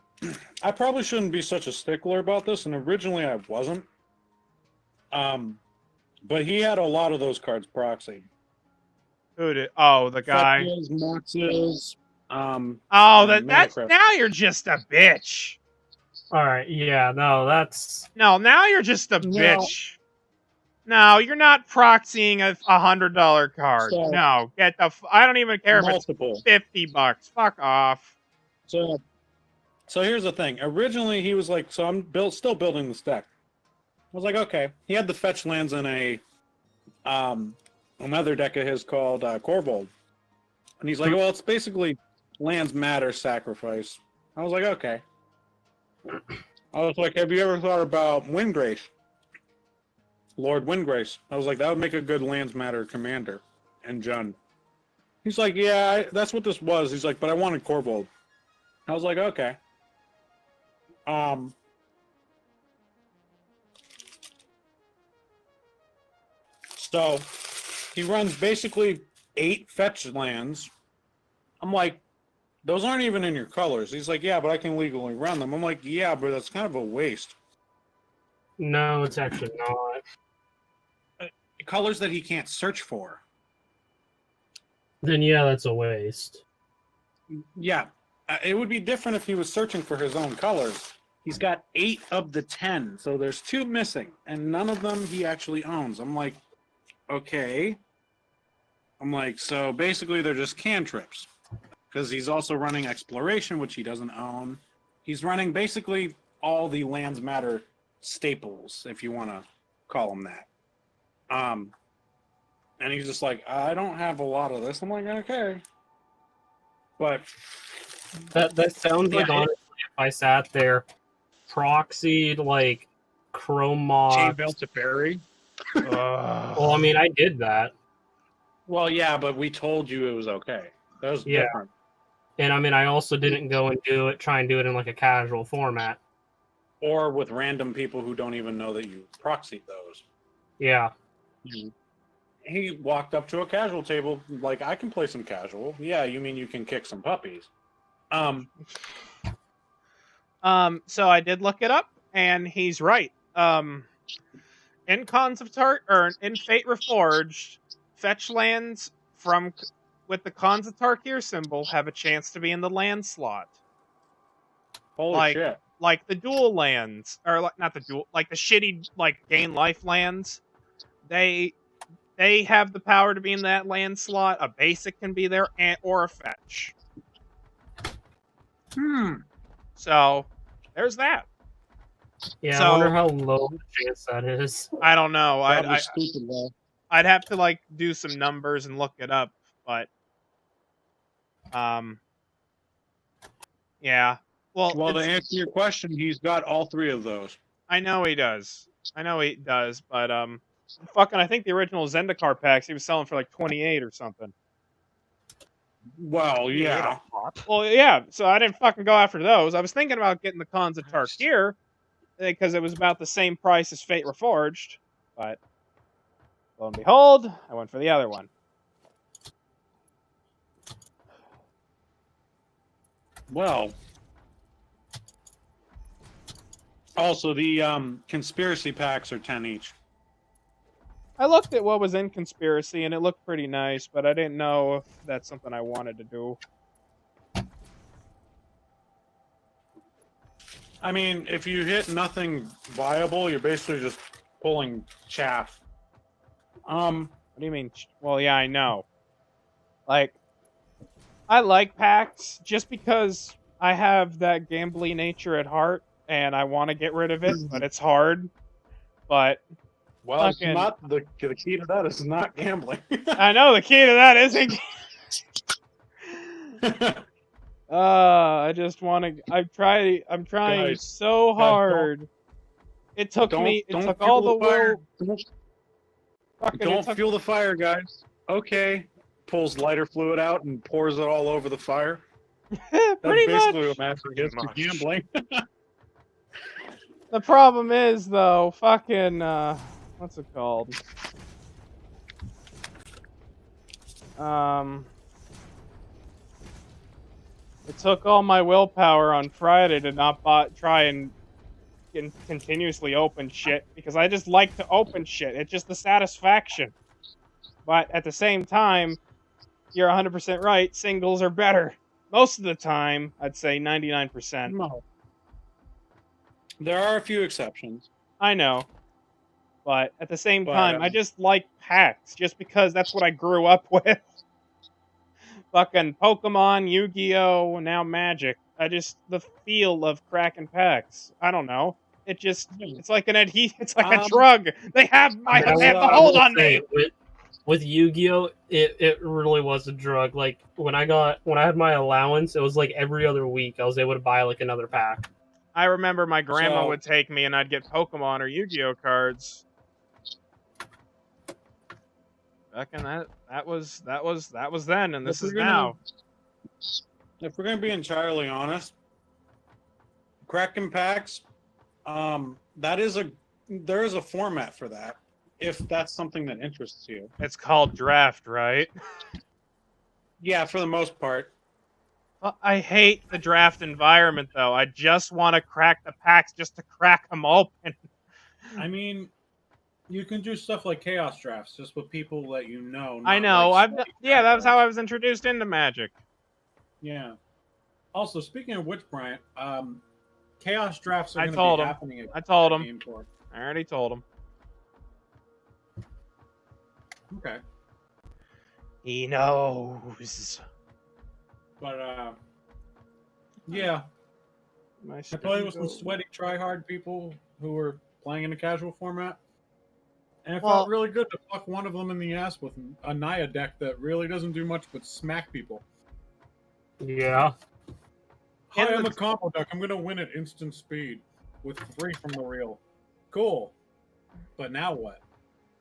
I probably shouldn't be such a stickler about this, and originally I wasn't. But he had a lot of those cards proxied. Who did? Oh, the guy. Fetches, Moxes, Oh, that's Minecraft. now you're just a bitch. Alright, yeah, no, that's... No, now you're just a No. bitch. No, you're not proxying a $100 card. So- No, get the. I don't even care if multiple. it's $50. Fuck off. So here's the thing. Originally, he was like, so I'm still building this deck. I was like, okay. He had the fetch lands in a another deck of his called Corvold. And he's like, well, it's basically lands matter sacrifice. I was like, okay. I was like, have you ever thought about Windgrace? Lord Windgrace. I was like, that would make a good lands matter commander. And Jund. He's like, yeah, that's what this was. He's like, but I wanted Corvold. I was like, okay. So he runs basically 8 fetch lands. I'm like, those aren't even in your colors. He's like, yeah, but I can legally run them. I'm like, yeah, but that's kind of a waste. No, it's actually not. Colors that he can't search for. Then yeah, that's a waste. Yeah, it would be different if he was searching for his own colors. He's got 8 of the 10, so there's 2 missing, and none of them he actually owns. I'm like, okay. I'm like, so basically they're just cantrips. Because he's also running exploration, which he doesn't own. He's running basically all the Lands Matter staples, if you want to call them that. And he's just like, I don't have a lot of this. I'm like, okay. But That sounds like, Yeah. honestly, if I sat there, proxied like Chrome chain mods. belt to Barry. Well, I mean, I did that. Well, yeah, but we told you it was okay. That was Yeah. different. And I mean, I also didn't go and try and do it in like a casual format. Or with random people who don't even know that you proxied those. Yeah. He walked up to a casual table, like, I can play some casual. Yeah, you mean you can kick some puppies. So I did look it up, and he's right. In Cons of or in Fate Reforged, fetch lands with the Cons of Tarkir symbol have a chance to be in the land slot. Holy shit. Like the dual lands, or like, not the dual, like the shitty like gain life lands. They have the power to be in that land slot. A basic can be there, or a fetch. So there's that. Yeah, So, I wonder how low the chance that is. I don't know. Stupid, though. I'd have to like do some numbers and look it up, but yeah. Well, to answer your question, he's got all three of those. I know he does. But fucking, I think the original Zendikar packs he was selling for like 28 or something. Well, yeah. Well, yeah. So I didn't fucking go after those. I was thinking about getting the Cons of Tarkir because it was about the same price as Fate Reforged, but lo and behold, I went for the other one. Well, also the conspiracy packs are 10 each. I looked at what was in Conspiracy, and it looked pretty nice, but I didn't know if that's something I wanted to do. I mean, if you hit nothing viable, you're basically just pulling chaff. What do you mean? Well, yeah, I know. Like, I like packs just because I have that gambly nature at heart, and I want to get rid of it, but it's hard. But well, it's not the key to that is not gambling. I know the key to that isn't. I just want to. I'm trying so hard. It took me. It took all the will. Don't fuel the fire, guys. Okay. Pulls lighter fluid out and pours it all over the fire. That's basically what Master gets for gambling. The problem is, though, fucking, what's it called? It took all my willpower on Friday to not try and continuously open shit, because I just like to open shit. It's just the satisfaction. But at the same time, you're 100% right, singles are better. Most of the time, I'd say 99%. No. There are a few exceptions. I know. But at the same time, I just like packs, just because that's what I grew up with. Fucking Pokemon, Yu-Gi-Oh!, now Magic. The feel of cracking packs. I don't know. It's like it's like a drug. They have the hold on me. With Yu-Gi-Oh, it really was a drug. Like when I had my allowance, it was like every other week I was able to buy like another pack. I remember my grandma would take me and I'd get Pokemon or Yu-Gi-Oh cards. Reckon that was then, and this is now. If we're gonna be entirely honest, cracking packs, there is a format for that. If that's something that interests you. It's called draft, right? Yeah, for the most part. Well, I hate the draft environment, though. I just want to crack the packs just to crack them open. I mean, you can do stuff like chaos drafts just with people that you know. I know. That was how I was introduced into Magic. Yeah. Also, speaking of which, Bryant, chaos drafts are going to be happening. I told him. I already told him. Okay. He knows. But yeah, I played with some sweaty, try-hard people who were playing in a casual format, and it Well- felt really good to fuck one of them in the ass with a Naya deck that really doesn't do much but smack people. Yeah. Hi, In I'm the- a combo deck. I'm gonna win at instant speed with 3 from the reel. Cool. But now what?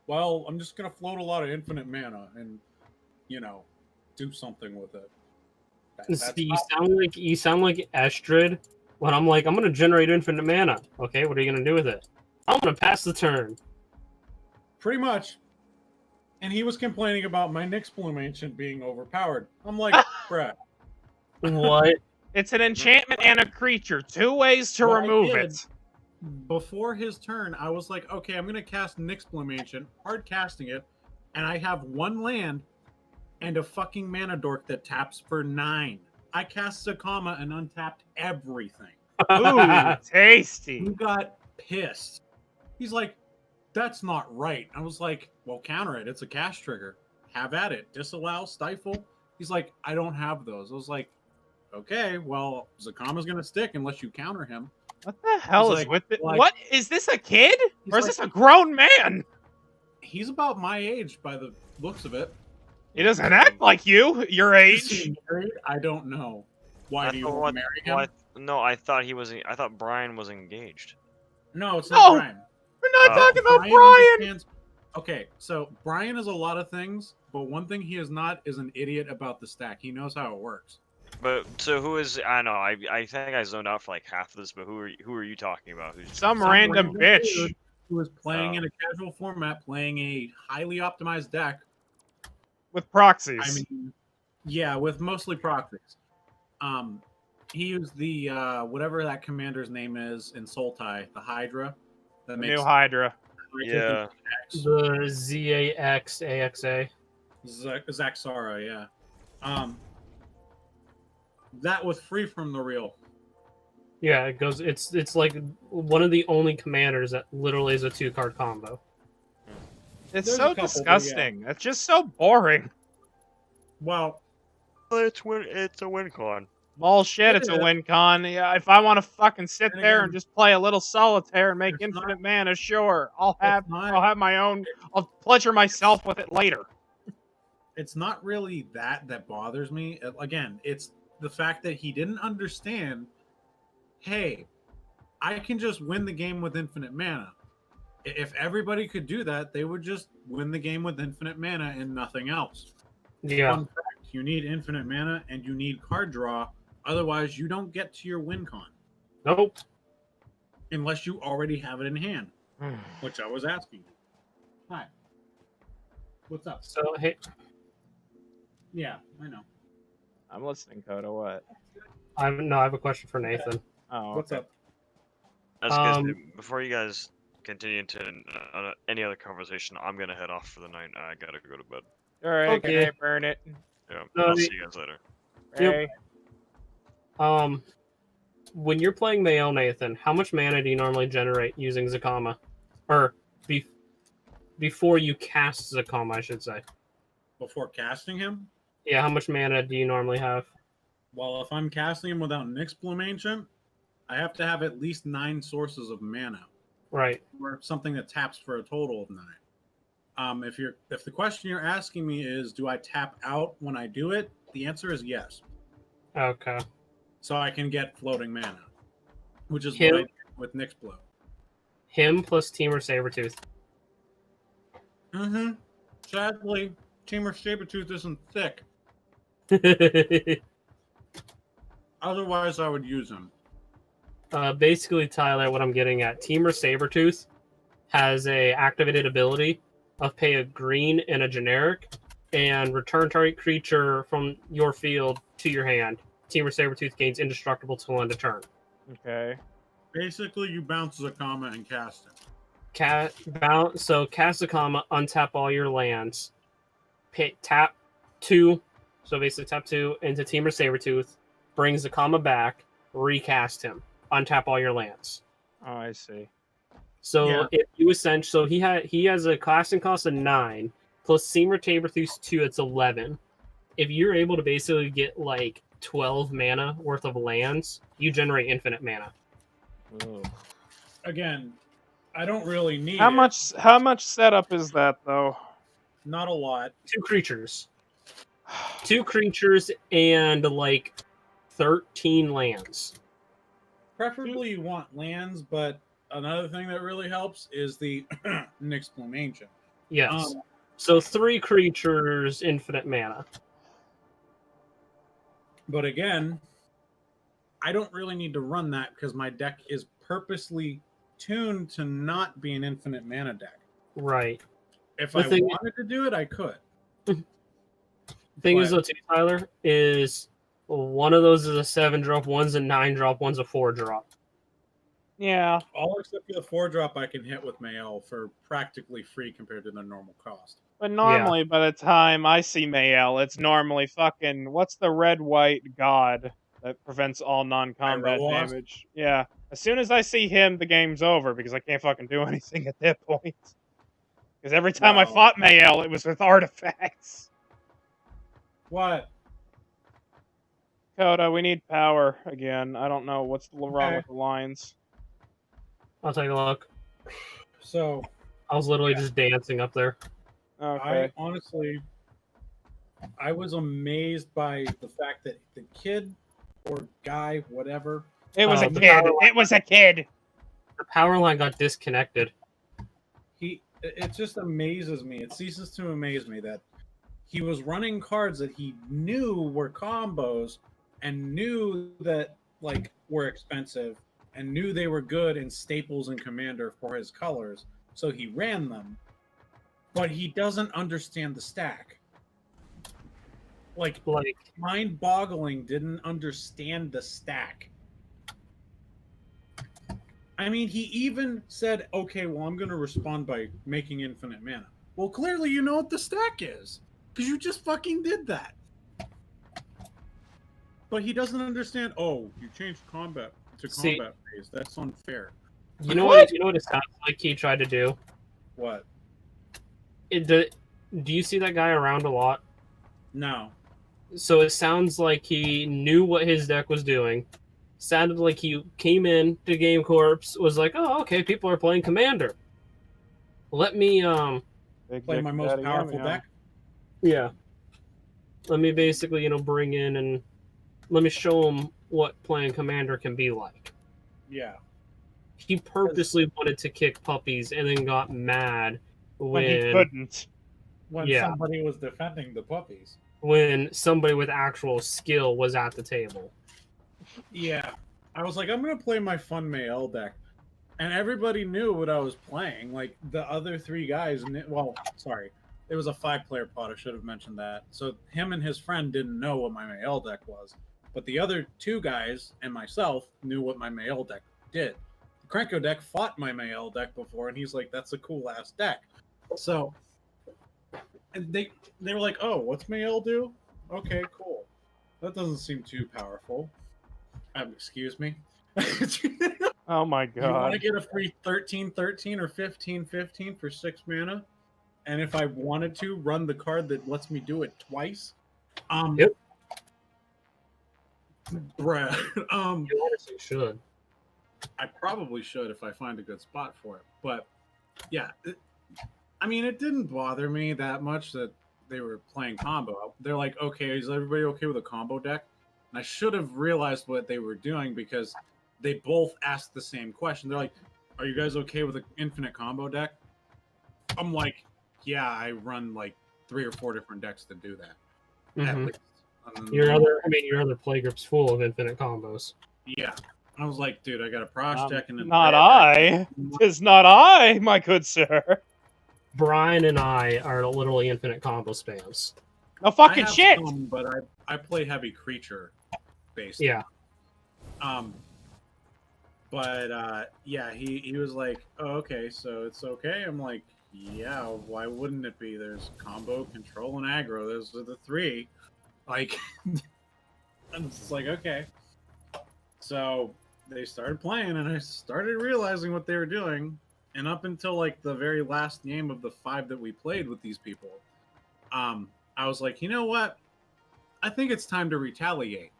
Well, I'm just gonna float a lot of infinite mana and, do something with it. That's See, not- you sound like Estrid when I'm like, I'm gonna generate infinite mana. Okay, what are you gonna do with it? I'm gonna pass the turn. Pretty much. And he was complaining about my Nyx Bloom Ancient being overpowered. I'm like, bruh. What? It's an enchantment and a creature. 2 ways to What I remove did- it. Before his turn, I was like, okay, I'm going to cast Nyx Bloom Ancient, hard casting it, and I have 1 land and a fucking mana dork that taps for 9. I cast Sakama and untapped everything. Ooh, tasty. He got pissed. He's like, that's not right. I was like, well, counter it. It's a cast trigger. Have at it. Disallow, stifle. He's like, I don't have those. I was like, okay, well, Zakama's going to stick unless you counter him. What the hell He's is like- with it? like- What? Is this a kid? He's Or is like- this a grown man? He's about my age by the looks of it. He doesn't act like you. Your Is age. he married? I don't know. Why do you want to marry him? No, I thought he was. I thought Brian was engaged. No, it's No! not Brian. We're not talking about Brian Brian. understands- Okay, so Brian is a lot of things, but one thing he is not is an idiot about the stack. He knows how it works. But so who is? I know. I think I zoned out for like half of this. But who are you talking about? Who's Some random bitch. dude who is playing Oh. in a casual format, playing a highly optimized deck. With proxies. I mean, yeah, with mostly proxies. He used the whatever that commander's name is in Sultai, the Hydra. That The new Hydra. Yeah. The ZAX AXA. Zaxara, yeah. That was free from the reel. Yeah, it goes. It's like one of the only commanders that literally is a 2-card combo. It's There's so a couple, but yeah. disgusting. It's just so boring. Well, It's a win con. Bullshit, It it's a is. win con. Yeah, if I want to fucking sit And there again, and just play a little solitaire and make it's infinite mana, sure. I'll have not- my own. I'll pleasure myself with it later. it's not really that bothers me. Again, it's the fact that he didn't understand, hey, I can just win the game with infinite mana. If everybody could do that, they would just win the game with infinite mana and nothing else. Yeah. Fun fact, you need infinite mana and you need card draw. Otherwise, you don't get to your win con Nope. unless you already have it in hand, which I was asking you. Hi. What's up? So hey, Yeah, I know. I'm listening, Coda. What? I have a question for Nathan. Oh, What's okay. up? That's good. Um, Before you guys continue into any other conversation, I'm gonna head off for the night. I gotta go to bed. All right, Okay. good night, burn it. Yeah, No, I'll the- see you guys later. Yep. Hey. When you're playing Mayo, Nathan, how much mana do you normally generate using Zakama, or before you cast Zakama, I should say? Before casting him? Yeah, how much mana do you normally have? Well, if I'm casting him without Nyx Bloom Ancient, I have to have at least 9 sources of mana, Right. or something that taps for a total of 9. If the question you're asking me is, do I tap out when I do it? The answer is yes. Okay. So I can get floating mana, which is Him- what I did with Nyx Bloom. Him plus Teamer Sabretooth. Mm-hmm. Sadly, Teamer Sabretooth isn't thick. Otherwise, I would use him. Basically, Tyler, what I'm getting at, Teamer Sabretooth has a activated ability of pay a green and a generic, and return target creature from your field to your hand. Teamer Sabretooth gains indestructible till end of turn. Okay. Basically, you bounce Zakama and cast him. So cast a comma, untap all your lands, tap 2, so basically tap 2 into Teamer Sabretooth, brings the comma back, recast him, untap all your lands. Oh, I see. So Yeah. if you he has a casting cost of 9 plus Seamer Tabertooth 2, it's 11. If you're able to basically get like 12 mana worth of lands, you generate infinite mana. Again, I don't really need How it. much setup is that though? Not a lot. 2 creatures. 2 creatures and like 13 lands. Preferably you want lands, but another thing that really helps is the Nyx Plume Ancient. Yes. So 3 creatures, infinite mana. But again, I don't really need to run that because my deck is purposely tuned to not be an infinite mana deck. Right. If The I thing- wanted to do it, I could. Thing is, But- though, too, Tyler, is one of those is a 7-drop, one's a 9-drop, one's a 4-drop. Yeah. All except for the 4-drop I can hit with Mael for practically free compared to the normal cost. But normally, by the time I see Mael, it's normally fucking what's the red-white god that prevents all non-combat Iroas? damage? Yeah. As soon as I see him, the game's over because I can't fucking do anything at that point. Because every time I Well- fought Mael, it was with artifacts. What? Coda, we need power again. I don't know what's wrong Okay. with the lines. I'll take a look. So, I was literally just dancing up there. Okay. I honestly, I was amazed by the fact that the kid or guy, whatever, It was a the kid. power It was a kid. The power line got disconnected. it just amazes me. It ceases to amaze me that he was running cards that he knew were combos and knew that like were expensive and knew they were good in staples and commander for his colors, so he ran them. But he doesn't understand the stack. Like mind-boggling, didn't understand the stack. I mean, he even said, okay, well, I'm going to respond by making infinite mana. Well, clearly you know what the stack is, because you just fucking did that. But he doesn't understand, oh, you changed combat to See- combat phase. That's unfair. You know what? You know what it sounds like he tried to do. What? Do you see that guy around a lot? No. So it sounds like he knew what his deck was doing. Sounded like he came in to Game Corps, was like, "Oh, okay, people are playing Commander. Let me Play my most powerful deck? Yeah. Let me basically, bring in and let me show him what playing Commander can be like." Yeah. He purposely wanted to kick puppies and then got mad When he couldn't. When Yeah. somebody was defending the puppies. when somebody with actual skill was at the table. Yeah. I was like, I'm going to play my fun Mael deck. And everybody knew what I was playing. Like, the other 3 guys, well, sorry. It was a 5-player pod. I should have mentioned that. So him and his friend didn't know what my Mael deck was. But the other 2 guys and myself knew what my Mael deck did. The Krenko deck fought my Mael deck before, and he's like, that's a cool-ass deck. So, and they were like, oh, what's Mael do? Okay, cool. That doesn't seem too powerful. Excuse me? Oh my You want god. to get a free 13/13 or 15/15 for 6 mana? And if I wanted to run the card that lets me do it twice? Yep. Bruh. You honestly should. I probably should if I find a good spot for it. But yeah, I mean, it didn't bother me that much that they were playing combo. They're like, okay, is everybody okay with a combo deck? And I should have realized what they were doing because they both asked the same question. They're like, are you guys okay with an infinite combo deck? I'm like, yeah, I run like 3 or 4 different decks to do that. At Mhm. least. Your other playgroup's full of infinite combos. Yeah. I was like, dude, I got a Prosh deck and a Not Dread deck. I. 'Tis not I, my good sir. Brian and I are literally infinite combo spams. No I fucking have shit. some, but I play heavy creature based. Yeah. But yeah, he was like, oh, okay, so it's okay. I'm like, yeah, why wouldn't it be? There's combo, control, and aggro. Those are the 3. Like, I'm just like, okay. So they started playing, and I started realizing what they were doing. And up until like the very last game of the 5 that we played with these people, I was like, you know what? I think it's time to retaliate.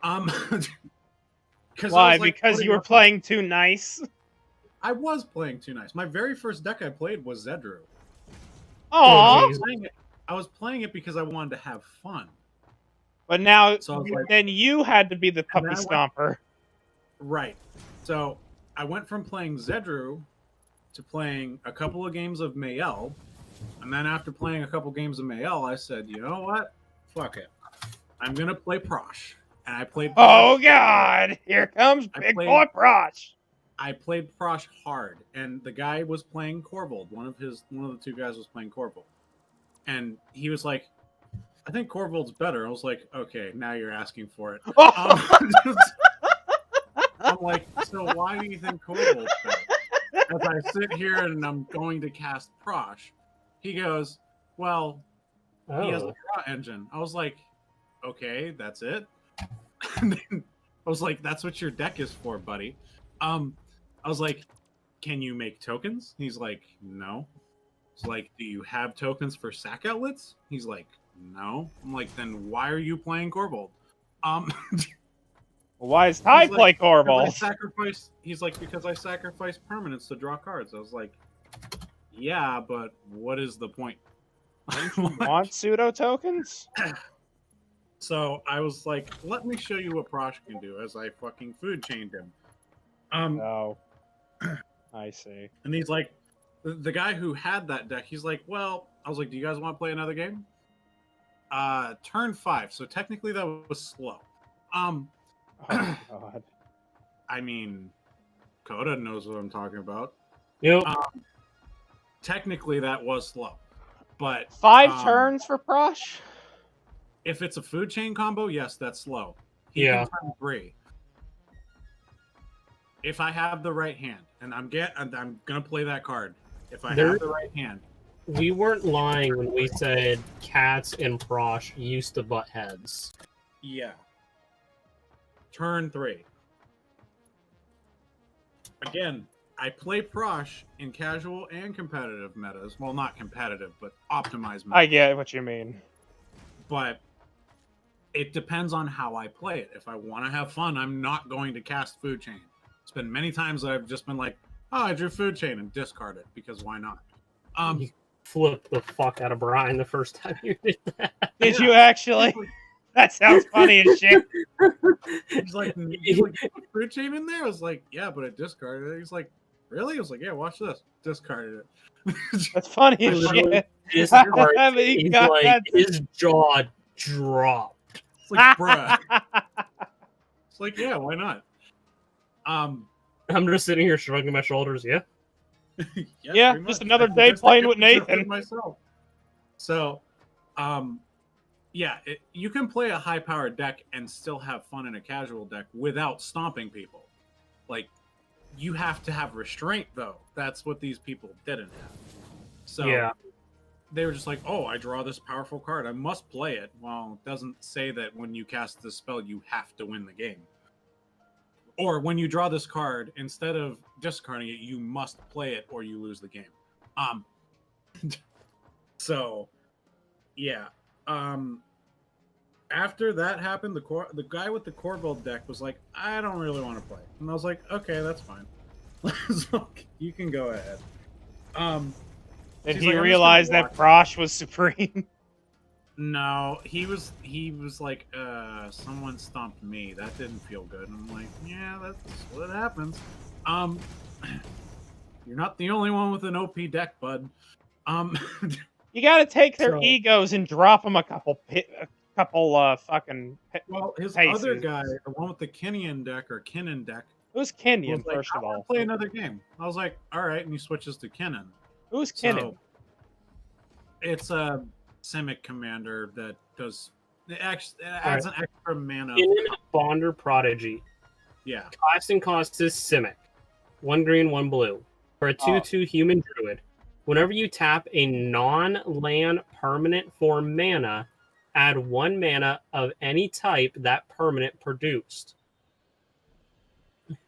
Why? Because you were playing too nice? I was playing too nice. My very first deck I played was Zedru. Aww. I was playing it because I wanted to have fun. But now, So I was like, then you had to be the puppy then I stomper. Right. So I went from playing Zedru to playing a couple of games of Mayel. And then after playing a couple games of Mayel, I said, you know what? Fuck it. I'm going to play Prosh. And I played Prosh. Oh, God. Here comes Big Boy Prosh. I played Prosh hard. And the guy was playing Corvold. One of the two guys was playing Corvold. And he was like, I think Corvold's better. I was like, okay, now you're asking for it. I'm like, so why do you think Corvold's better? As I sit here and I'm going to cast Prosh, he goes, well, he has a draw engine. I was like, okay, that's it. And then I was like, that's what your deck is for, buddy. I was like, can you make tokens? He's like, no. It's like, do you have tokens for sack outlets? He's like, no. I'm like, then why are you playing Corvold? Why is Ty play Corvold? He's like, because I sacrifice permanents to draw cards. I was like, yeah, but what is the point? Don't you want pseudo tokens? So I was like, let me show you what Prosh can do as I fucking food chained him. Oh. I see. And he's like, the guy who had that deck, he's like, well, I was like, do you guys want to play another game? Turn 5. So technically that was slow. Oh, God. I mean, Coda knows what I'm talking about. Yep. Technically that was slow. But 5 turns for Prosh? If it's a food chain combo, yes, that's slow. He can turn 3. If I have the right hand, and I'm gonna play that card. If I have the right hand. We weren't lying when we said Cats and Prosh used to butt heads. Yeah. Turn 3. Again, I play Prosh in casual and competitive metas. Well, not competitive, but optimized metas. I get what you mean. But it depends on how I play it. If I want to have fun, I'm not going to cast Food Chain. It's been many times that I've just been like, oh, I drew Food Chain and discard it, because why not? You flipped the fuck out of Brian the first time you did that. Did you actually? That sounds funny as shit. He's like, Food Chain in there? I was like, yeah, but I discarded it. He's like, really? I was like, yeah, watch this. Discarded it. That's funny as shit. He's like, his jaw dropped. It's like, bruh. It's like, yeah, why not? I'm just sitting here shrugging my shoulders. Yeah. Yeah, just another day playing with Nathan. Myself. So, yeah, you can play a high-powered deck and still have fun in a casual deck without stomping people. Like, you have to have restraint, though. That's what these people didn't have. So, yeah. They were just like, oh, I draw this powerful card. I must play it. Well, it doesn't say that when you cast this spell, you have to win the game. Or when you draw this card, instead of discarding it, you must play it or you lose the game. So, yeah. After that happened, the guy with the Corvold deck was like, I don't really want to play. And I was like, okay, that's fine. So, you can go ahead. Did he realize that Prosh was supreme? No, he was like, someone stomped me. That didn't feel good. And I'm like, yeah, that's what happens. You're not the only one with an OP deck, bud. You gotta take their egos and drop them a couple fucking. Well, his paces. other guy, the one with the Kinnian deck or Kinnan deck. Who's Kinnian, first of all? Play another game. I was like, all right, and he switches to Kinnan. Who's Kinnan? So, it's a Simic commander that does it adds an extra mana. Kinnan Bonder Prodigy. Yeah. Casting cost is Simic. 1 green, 1 blue. For a 2/2 human druid. Whenever you tap a non-land permanent for mana, add 1 mana of any type that permanent produced.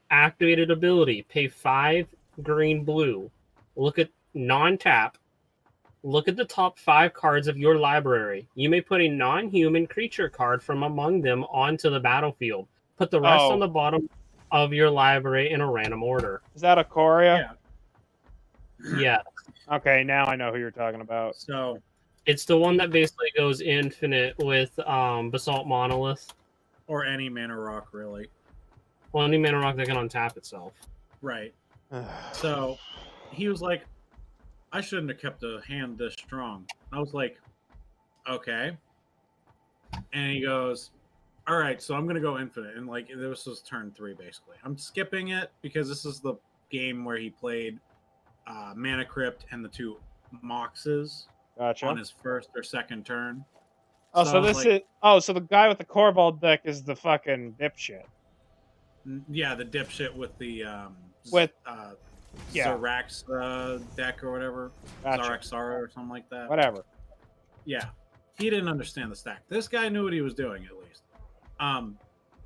Activated ability. Pay 5 green blue. Look at non-tap. Look at the top 5 cards of your library. You may put a non-human creature card from among them onto the battlefield. Put the rest on the bottom of your library in a random order. Is that a Coria? Yeah. Okay, now I know who you're talking about. So it's the one that basically goes infinite with Basalt Monolith. Or any mana rock, really. Well, any mana rock that can untap itself. Right. So he was like, I shouldn't have kept a hand this strong. I was like, okay. And he goes, all right, so I'm going to go infinite. And like, this was turn 3, basically. I'm skipping it because this is the game where he played Mana Crypt and the 2 Moxes on his first or second turn. Oh, so this is... Oh, so the guy with the Corvold deck is the fucking dipshit. Yeah, the dipshit with the... yeah. Zarax deck or whatever. Gotcha. Zaraxara or something like that. Whatever. Yeah. He didn't understand the stack. This guy knew what he was doing, at least.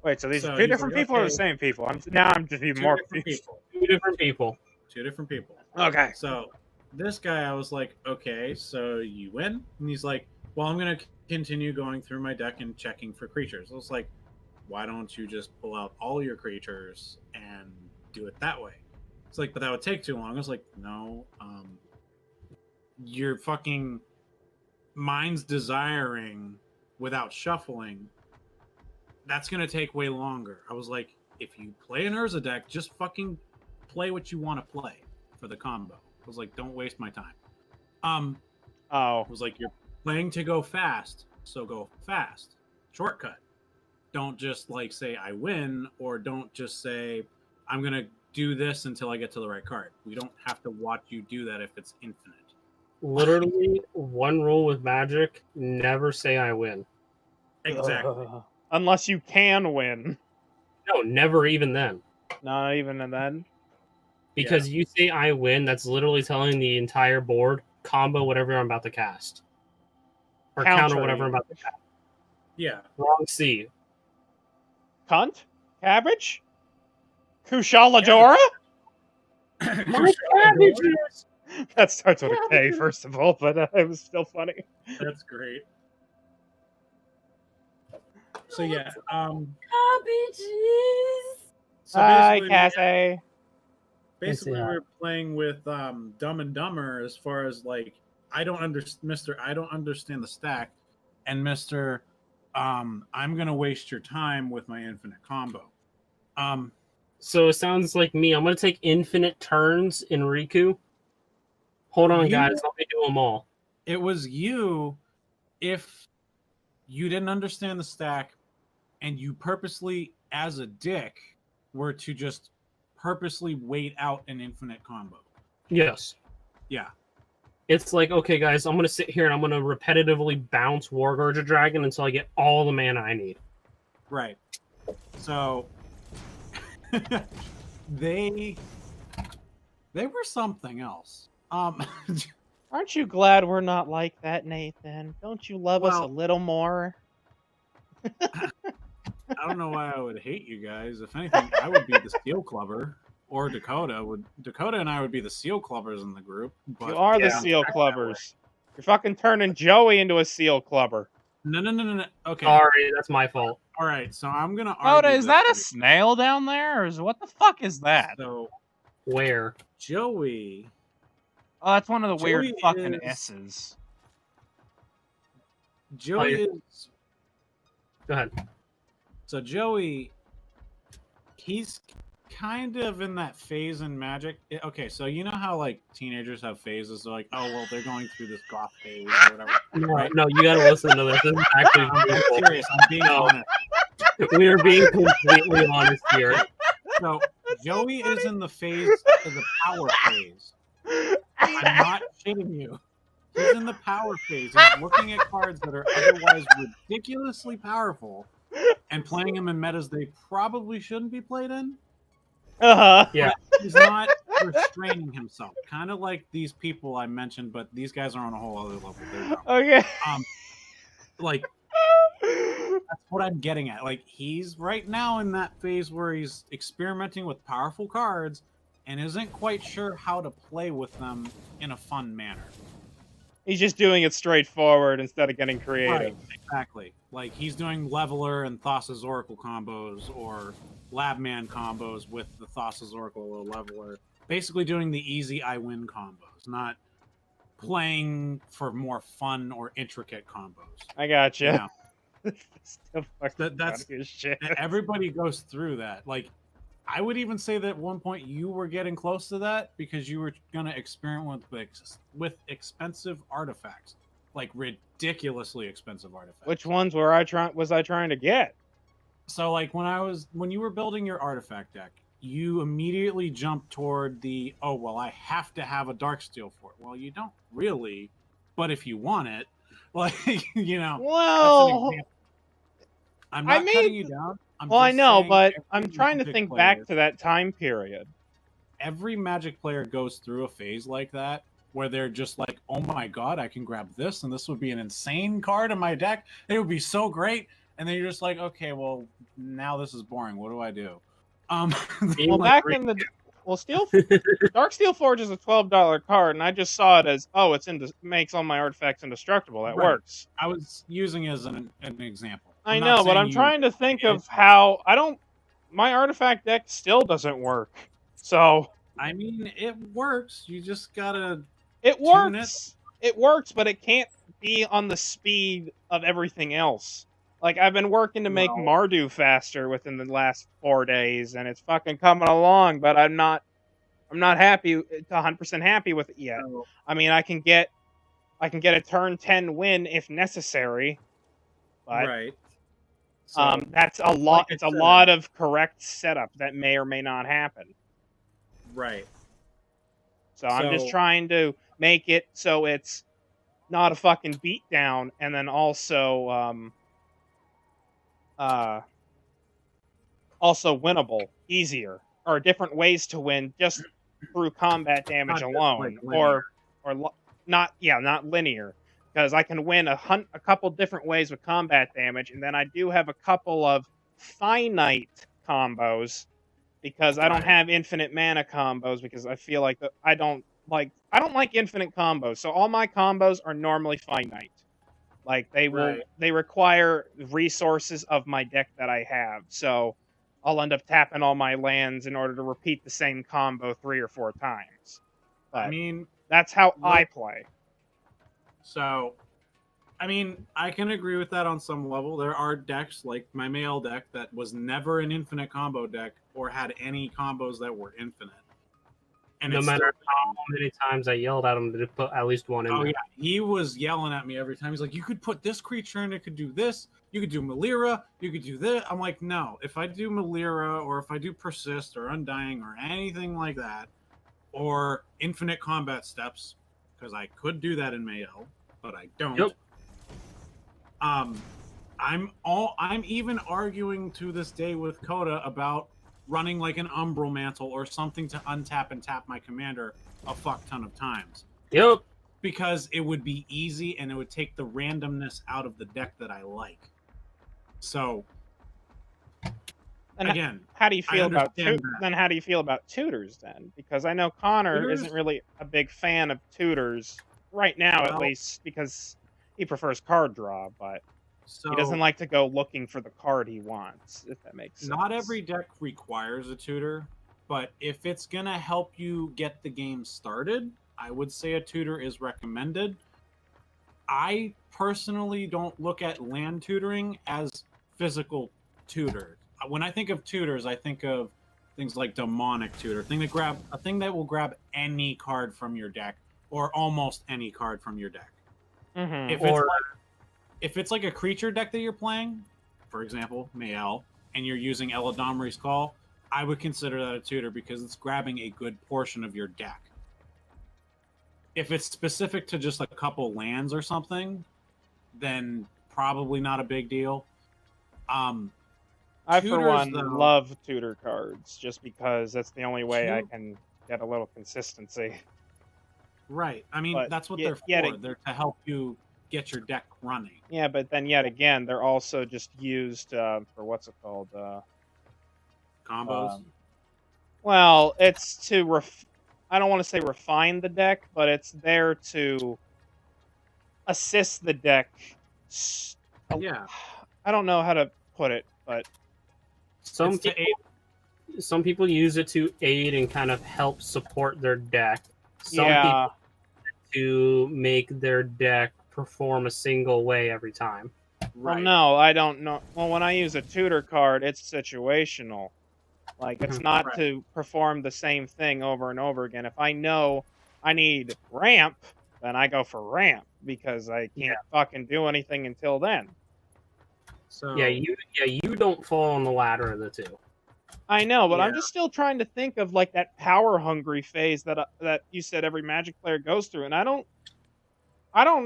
Wait, so these are 2 different people or the same people? I'm just even more confused. 2 different people. 2 different people. Okay. So this guy, I was like, okay, so you win? And he's like, well, I'm going to continue going through my deck and checking for creatures. I was like, why don't you just pull out all your creatures and do it that way? It's like, but that would take too long. I was like, no, your fucking mind's desiring without shuffling, that's going to take way longer. I was like, if you play an Urza deck, just fucking play what you want to play for the combo. I was like, don't waste my time. I was like, you're playing to go fast, so go fast. Shortcut. Don't just like say I win, or don't just say I'm going to do this until I get to the right card. We don't have to watch you do that if it's infinite. Literally, one rule with Magic: never say I win. Exactly. Unless you can win. No, never even then. Not even then. Because you say I win, that's literally telling the entire board combo whatever I'm about to cast, or counter whatever I'm about to cast. Yeah. Wrong C. Cunt? Cabbage? Kushaladora? My cabbages! That starts with a K, first of all, but it was still funny. That's great. So yeah, Cabbages. so Hi, basically, Cassie. basically we're playing with Dumb and Dumber as far as like I don't understand the stack, and Mr. I'm gonna waste your time with my infinite combo. So it sounds like me. I'm gonna take infinite turns in Riku. Hold on, guys. Let me do them all. It was you if you didn't understand the stack and you purposely, as a dick, were to just purposely wait out an infinite combo. Yes. Yeah. It's like, okay, guys, I'm going to sit here and I'm going to repetitively bounce Wargorge Dragon until I get all the mana I need. Right. So, they were something else. Aren't you glad we're not like that, Nathan? Don't you love us a little more? I don't know why I would hate you guys. If anything, I would be the Steel Clubber, or Dakota and I would be the Seal Clubbers in the group. But You are the Seal Clubbers. You're fucking turning Joey into a Seal Clubber. No. Okay. Sorry, that's my fault. All right, so I'm gonna. Oda, is that a snail down there, or is what the fuck is that? So where Joey? Oh, that's one of the weird Joey fucking is- S's. Joey is. Go ahead. So Joey, he's kind of in that phase in Magic. Okay, so you know how like teenagers have phases. They're like, oh well, they're going through this goth phase or whatever. No, you gotta listen to this. This is actually I'm being serious. I'm being honest. We are being completely honest here. So Joey is in the phase of the power phase. I'm not shitting you. He's in the power phase. He's looking at cards that are otherwise ridiculously powerful and playing them in metas they probably shouldn't be played in. Yeah. He's not restraining himself. Kind of like these people I mentioned, but these guys are on a whole other level. They're dumb. Okay. Like that's what I'm getting at. Like he's right now in that phase where he's experimenting with powerful cards and isn't quite sure how to play with them in a fun manner. He's just doing it straightforward instead of getting creative. Right, exactly. Like he's doing Leveler and Thassa's Oracle combos or Labman combos with the Thassa's Oracle or Leveler. Basically doing the easy I win combos, not playing for more fun or intricate combos. I gotcha. You know? Still fucking That's funny as shit. everybody goes through that. Like I would even say that at one point you were getting close to that because you were going to experiment with expensive artifacts, like ridiculously expensive artifacts. Which ones was I trying to get? So like when you were building your artifact deck, you immediately jumped toward the I have to have a Darksteel for it. Well, you don't really, but if you want it, like Well, I'm not cutting you down. I know, but I'm trying to think back to that time period. Every Magic player goes through a phase like that where they're just like, oh my god, I can grab this and this would be an insane card in my deck. It would be so great. And then you're just like, okay, well, now this is boring. What do I do? Well, back in the Darksteel Forge is a $12 card, and I just saw it as makes all my artifacts indestructible. That works. I was using it as an example. I know, but I'm trying to think of how my artifact deck still doesn't work. So I mean, it works. You just gotta. It works. It works, but it can't be on the speed of everything else. Like I've been working to make Mardu faster within the last 4 days, and it's fucking coming along. But I'm not happy, 100% happy with it yet. Oh. I mean, I can get a turn 10 win if necessary, but right. So, that's a lot. It's a lot of correct setup that may or may not happen. Right. So I'm just trying to make it so it's not a fucking beatdown, and then also winnable, easier, or different ways to win just through combat damage alone, or not linear, because I can win a couple different ways with combat damage, and then I do have a couple of finite combos because I don't have infinite mana combos because I feel like I don't like infinite combos, so all my combos are normally finite. Like they require resources of my deck that I have, so I'll end up tapping all my lands in order to repeat the same combo 3 or 4 times. But I mean, that's how I play. So, I mean, I can agree with that on some level. There are decks like my male deck that was never an infinite combo deck or had any combos that were infinite. And no matter how many times I yelled at him to put at least one in there. Yeah, he was yelling at me every time. He's like, you could put this creature in, it could do this. You could do Malira, you could do this. I'm like, no. If I do Malira or if I do Persist or Undying or anything like that, or Infinite Combat Steps, because I could do that in Mayo, but I don't. Yep. I'm even arguing to this day with Coda about running like an Umbral Mantle or something to untap and tap my commander a fuck ton of times. Yep. Because it would be easy and it would take the randomness out of the deck that I like. So, and again, how do you feel about how do you feel about tutors then? Because I know Connor isn't really a big fan of tutors right now, at least, because he prefers card draw, but he doesn't like to go looking for the card he wants, if that makes sense. Not every deck requires a tutor, but if it's going to help you get the game started, I would say a tutor is recommended. I personally don't look at land tutoring as physical tutor. When I think of tutors, I think of things like demonic tutor, a thing that will grab any card from your deck or almost any card from your deck. Mm-hmm. If it's like a creature deck that you're playing, for example, Mael, and you're using Eladamri's Call, I would consider that a tutor because it's grabbing a good portion of your deck. If it's specific to just a couple lands or something, then probably not a big deal. I, for one, love tutor cards just because that's the only way I can get a little consistency. Right. I mean, that's what they're for. They're to help you get your deck running. Yeah, but then yet again, they're also just used for what's it called? Combos? Well, it's to I don't want to say refine the deck, but it's there to assist the deck. Yeah. I don't know how to put it, but Some It's to people, some people use it to aid and kind of help support their deck. Some yeah. people to make their deck perform a single way every time. Well, Right. no, I don't know. Well, when I use a tutor card, it's situational. Like, it's not Right. to perform the same thing over and over again. If I know I need ramp, then I go for ramp because I can't fucking do anything until then. So You don't fall on the ladder of the two. I know, but I'm Yeah. just still trying to think of like that power hungry phase that you said every Magic player goes through, and I don't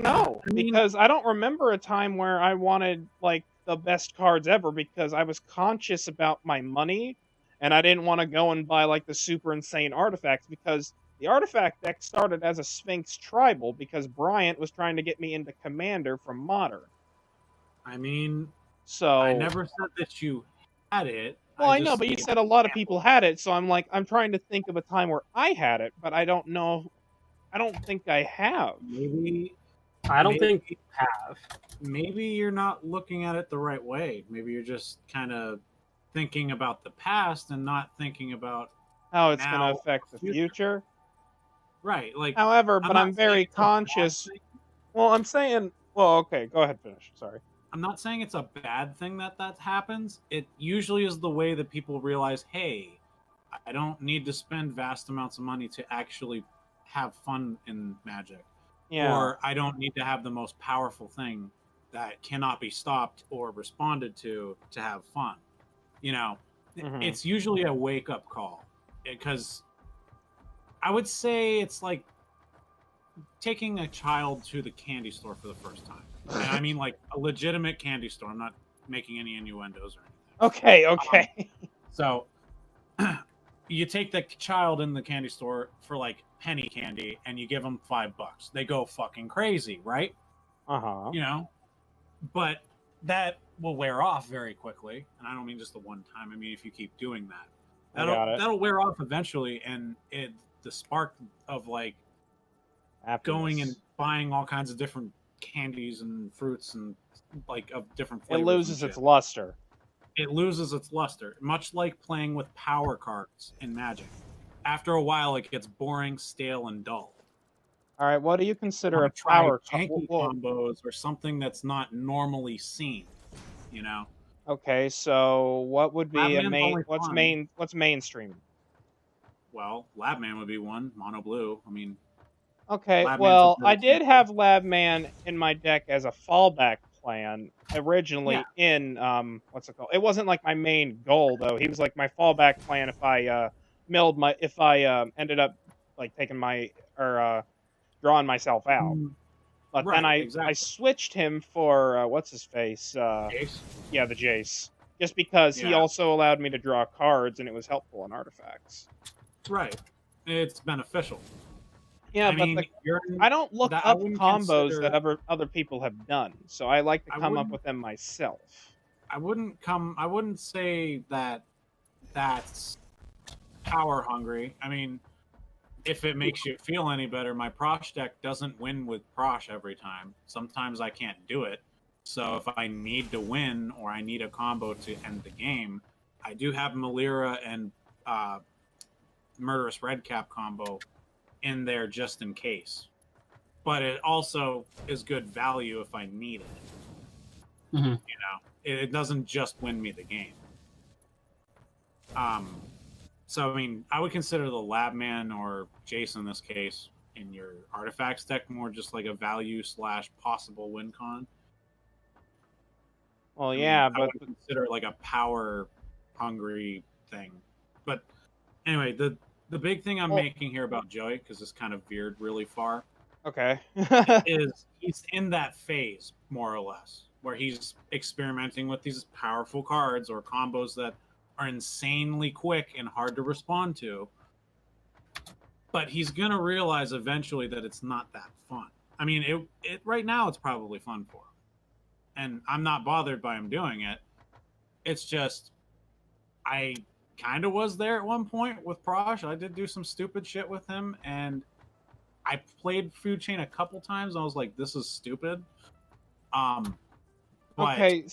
know I mean- because I don't remember a time where I wanted like the best cards ever because I was conscious about my money and I didn't want to go and buy like the super insane artifacts because the artifact deck started as a Sphinx tribal because Bryant was trying to get me into Commander from Modern. I mean, So I never said that you had it. Well, I know, just but you gave said a lot of people had it, so I'm like, I'm trying to think of a time where I had it, but I don't know. I don't think I have. maybe I don't Maybe- think you have. maybe you're not looking at it the right way. Maybe you're just kind of thinking about the past and not thinking about How it's going Now, to affect the future. future. right. Like, However, I'm but not I'm very saying it's a bad conscious. thing. Well, I'm saying. Well, okay, go ahead, finish. Sorry. I'm not saying it's a bad thing that happens. It usually is the way that people realize, hey, I don't need to spend vast amounts of money to actually have fun in Magic. Yeah. Or I don't need to have the most powerful thing that cannot be stopped or responded to have fun. You know, Mhm. it's usually a wake up call because I would say it's like taking a child to the candy store for the first time. And I mean like a legitimate candy store. I'm not making any innuendos or anything. Okay. So you take the child in the candy store for like penny candy and you give them $5. They go fucking crazy, right? Uh-huh. You know, but that will wear off very quickly. And I don't mean just the one time. I mean if you keep doing that, I got it. that'll wear off eventually. And the spark of like going and Happiness. buying all kinds of different candies and fruits and like of different It flavors. loses and its shit. luster. It loses its luster, much like playing with power cards in Magic. After a while, it gets boring, stale, and dull. All right, what do you consider a Wanna try power janky well, combos or something that's not normally seen. You know, okay, so what would be a Labman's main only fun. what's mainstream? well, Labman would be one, mono blue. I mean, Okay, Labman's well, a good I did example. have Labman in my deck as a fallback plan originally in what's it called? It wasn't like my main goal though. He was like my fallback plan if I ended up like taking my or drawing myself out. But then Right, I exactly. switched him for what's his face? Jace? Yeah, the Jace. Just because he Yeah. also allowed me to draw cards and it was helpful in artifacts. Right. It's beneficial. Yeah, I but mean, I don't look that- I up wouldn't combos consider- that other people have done, so I like to I come up wouldn't- with them myself. I wouldn't say that that's power hungry. I mean, if it makes you feel any better, my Prosh deck doesn't win with Prosh every time. Sometimes I can't do it. So if I need to win or I need a combo to end the game, I do have Malira and Murderous Redcap combo in there just in case. But it also is good value if I need it. Mhm. You know, it doesn't just win me the game. So I mean, I would consider the Labman or Jason in this case in your artifacts deck more just like a value / possible win con. Well, I mean, yeah, I but would consider it like a power hungry thing. But anyway, the big thing I'm Well- making here about Joey, because this kind of veered really far, okay. is he's in that phase more or less where he's experimenting with these powerful cards or combos that are insanely quick and hard to respond to, but he's gonna realize eventually that it's not that fun. I mean, it right now it's probably fun for him, and I'm not bothered by him doing it. It's just I kind of was there at one point with Prosh. I did do some stupid shit with him, and I played Food Chain a couple times. And I was like, this is stupid. But Okay,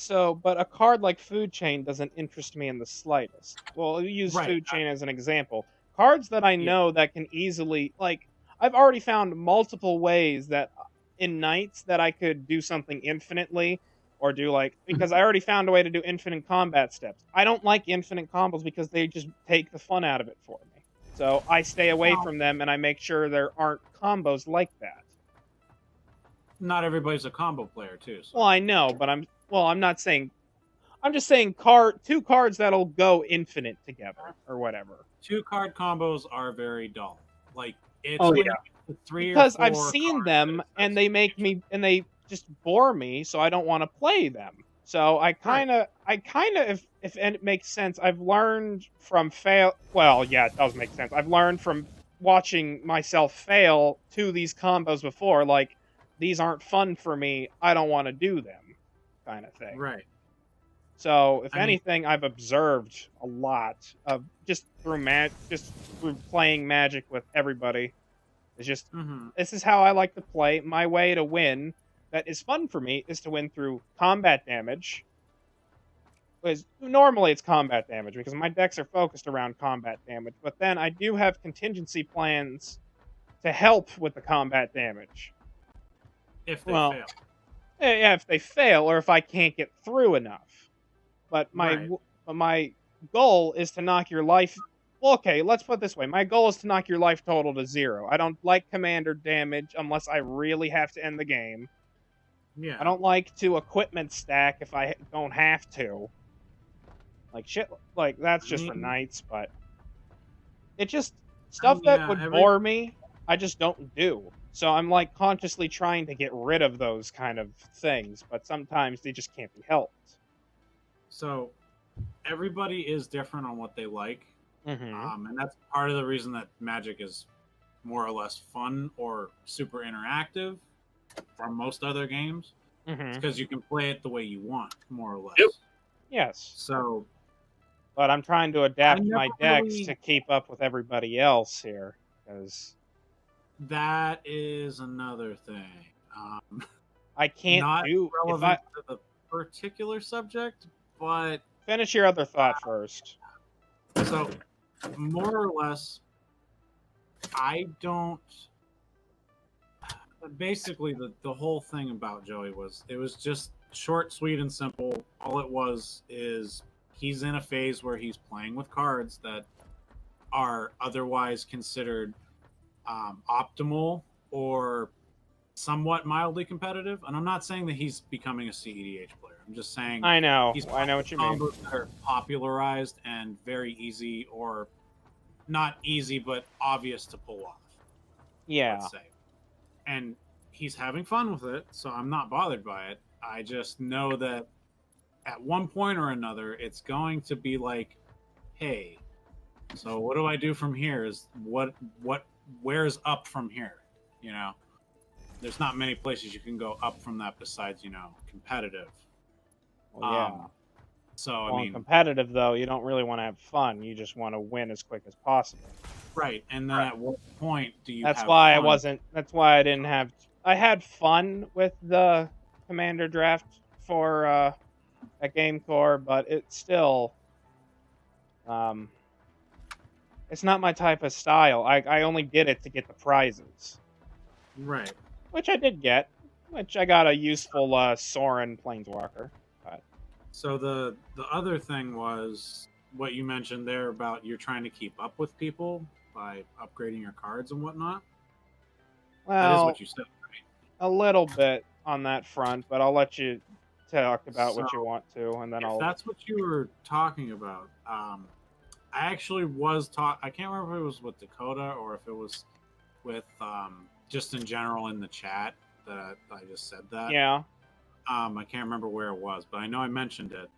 but a card like Food Chain doesn't interest me in the slightest. Well, you use Right, Food Chain as an example. Cards that I know that can easily, like, I've already found multiple ways that in Knights that I could do something infinitely, or do like, because I already found a way to do infinite combat steps. I don't like infinite combos because they just take the fun out of it for me. So I stay away Well- from them and I make sure there aren't combos like that. not everybody's a combo player too. So. Well, I know, but I'm not saying. I'm just saying two cards that'll go infinite together or whatever. 2-card combos are very dull. Like it's Oh, when yeah. you get to 3 Because or 4 I've seen cards them that and it's they make me and they just bore me, so I don't want to play them. So I kind of, if it makes sense, I've learned from fail. Well, yeah, it does make sense. I've learned from watching myself fail to these combos before. Like, these aren't fun for me. I don't want to do them, kind of thing. right. So, if I mean- anything, I've observed a lot of just through playing Magic with everybody. It's just this is how I like to play. My way to win that is fun for me is to win through combat damage. Because normally it's combat damage because my decks are focused around combat damage. But then I do have contingency plans to help with the combat damage. If they Well, fail. Yeah, if they fail or if I can't get through enough. But Right. my goal is to knock your life. Well, okay, let's put it this way. My goal is to knock your life total to 0. I don't like commander damage unless I really have to end the game. Yeah. I don't like to equipment stack if I don't have to. Like shit, like that's just for mean- Knights, but it just stuff yeah, that would bore me, I just don't do. So I'm like consciously trying to get rid of those kind of things, but sometimes they just can't be helped. So everybody is different on what they like. Mm-hmm. And that's part of the reason that Magic is more or less fun or super interactive from most other games. Mm-hmm. Because you can play it the way you want, more or less. Yep. Yes. So But I'm trying to adapt my never decks really- to keep up with everybody else here, because that is another thing. I can't Not do. If relevant I to the particular subject, but finish your other thought first. so more or less, I don't. Basically, the whole thing about Joey was it was just short, sweet, and simple. All it was is he's in a phase where he's playing with cards that are otherwise considered optimal or somewhat mildly competitive. And I'm not saying that he's becoming a CEDH player. I'm just saying I know. he's I know what you mean. combos that are popularized and very easy, or not easy but obvious to pull off. Yeah. Let's say. And he's having fun with it, so I'm not bothered by it. I just know that at one point or another, it's going to be like, hey, so what do I do from here? Is where's up from here? You know, there's not many places you can go up from that besides, competitive. Well, yeah. So Well, I in mean, competitive though, you don't really want to have fun. You just want to win as quick as possible. right. And then at what point do you? That's have why I fun? wasn't. That's why I didn't have. I had fun with the commander draft for at Game Core, but it's still, it's not my type of style. I only did it to get the prizes, Right. which I did get. Which I got a useful Sorin Planeswalker. But So the other thing was what you mentioned there about you're trying to keep up with people by upgrading your cards and whatnot. That is well, what you said. a little bit on that front, but I'll let you talk about what So, you want to, and then If I'll. that's what you were talking about, I actually was I can't remember if it was with Dakota or if it was with just in general in the chat that I just said that. Yeah. I can't remember where it was, but I know I mentioned it.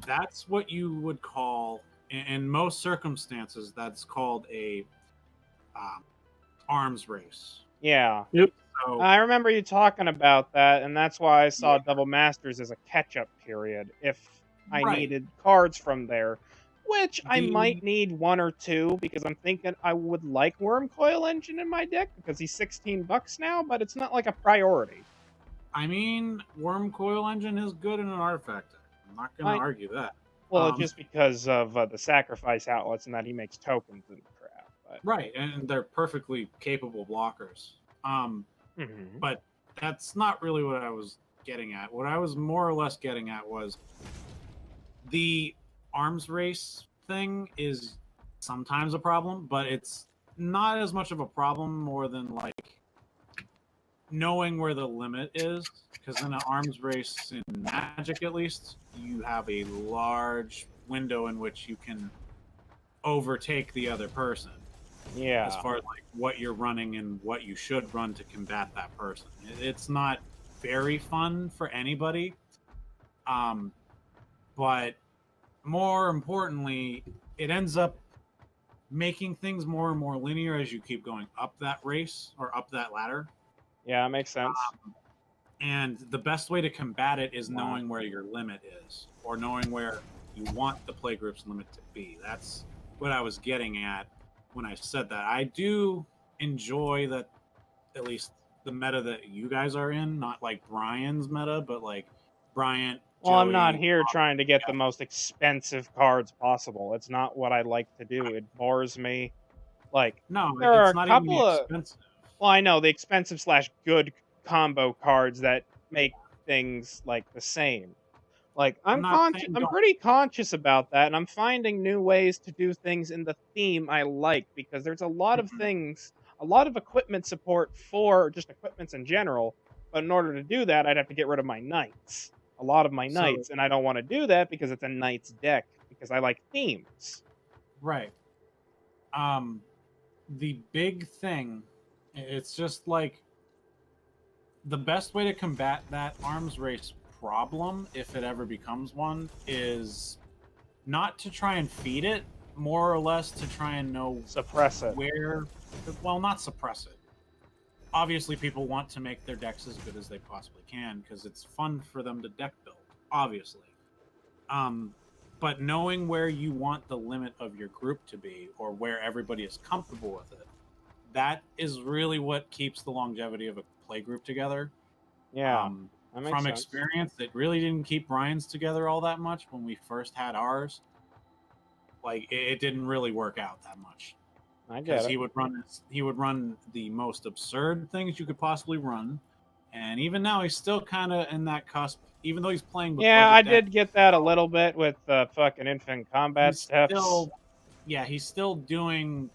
That's what you would call, in most circumstances, that's called a arms race. Yeah. So, I remember you talking about that, and that's why I saw Double Masters as a catch-up period if I Right. needed cards from there. which I might need 1 or 2 because I'm thinking I would like Worm Coil Engine in my deck because he's $16 now, but it's not like a priority. I mean, Worm Coil Engine is good in an artifact deck. I'm not going to argue that. Well, just because of the sacrifice outlets and that he makes tokens and crap. But... Right, and they're perfectly capable blockers. But that's not really what I was getting at. What I was more or less getting at was the arms race thing is sometimes a problem, but it's not as much of a problem more than like knowing where the limit is, because in an arms race in Magic at least, you have a large window in which you can overtake the other person. Yeah. As far as like what you're running and what you should run to combat that person. It's not very fun for anybody. But more importantly, it ends up making things more and more linear as you keep going up that race or up that ladder. Yeah, that makes sense. And the best way to combat it is knowing where your limit is, or knowing where you want the playgroup's limit to be. That's what I was getting at when I said that. I do enjoy that, at least the meta that you guys are in, not like Brian's meta, but like Bryant. Well, I'm not Joey, here trying to get the most expensive cards possible. It's not what I like to do. It bores me. Like, no, there are it's a not couple even of expensive. Well, I know the expensive / good combo cards that make things like the same. Like I'm pretty conscious about that, and I'm finding new ways to do things in the theme I like, because there's a lot of things, a lot of equipment support for just equipments in general. But in order to do that, I'd have to get rid of my knights, a lot of my knights, and I don't want to do that because it's a knights deck because I like themes. Right. The big thing, it's just like the best way to combat that arms race problem, if it ever becomes one, is not to try and feed it, more or less to try and know suppress it. Where, well, not suppress it. Obviously, people want to make their decks as good as they possibly can because it's fun for them to deck build, obviously. But knowing where you want the limit of your group to be, or where everybody is comfortable with it, that is really what keeps the longevity of a play group together. Yeah, that makes from sense. experience, it really didn't keep Ryan's together all that much when we first had ours. Like, it didn't really work out that much. I get Because it. he would run the most absurd things you could possibly run, and even now he's still kind of in that cusp. Even though he's playing with Yeah, I budget did decks, get that a little bit with fucking Infinite Combat he's steps. still, yeah, he's still doing.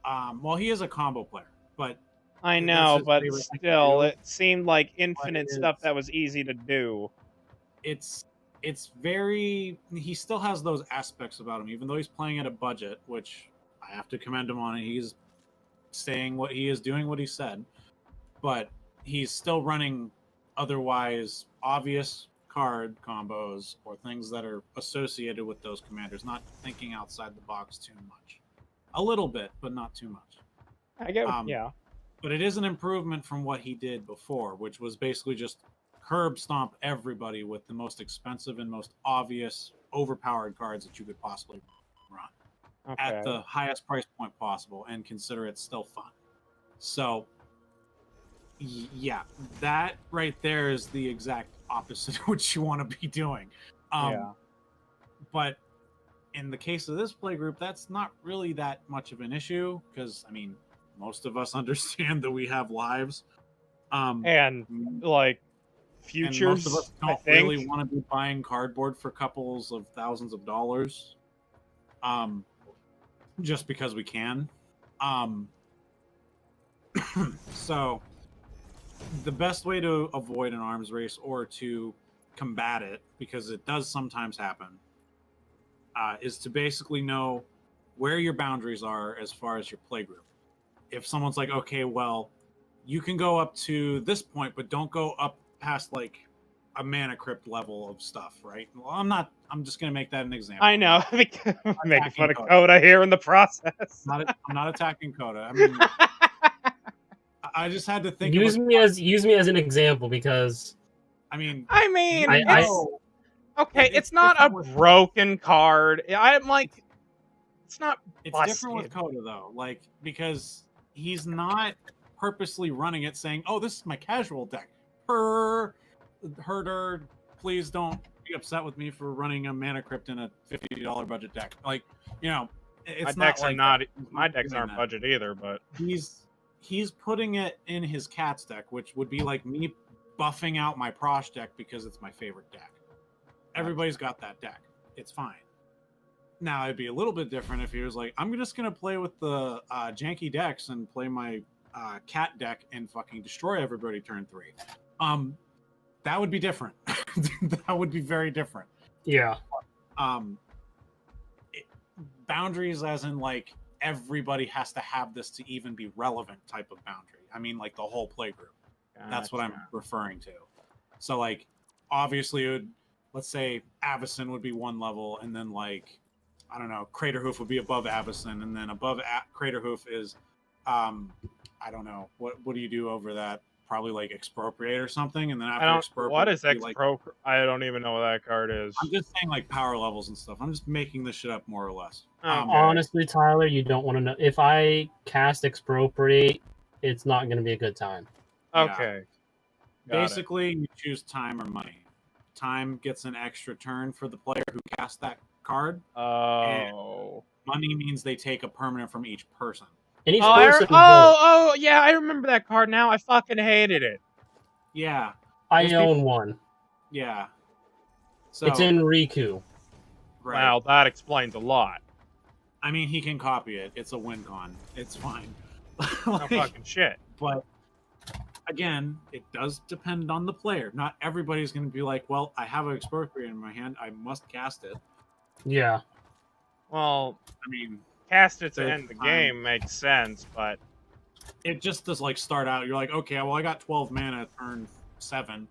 Well, he is a combo player, but I that's know, his but favorite thing to still, do. it seemed like infinite it stuff is- that was easy to do. It's very. He still has those aspects about him, even though he's playing at a budget, which I have to commend him on. He's saying what he is, doing what he said, but he's still running otherwise obvious card combos or things that are associated with those commanders, not thinking outside the box too much. A little bit, but not too much. I get, yeah. But it is an improvement from what he did before, which was basically just curb stomp everybody with the most expensive and most obvious overpowered cards that you could possibly run at the highest price point possible and consider it still fun. So yeah, that right there is the exact opposite of what you want to be doing. Yeah. But in the case of this playgroup, that's not really that much of an issue because, I mean, most of us understand that we have lives. And, like, futures, and most of us I don't think. really want to be buying cardboard for couples of thousands of dollars. Just because we can. So the best way to avoid an arms race or to combat it, because it does sometimes happen, is to basically know where your boundaries are as far as your playgroup. If someone's like, okay, well, you can go up to this point, but don't go up past like a mana crypt level of stuff, right? Well, I'm just going to make that an example. I know. I'm making fun of Coda here in the process. I'm not attacking Coda. I mean, I just had to think. Use me as an example because. I mean, Okay, it's not a different with- broken card. I'm like, it's not It's busted. different with Coda though, like because he's not purposely running it saying, "Oh, this is my casual deck." Herder, please don't be upset with me for running a Mana Crypt in a $50 budget deck. Like, you know, it's My decks not are like not. that. He's My not decks doing aren't that. budget either, but He's putting it in his Cats deck, which would be like me buffing out my Prosh deck because it's my favorite deck. Everybody's got that deck. It's fine. Now it'd be a little bit different if he was like, "I'm just gonna play with the janky decks and play my cat deck and fucking destroy everybody turn 3." That would be different. That would be very different. Yeah. Boundaries, as in like everybody has to have this to even be relevant type of boundary. I mean, like the whole play group. That's what I'm referring to. So, like, obviously, it would, let's say Avacyn would be one level, and then like, I don't know, Craterhoof would be above Avacyn, and then above Craterhoof is, I don't know, what do you do over that? Probably like Expropriate or something, and then after Expropriate, what is would be, like, Expropriate? I don't even know what that card is. I'm just saying like power levels and stuff. I'm just making this shit up more or less. Okay. Honestly, Tyler, you don't want to know. If I cast Expropriate, it's not going to be a good time. Okay. Got Basically, you choose time or money. Time gets an extra turn for the player who cast that card. it. Oh. Money means they take a permanent from each person. And each Oh, person. yeah, I remember that card now. I fucking hated it. Yeah. I There's own people- one. Yeah. So, It's in Riku. right. Wow, that explains a lot. I mean, he can copy it. It's a win con. It's fine. No Like, fucking shit. but again, it does depend on the player. Not everybody's going to be like, "Well, I have an Expropriate in my hand. I must cast it." Yeah. Well, I mean, cast it to There's end the time. game makes sense, but it just does like start out. You're like, okay, well, I got 12 mana at turn 7.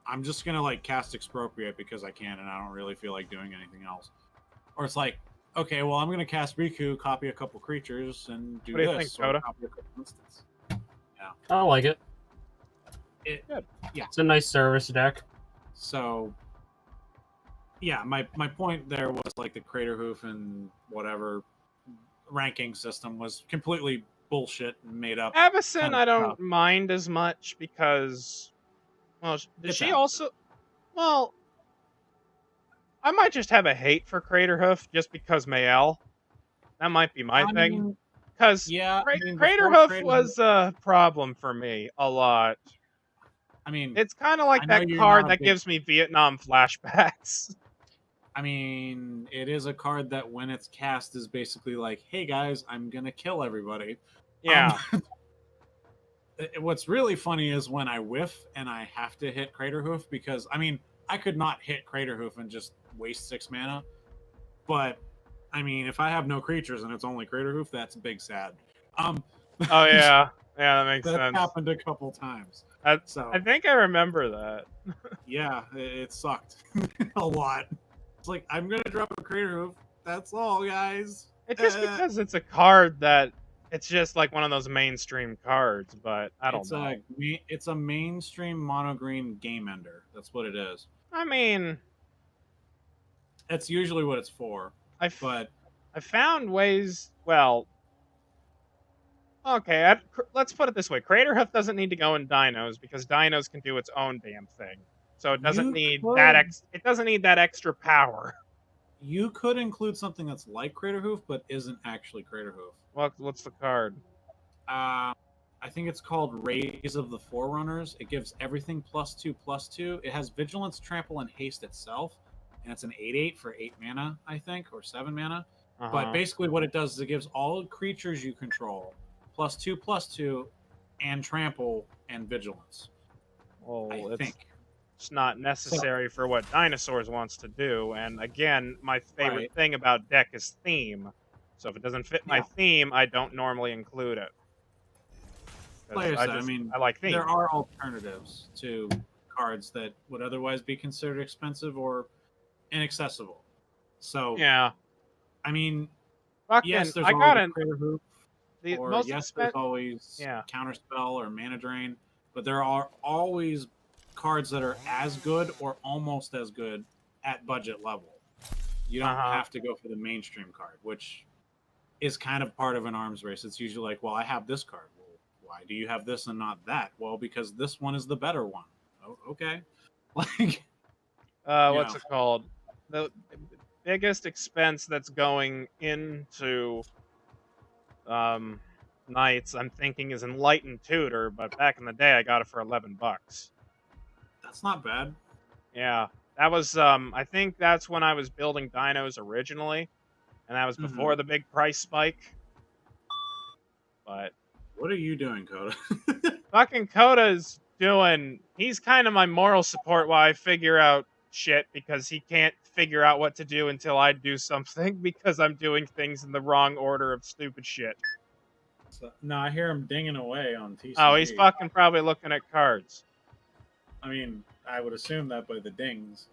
I'm just gonna like cast Expropriate because I can, and I don't really feel like doing anything else. Or it's like, okay, well, I'm gonna cast Riku, copy a couple creatures, and do What do you this. think, Coda? Or copy a couple instants. I like it. Good. Yeah. It's a nice service deck. So, yeah, my point there was like the Craterhoof and whatever ranking system was completely bullshit and made up. Avacyn kind of I don't stuff. mind as much because, well, did It's she Avacyn. also? Well, I might just have a hate for Craterhoof just because Mael. That might be my I thing. mean, Because yeah, I mean, before Craterhoof was a problem for me a lot. I mean, It's kind of like I know that you're card not a that big- gives me Vietnam flashbacks. I mean, it is a card that when it's cast is basically like, "Hey guys, I'm gonna kill everybody." Yeah. What's really funny is when I whiff and I have to hit Craterhoof because I mean I could not hit Craterhoof and just waste 6 mana, but I mean if I have no creatures and it's only Craterhoof, that's big sad. Oh yeah, yeah, that makes That sense. happened a couple times. So I think I remember that. yeah, it sucked a lot. It's like I'm gonna drop a Craterhoof. That's all, guys. It's just because it's a card that it's just like one of those mainstream cards, but I don't know. It's a mainstream mono green game ender. That's what it is. I mean, That's usually what it's for. But I found ways. Well, okay, let's put it this way: Craterhoof doesn't need to go in Dinos because Dinos can do its own damn thing. So it doesn't You need could- that It doesn't need that extra power. you could include something that's like Craterhoof, but isn't actually Craterhoof. What's the card? I think it's called Rays of the Forerunners. It gives everything +2/+2. It has Vigilance, Trample, and Haste itself, and it's an 8/8 for 8 mana, I think, or 7 mana. Uh-huh. But basically, what it does is it gives all creatures you control +2/+2 and Trample and Vigilance. Well, I think. it's not necessary for what Dinosaurs wants to do. And again, my favorite Right. thing about deck is theme. So if it doesn't fit my Yeah. theme, I don't normally include it. 'Cause Like I said, I mean, I like theme. there are alternatives to cards that would otherwise be considered expensive or inaccessible. So, Yeah. I mean, Fucking, yes, there's I got always an Craterhoof, the or most yes, expen- there's always Yeah. Counterspell or Mana Drain, but there are always cards that are as good or almost as good at budget level. You don't have to go for the mainstream card, which is kind of part of an arms race. It's usually like, well, I have this card. Well, why do you have this and not that? Well, because this one is the better one. Oh, okay. Like, What's it called? The biggest expense that's going into Knights, I'm thinking, is Enlightened Tutor, but back in the day, I got it for $11. that's not bad. Yeah, that was I think that's when I was building dinos originally, and that was before the big price spike. But What are you doing, Coda? fucking Coda's doing. He's kind of my moral support while I figure out shit because he can't figure out what to do until I do something because I'm doing things in the wrong order of stupid shit. No, I hear him dinging away on TCG. Oh, he's fucking probably looking at cards. I mean, I would assume that by the dings.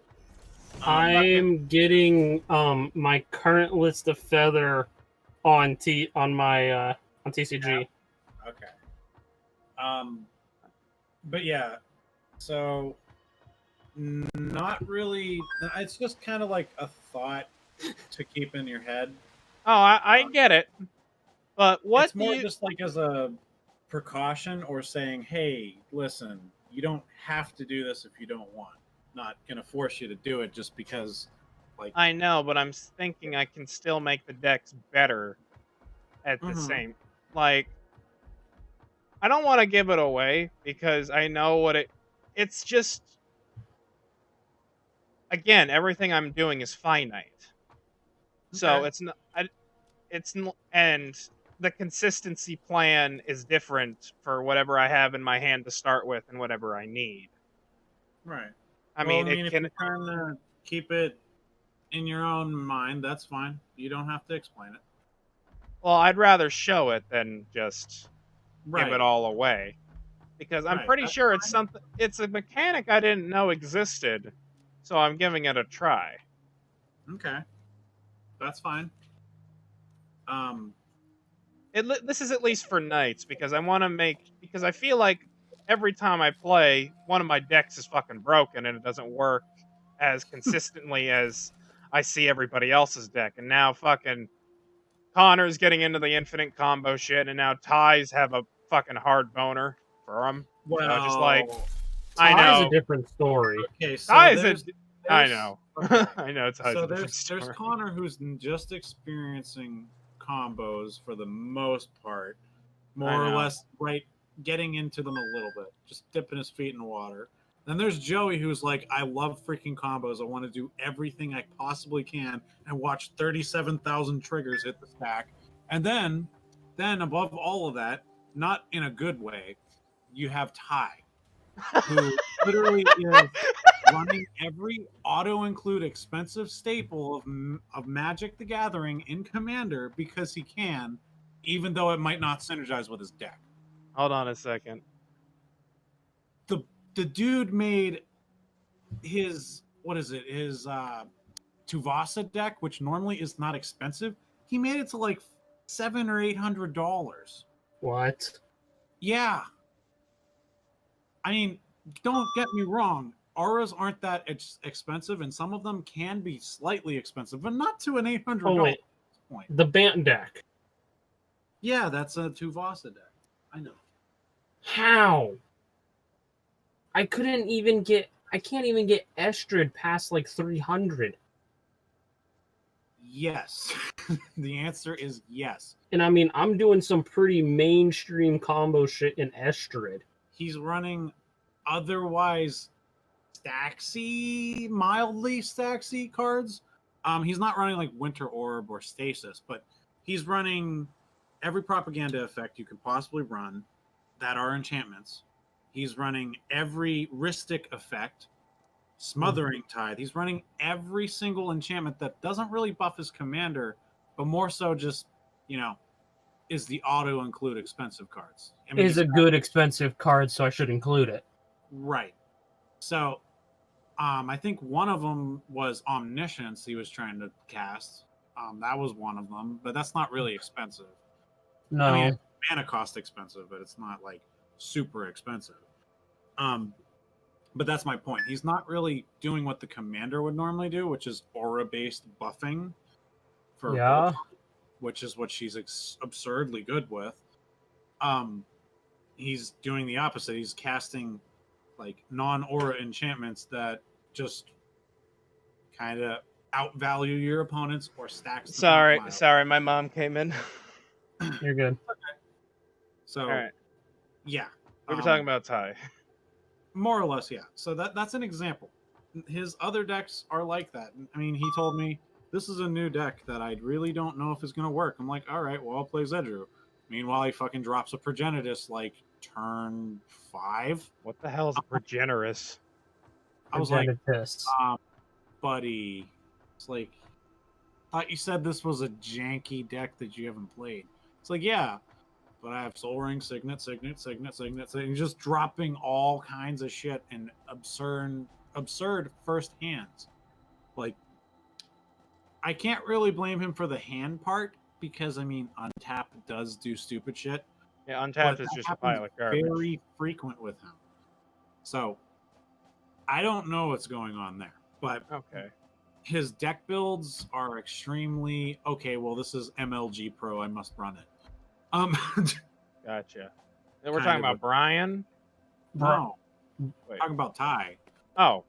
I'm getting my current list of feather on TCG. Okay. But yeah, so not really. It's just kind of like a thought to keep in your head. Oh, I get it. But what It's more just like as a precaution or saying, hey, listen, you don't have to do this if you don't want. Not gonna force you to do it just because, like. I know, but I'm thinking I can still make the decks better at the same. Like, I don't want to give it away because I know what it's just. Again, everything I'm doing is finite, so it's not. And the consistency plan is different for whatever I have in my hand to start with and whatever I need. Right. I mean, if you're trying to keep it in your own mind, that's fine. You don't have to explain it. Well, I'd rather show it than just give it Right. all away. Because I'm pretty that's sure it's something. It's a mechanic I didn't know existed, so I'm giving it a try. Okay, that's fine. This is at least for Knights because I want to because I feel like every time I play, one of my decks is fucking broken and it doesn't work as consistently as I see everybody else's deck. And now fucking Connor's getting into the infinite combo shit, and now Ty's have a fucking hard boner for him. Well, just like I Ty's know a different story. Okay, so Ty's there's, I know. okay. I know Ty's So a different there's story. Connor who's just experiencing combos for the most part, more or know. less, right? Getting into them a little bit, just dipping his feet in the water. Then there's Joey who's like, I love freaking combos. I want to do everything I possibly can and watch 37,000 triggers hit the stack. And then above all of that, not in a good way, you have Ty, who literally is running every auto-include expensive staple of Magic the Gathering in Commander because he can, even though it might not synergize with his deck. Hold on a second. The dude made his his Tuvasa deck, which normally is not expensive. He made it to like $700 or $800. What? Yeah. I mean, don't get me wrong. Auras aren't that expensive, and some of them can be slightly expensive, but not to an $800 Oh, wait. point. The Bant deck. Yeah, that's a Tuvasa deck. I know. How? I can't even get Estrid past like 300. Yes. The answer is yes. And I mean, I'm doing some pretty mainstream combo shit in Estrid. He's running otherwise mildly stacksy cards. He's not running like Winter Orb or Stasis, but he's running every propaganda effect you could possibly run that are enchantments. He's running every Rhystic effect, Smothering Tithe. He's running every single enchantment that doesn't really buff his commander, but more so just, is the auto-include expensive cards. I mean, Is a good expensive card, so I should include it. Right. So, I think one of them was Omniscience he was trying to cast. That was one of them, but that's not really expensive. No. I mean, mana cost expensive, but it's not like super expensive. But that's my point. He's not really doing what the commander would normally do, which is aura-based buffing for Yeah. Voltron, which is what she's absurdly good with. He's doing the opposite. He's casting like non-aura enchantments that just kind of outvalue your opponents or stacks. Sorry, my mom came in. You're good. So, All right, yeah, we were talking about Ty. more or less, yeah. So that's an example. His other decks are like that. I mean, he told me this is a new deck that I really don't know if it's gonna work. I'm like, all right, well, I'll play Zedru. Meanwhile, he fucking drops a Progenitus like turn 5. What the hell is a Progenitus? I was like, Progenitus. buddy, it's like, thought you said this was a janky deck that you haven't played. It's like, yeah, but I have Soul Ring, Signet, just dropping all kinds of shit and absurd first hands. Like, I can't really blame him for the hand part because, I mean, Untap does do stupid shit. Yeah, Untapped is just a pile of garbage. Very frequent with him. So, I don't know what's going on there, but Okay. his deck builds are extremely okay. Well, this is MLG Pro. I must run it. Gotcha. And we're Kind talking of about a- Brian? No, Wait. talking about Ty. Oh,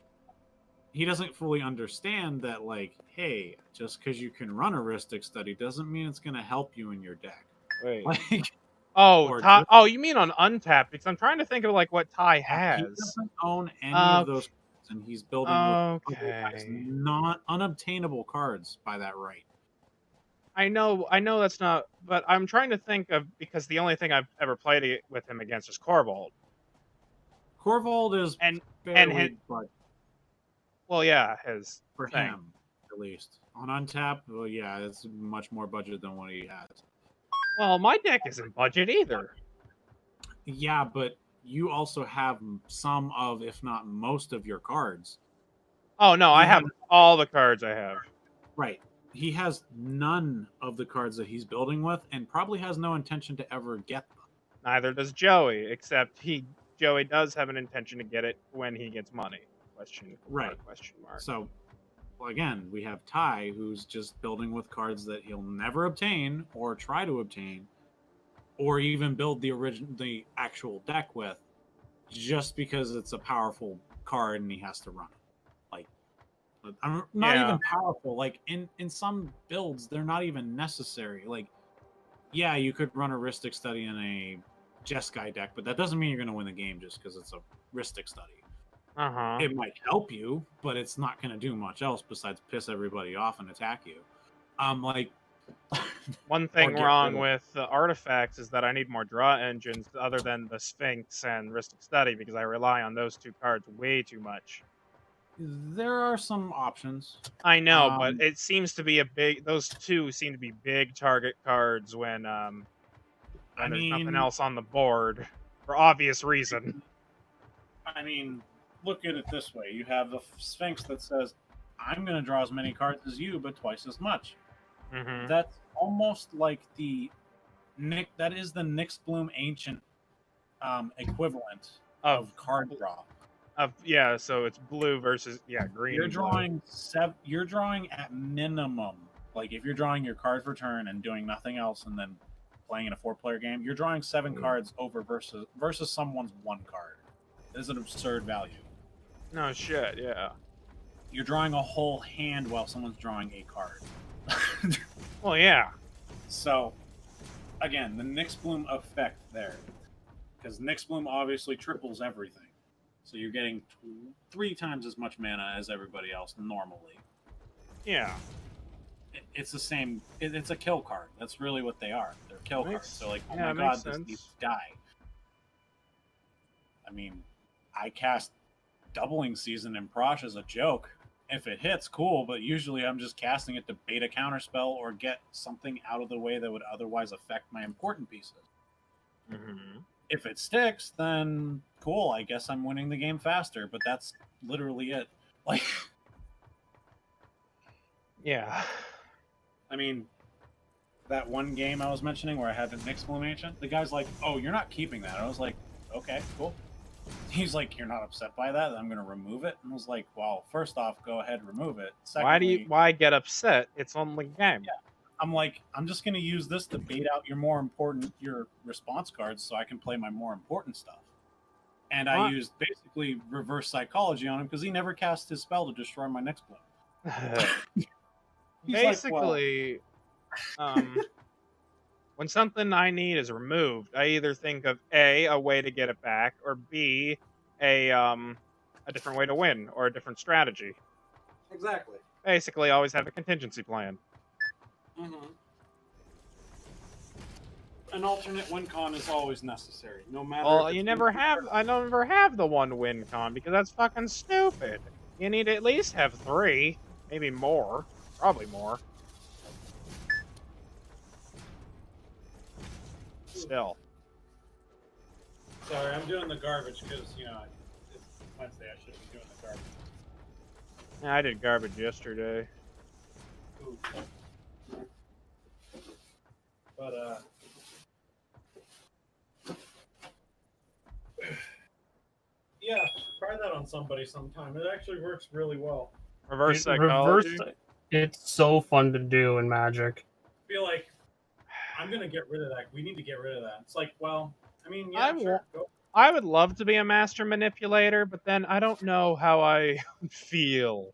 He doesn't fully understand that, like, hey, just because you can run a Ristic study doesn't mean it's going to help you in your deck. wait. Like, Oh, or Ty. just- Oh, you mean on Untapped? Because I'm trying to think of like what Ty he has. doesn't own any of those cards, and he's building with Okay. not unobtainable cards by that right. I know that's not, but I'm trying to think of, because the only thing I've ever played with him against is Corvold. Corvold is And fairly his- but Well, yeah, his for thing. him, at least. On Untap, well, yeah, it's much more budget than what he has. Well, my deck isn't budget either. Yeah, but you also have some of, if not most of your cards. Oh no, He I have has- all the cards I have. Right. He has none of the cards that he's building with and probably has no intention to ever get them. Neither does Joey, except Joey does have an intention to get it when he gets money. Question Right. mark. So, well, again, we have Ty, who's just building with cards that he'll never obtain or try to obtain, or even build the actual deck with, just because it's a powerful card and he has to run it. Like, I'm not Yeah. even powerful. Like in some builds, they're not even necessary. Like, yeah, you could run a Ristic study in a Jeskai deck, but that doesn't mean you're going to win the game just because it's a Ristic study. Uh-huh. It might help you, but it's not going to do much else besides piss everybody off and attack you. Like, One thing get wrong rid of- with the artifacts is that I need more draw engines other than the Sphinx and Ristic Study, because I rely on those two cards way too much. there are some options. I know, but Um, it seems to be those two seem to be big target cards when there's nothing else on the board for obvious reason. I mean, look at it this way: you have the Sphinx that says, "I'm going to draw as many cards as you, but twice as much." Mm-hmm. That's almost like the Nick. That is the Nyx Bloom Ancient equivalent of card draw. Yeah, so it's blue versus green. You're and blue. drawing You're drawing at minimum. Like if you're drawing your card for turn and doing nothing else, and then playing in a 4-player game, you're drawing 7 cards over versus someone's 1 card. It is an absurd value. No shit, yeah. You're drawing a whole hand while someone's drawing a card. Well, yeah. So, again, the Nyx Bloom effect there. Because Nyx Bloom obviously triples everything. So you're getting 3 times as much mana as everybody else normally. Yeah. It's the same. It's a kill card. That's really what they are. They're kill cards. So like, oh yeah, my makes god, this sense. needs to die. I mean, I cast Doubling Season in Prosh as a joke. If it hits, cool, but usually I'm just casting it to bait a counterspell or get something out of the way that would otherwise affect my important pieces. Mm-hmm. If it sticks, then cool, I guess I'm winning the game faster, but that's literally it. Like, Yeah. I mean, that one game I was mentioning where I had the Nyx Bloom Ancient, the guy's like, oh, you're not keeping that. I was like, okay, cool. He's like, "You're not upset by that? I'm going to remove it." And I was like, "Well, first off, go ahead, remove it. Secondly, Why get upset? It's only game. Yeah. I'm like, I'm just going to use this to bait out your response cards so I can play my more important stuff." And I What? used basically reverse psychology on him because he never cast his spell to destroy my next blow. He's like, "Well, Basically, when something I need is removed, I either think of a way to get it back, or B, a different way to win, or a different strategy. exactly." Basically, always have a contingency plan. An alternate win con is always necessary, no matter. Well, if you it's never have. I never have the one win con because that's fucking stupid. You need to at least have 3, maybe more, probably more. Still, Sorry, I'm doing the garbage because it's Wednesday. I should be doing the garbage. yeah, I did garbage yesterday. Ooh. But yeah, try that on somebody sometime. It actually works really well. Reverse psychology. It's so fun to do in Magic. I feel like I'm gonna get rid of that. We need to get rid of that. It's like, well, I mean, yeah, I sure, go. I would love to be a master manipulator, but then I don't know how I feel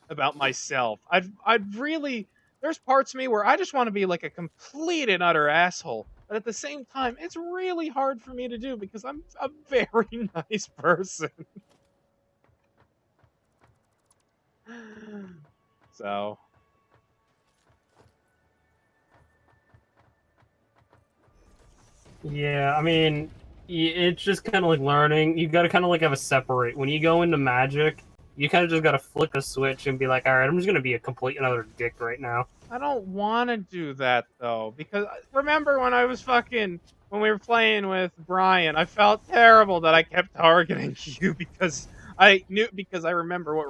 about myself. I'd really, there's parts of me where I just want to be like a complete and utter asshole. But at the same time, it's really hard for me to do because I'm a very nice person. So, Yeah, I mean, it's just kind of like learning. You got to kind of like have a separate. When you go into Magic, you kind of just got to flick a switch and be like, all right, I'm just going to be a complete another dick right now. I don't want to do that though, because remember when when we were playing with Brian, I felt terrible that I kept targeting you because I remember what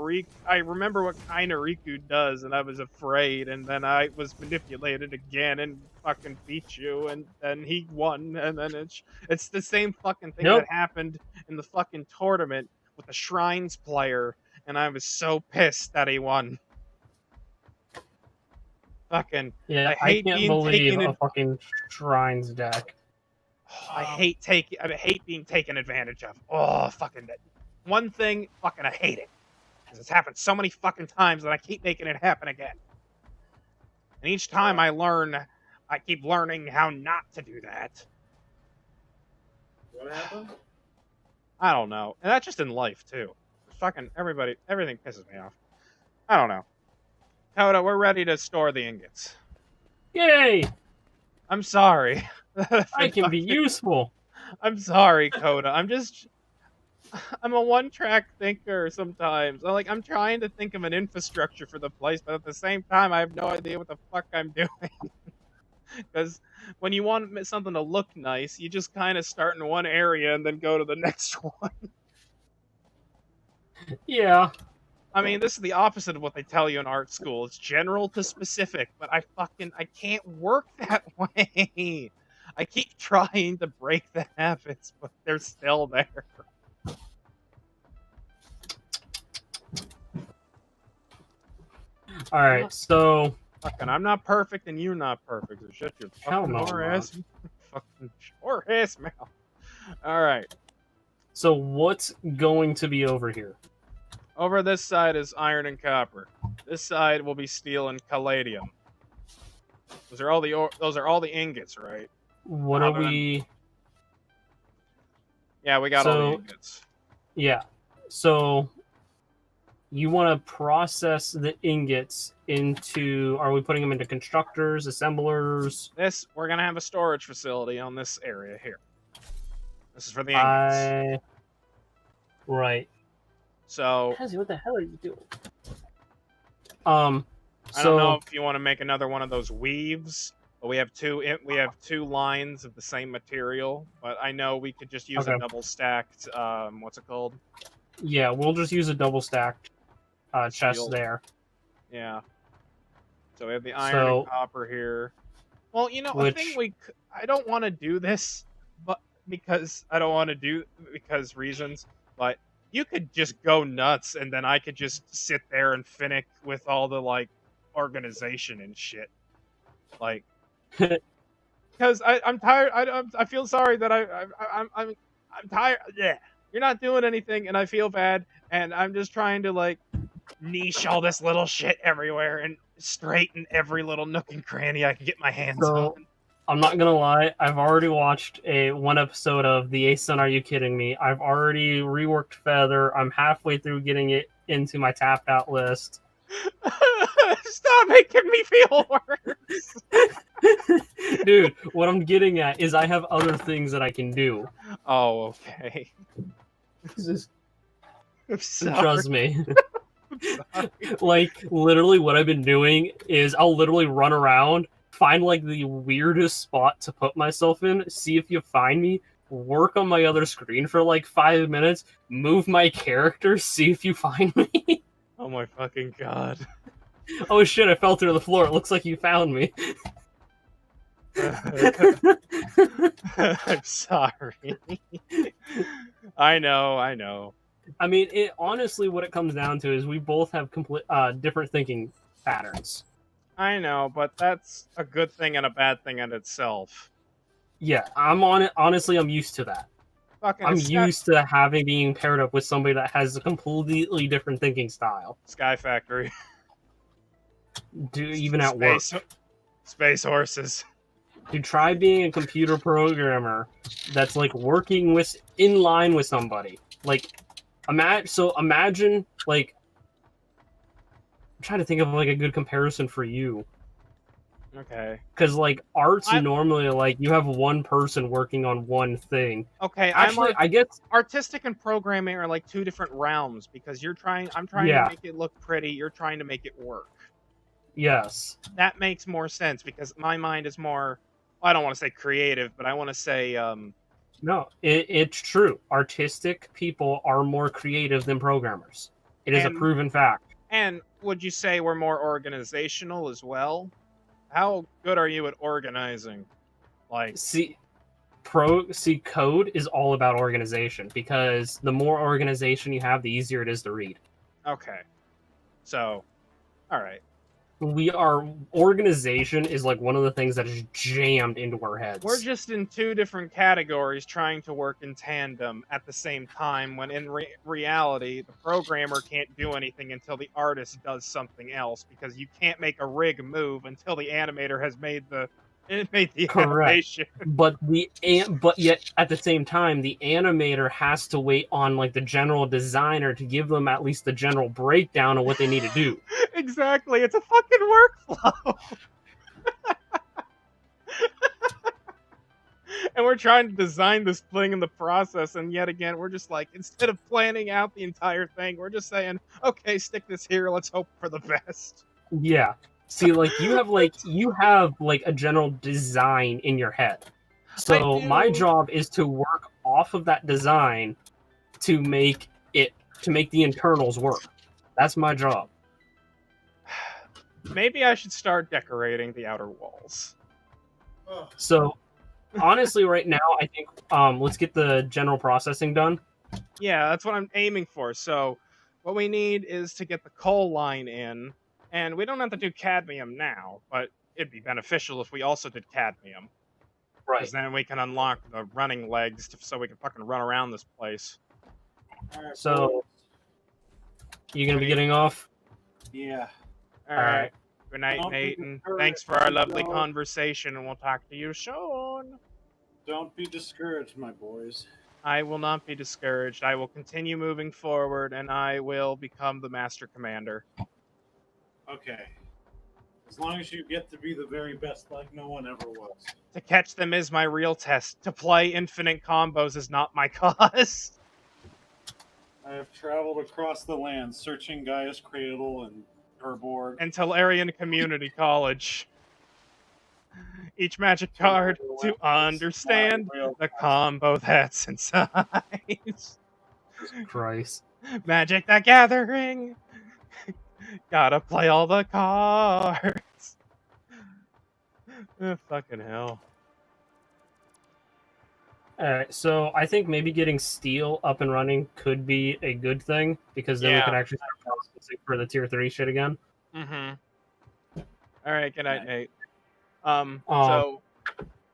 kind of Riku does, and I was afraid, and then I was manipulated again and fucking beat you, and then he won, and then it's the same fucking thing Nope. that happened in the fucking tournament with the Shrines player, and I was so pissed that he won. Fucking Yeah, I hate can't being believe taken a fucking Shrines deck. I hate being taken advantage of. Oh, fucking that one thing, fucking I hate it. Because it's happened so many fucking times that I keep making it happen again. And each time I keep learning how not to do that. What happened? I don't know. And that's just in life too. Fucking everything pisses me off. I don't know. Toto, we're ready to store the ingots. Yay! I'm sorry. I can be useful. I'm sorry, Coda. I'm a one-track thinker sometimes. I'm trying to think of an infrastructure for the place, but at the same time, I have no idea what the fuck I'm doing. Because when you want something to look nice, you just kind of start in one area and then go to the next one. Yeah. I mean, this is the opposite of what they tell you in art school. It's general to specific, but I can't work that way. I keep trying to break the habits, but they're still there. All right, so Fucking, I'm not perfect and you're not perfect. So shut your Hell fucking no, whore I'm ass, fucking whore ass mouth. All right. so what's going to be over here? Over this side is iron and copper. This side will be steel and palladium. Those are all the ingots, right? What are we? Yeah, we got all the ingots. Yeah. So you want to process the ingots into? Are we putting them into constructors, assemblers? We're gonna have a storage facility on this area here. This is for the ingots. Right. So Kazi, what the hell are you doing? I don't know if you want to make another one of those weaves, but we have two lines of the same material. But I know we could just use a double stacked. What's it called? Yeah, we'll just use a double stacked chest there. Yeah. So we have the iron and copper here. Well, I think I don't want to do this, but because I don't want to do because reasons, but you could just go nuts and then I could just sit there and finick with all the like organization and shit. Like because I'm tired. I feel sorry that I'm tired. Yeah, you're not doing anything, and I feel bad, and I'm just trying to like niche all this little shit everywhere and straighten every little nook and cranny I can get my hands on. So I'm not gonna lie, I've already watched one episode of The Ace Son Are You Kidding Me? I've already reworked Feather. I'm halfway through getting it into my tapped out list. Stop making me feel worse. Dude, what I'm getting at is I have other things that I can do. Oh, okay. I'm sorry. Trust me. I'm sorry. Like, literally what I've been doing is I'll literally run around, find like the weirdest spot to put myself in, see if you find me, work on my other screen for like 5 minutes, move my character, see if you find me. Oh my fucking god. Oh shit, I fell through the floor. It looks like you found me. I'm sorry. I know. I mean, it honestly, what it comes down to is we both have different thinking patterns. I know, but that's a good thing and a bad thing in itself. Yeah, I'm on it. Honestly, I'm used to that. Fucking I'm used to being paired up with somebody that has a completely different thinking style. Sky Factory. Dude, even at work. Space horses. Dude, try being a computer programmer that's like working in line with somebody. Like, imagine like, I'm trying to think of like a good comparison for you. Okay. Because like art's normally like you have one person working on one thing. Okay, Actually, I guess artistic and programming are like two different realms because I'm trying to make it look pretty, you're trying to make it work. Yes. That makes more sense because my mind is more, I don't want to say creative, but I want to say no, it's true. Artistic people are more creative than programmers. It is a proven fact. And would you say we're more organizational as well? How good are you at organizing? Like, code is all about organization because the more organization you have, the easier it is to read. Okay. So, all right. Organization is like one of the things that is jammed into our heads. We're just in two different categories trying to work in tandem at the same time when in reality the programmer can't do anything until the artist does something else because you can't make a rig move until the animator has made the animation. But yet at the same time the animator has to wait on like the general designer to give them at least the general breakdown of what they need to do. Exactly, it's a fucking workflow. And we're trying to design this thing in the process, and yet again we're just like, instead of planning out the entire thing, we're just saying, okay, stick this here, let's hope for the best. Yeah. See, like you have like a general design in your head. So my job is to work off of that design to make the internals work. That's my job. Maybe I should start decorating the outer walls. So honestly, right now I think let's get the general processing done. Yeah, that's what I'm aiming for. So what we need is to get the coal line in. And we don't have to do cadmium now, but it'd be beneficial if we also did cadmium. Right. Because then we can unlock the running legs so we can fucking run around this place. So, you gonna be getting off? Yeah. Alright. Good night, Nate, and thanks for our lovely conversation, and we'll talk to you soon. Don't be discouraged, my boys. I will not be discouraged. I will continue moving forward, and I will become the Master Commander. Okay. As long as you get to be the very best like no one ever was. To catch them is my real test. To play infinite combos is not my cause. I have traveled across the land searching Gaia's Cradle and Urborg. And Tellurian Community College. Each magic card to understand the combo that's inside. Christ. Magic the Gathering. Gotta play all the cards. Oh, fucking hell. Alright, so I think maybe getting steel up and running could be a good thing, because then we could Yeah. actually start processing for the tier 3 shit again. Mm-hmm. All right, good night, Nate. Um, So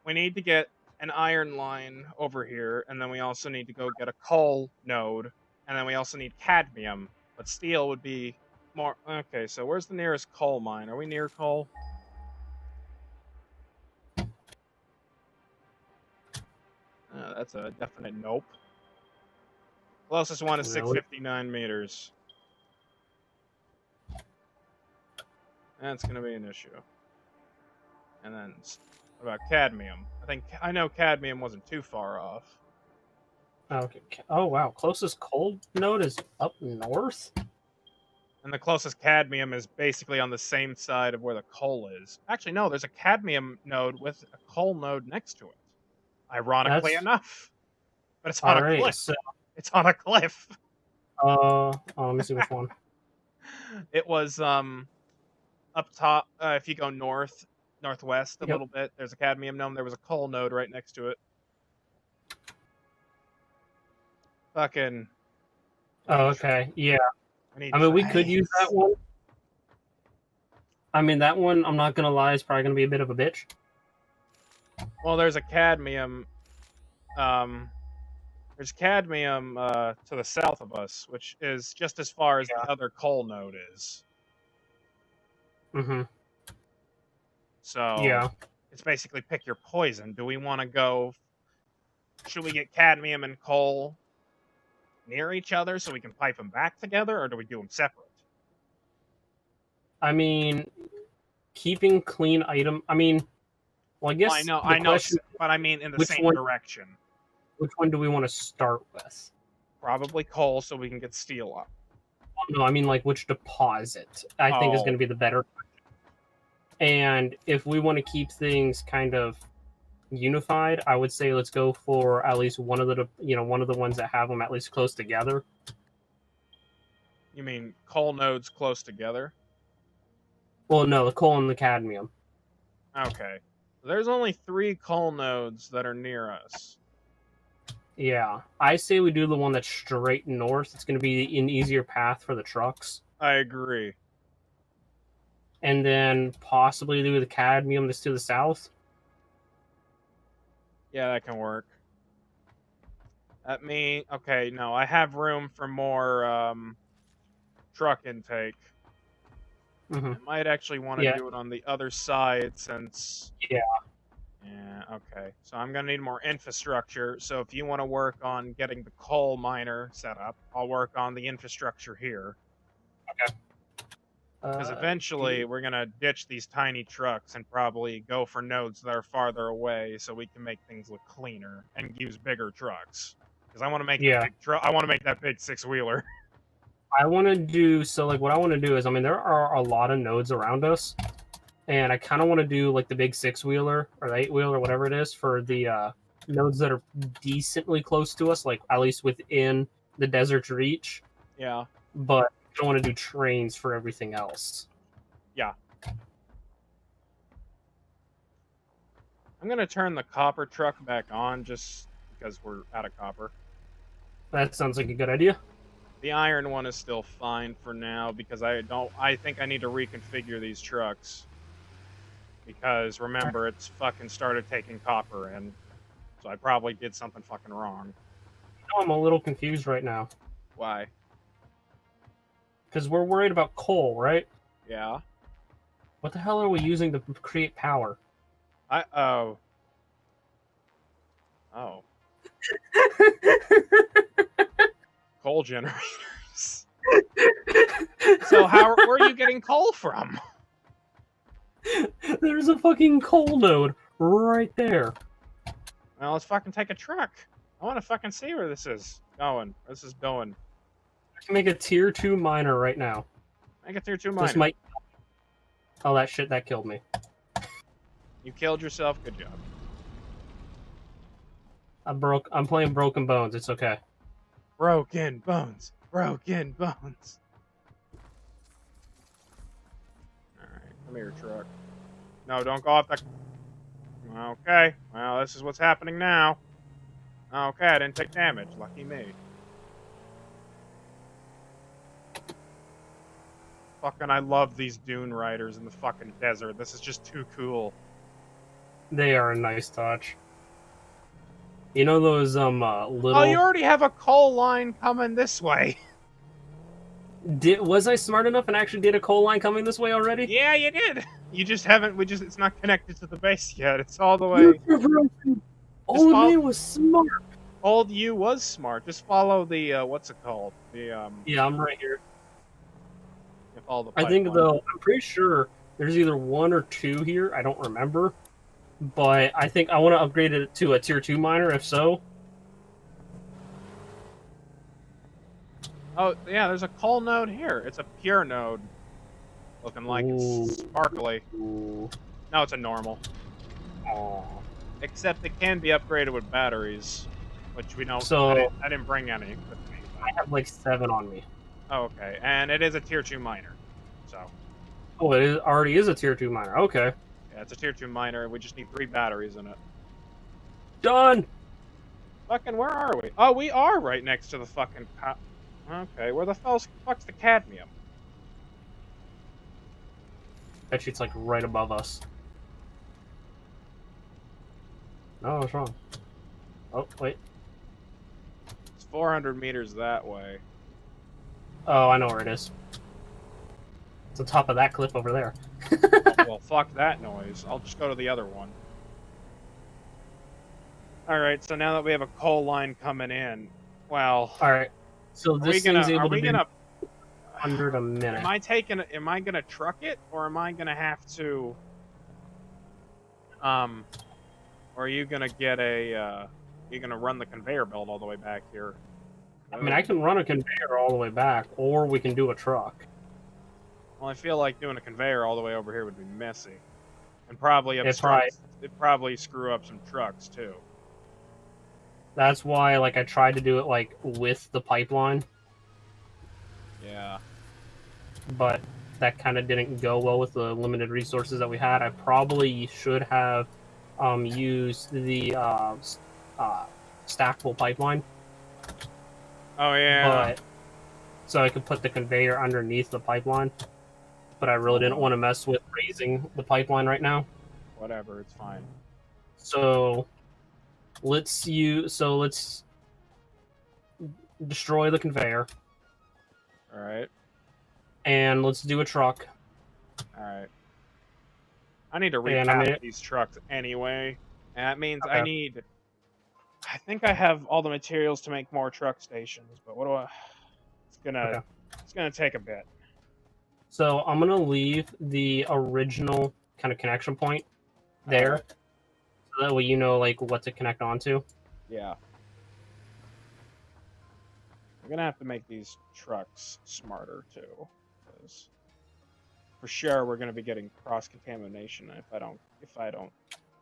we need to get an iron line over here, and then we also need to go get a coal node, and then we also need cadmium. But steel would be more. Okay, so where's the nearest coal mine? Are we near coal? That's a definite nope. Closest one is Really? 659 meters. That's going to be an issue. And then what about cadmium? I know cadmium wasn't too far off. Okay. Oh wow, closest coal node is up north. And the closest cadmium is basically on the same side of where the coal is. Actually, no, there's a cadmium node with a coal node next to it. Ironically That's enough. But it's on all a right. cliff. So, It's on a cliff. let me see which one. It was up top. If you go northwest a Yep. little bit, there's a cadmium node. There was a coal node right next to it. Fucking. Oh, okay. Yeah. I I mean, we could use that one. I mean, that one, I'm not gonna lie, is probably gonna be a bit of a bitch. Well, there's a cadmium. There's cadmium to the south of us, which is just as far as the other coal node is. Mm-hmm. So Yeah. it's basically pick your poison. Do we want to go? Should we get cadmium and coal near each other so we can pipe them back together, or do we do them separate? I mean, keeping clean item. I mean, well, I guess Well, I know, but I mean in the same direction. Which one do we want to start with? Probably coal, so we can get steel up. No, I mean like which deposit I think is going to be the better. And if we want to keep things kind of unified, I would say let's go for at least one of the one of the ones that have them at least close together. You mean coal nodes close together? Well, no, the coal and the cadmium. Okay. There's only 3 coal nodes that are near us. Yeah, I say we do the one that's straight north. It's going to be an easier path for the trucks. I agree. And then possibly do the cadmium that's to the south. Yeah, that can work. Okay, no, I have room for more truck intake. Mm-hmm. I might actually want to do it on the other side since... Yeah. Yeah, okay. So I'm going to need more infrastructure. So if you want to work on getting the coal miner set up, I'll work on the infrastructure here. Okay. Because eventually we're going to ditch these tiny trucks and probably go for nodes that are farther away so we can make things look cleaner and use bigger trucks. Because I want to make I want to make that big 6-wheeler. I want to do what I want to do is, I mean, there are a lot of nodes around us, and I kind of want to do like the big 6-wheeler or the 8-wheeler, whatever it is, for the nodes that are decently close to us, like at least within the desert's reach. Yeah. But I don't want to do trains for everything else. Yeah. I'm going to turn the copper truck back on just because we're out of copper. That sounds like a good idea. The iron one is still fine for now because I think I need to reconfigure these trucks. Because remember, it's fucking started taking copper in. So I probably did something fucking wrong. I'm a little confused right now. Why? Because we're worried about coal, right? Yeah. What the hell are we using to create power? Oh. Coal generators. So where are you getting coal from? There's a fucking coal node right there. Well, let's fucking take a truck. I want to fucking see where this is going. This is going. I can make a tier 2 miner right now. Make a tier 2 miner. This might... Oh, that killed me. You killed yourself. Good job. I'm playing Broken Bones. It's okay. Broken bones. Broken bones. Alright, come here, truck. No, don't go off the... Okay, well, this is what's happening now. Okay, I didn't take damage. Lucky me. Fucking, I love these dune riders in the fucking desert. This is just too cool. They are a nice touch. You know those little. Oh, you already have a coal line coming this way. Was I smart enough and actually did a coal line coming this way already? Yeah, you did. You just haven't. It's not connected to the base yet. It's all the way. Old me was smart. Old you was smart. Just follow the what's it called? The Yeah, I'm right here. Follow the I think pipeline. though, I'm pretty sure there's either 1 or 2 here. I don't remember, but I think I want to upgrade it to a tier 2 miner. If so, Oh yeah, there's a coal node here. It's a pure node, looking like Ooh. it's sparkly. Ooh. No, it's a normal. Aw. Except it can be upgraded with batteries, which we don't. So I didn't bring any with me. I have like 7 on me. Oh, okay, and it is a tier 2 miner, so Oh, it already is a tier 2 miner. Okay, yeah, it's a tier 2 miner. We just need 3 batteries in it. done. Fucking, where are we? Oh, we are right next to the fucking. Okay, where the fuck's the cadmium? Bet you it's like right above us. No, what's wrong? Oh, wait. It's 400 meters that way. Oh, I know where it is. It's on top of that cliff over there. Well, fuck that noise. I'll just go to the other one. Alright, so now that we have a coal line coming in, well... Alright, so this thing's able to do 100 a minute. Am I gonna truck it, or am I gonna have to... or are you gonna get a, you're gonna run the conveyor belt all the way back here? I mean, I can run a conveyor all the way back, or we can do a truck. Well, I feel like doing a conveyor all the way over here would be messy. And probably it'd probably screw up some trucks, too. That's why, like, I tried to do it, like, with the pipeline. Yeah. But that kind of didn't go well with the limited resources that we had. I probably should have used the stackable pipeline. Oh, yeah. But, so I could put the conveyor underneath the pipeline. But I really didn't want to mess with raising the pipeline right now. Whatever, it's fine. So let's destroy the conveyor. Alright. And let's do a truck. Alright. I need to And repap these trucks anyway. And that means Okay. I think I have all the materials to make more truck stations, but what do I... It's gonna take a bit. So I'm gonna leave the original kind of connection point there, so that way you know like what to connect onto. Yeah. We're gonna have to make these trucks smarter too, because for sure we're gonna be getting cross-contamination if I don't.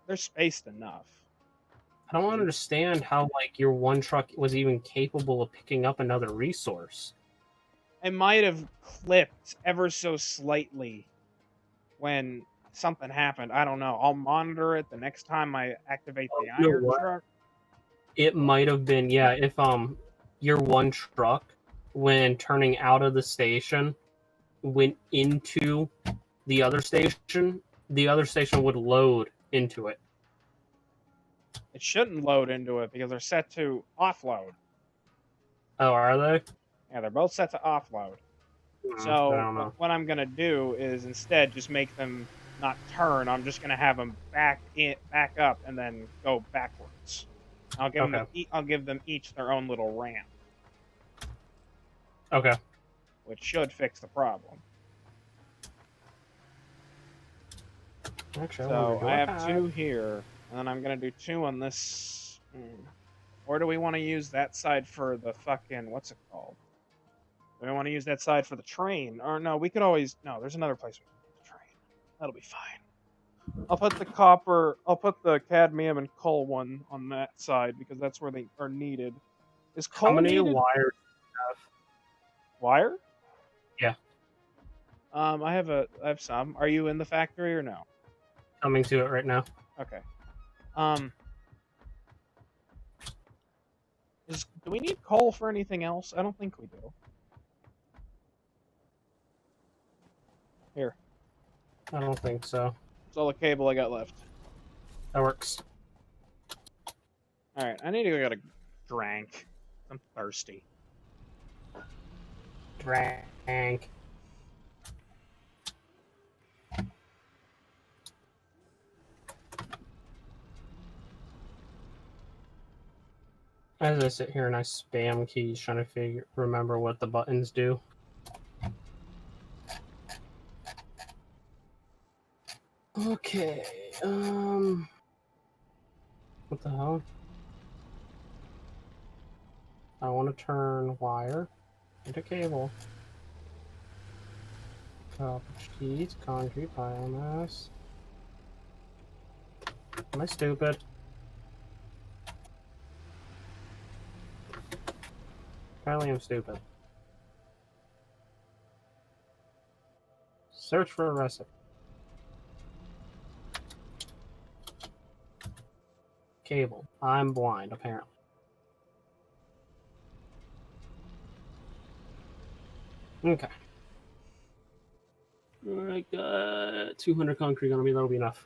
They're spaced enough. I don't understand how like your one truck was even capable of picking up another resource. It might have clipped ever so slightly when something happened. I don't know. I'll monitor it the next time I activate the iron truck. It might have been, yeah, if your one truck, when turning out of the station, went into the other station would load into it. It shouldn't load into it because they're set to offload. Oh, are they? Yeah, they're both set to offload. So what I'm gonna do is instead just make them not turn. I'm just gonna have them back up, and then go backwards. I'll give them each their own little ramp. Okay. Which should fix the problem. Actually, so I have 2 here, and then I'm gonna do 2 on this. Or do we want to use that side for the fucking what's it called? Do we want to use that side for the train? Or no, we could always there's another place we can put the train. That'll be fine. I'll put the cadmium and coal one on that side because that's where they are needed. Is coal How many needed? wires do you have? Wire? Yeah. I have some. Are you in the factory or no? Coming to it right now. Okay. Do we need coal for anything else? I don't think we do. Here. I don't think so. It's all the cable I got left. That works. Alright, I need to go get a drink. I'm thirsty. Drank. As I sit here and I spam keys trying to remember what the buttons do. Okay, what the hell? I want to turn wire into cable. Copper sheets, concrete, biomass. Am I stupid? Apparently I'm stupid. Search for a recipe. Cable. I'm blind, apparently. Okay. Alright, got 200 concrete on me, that'll be enough.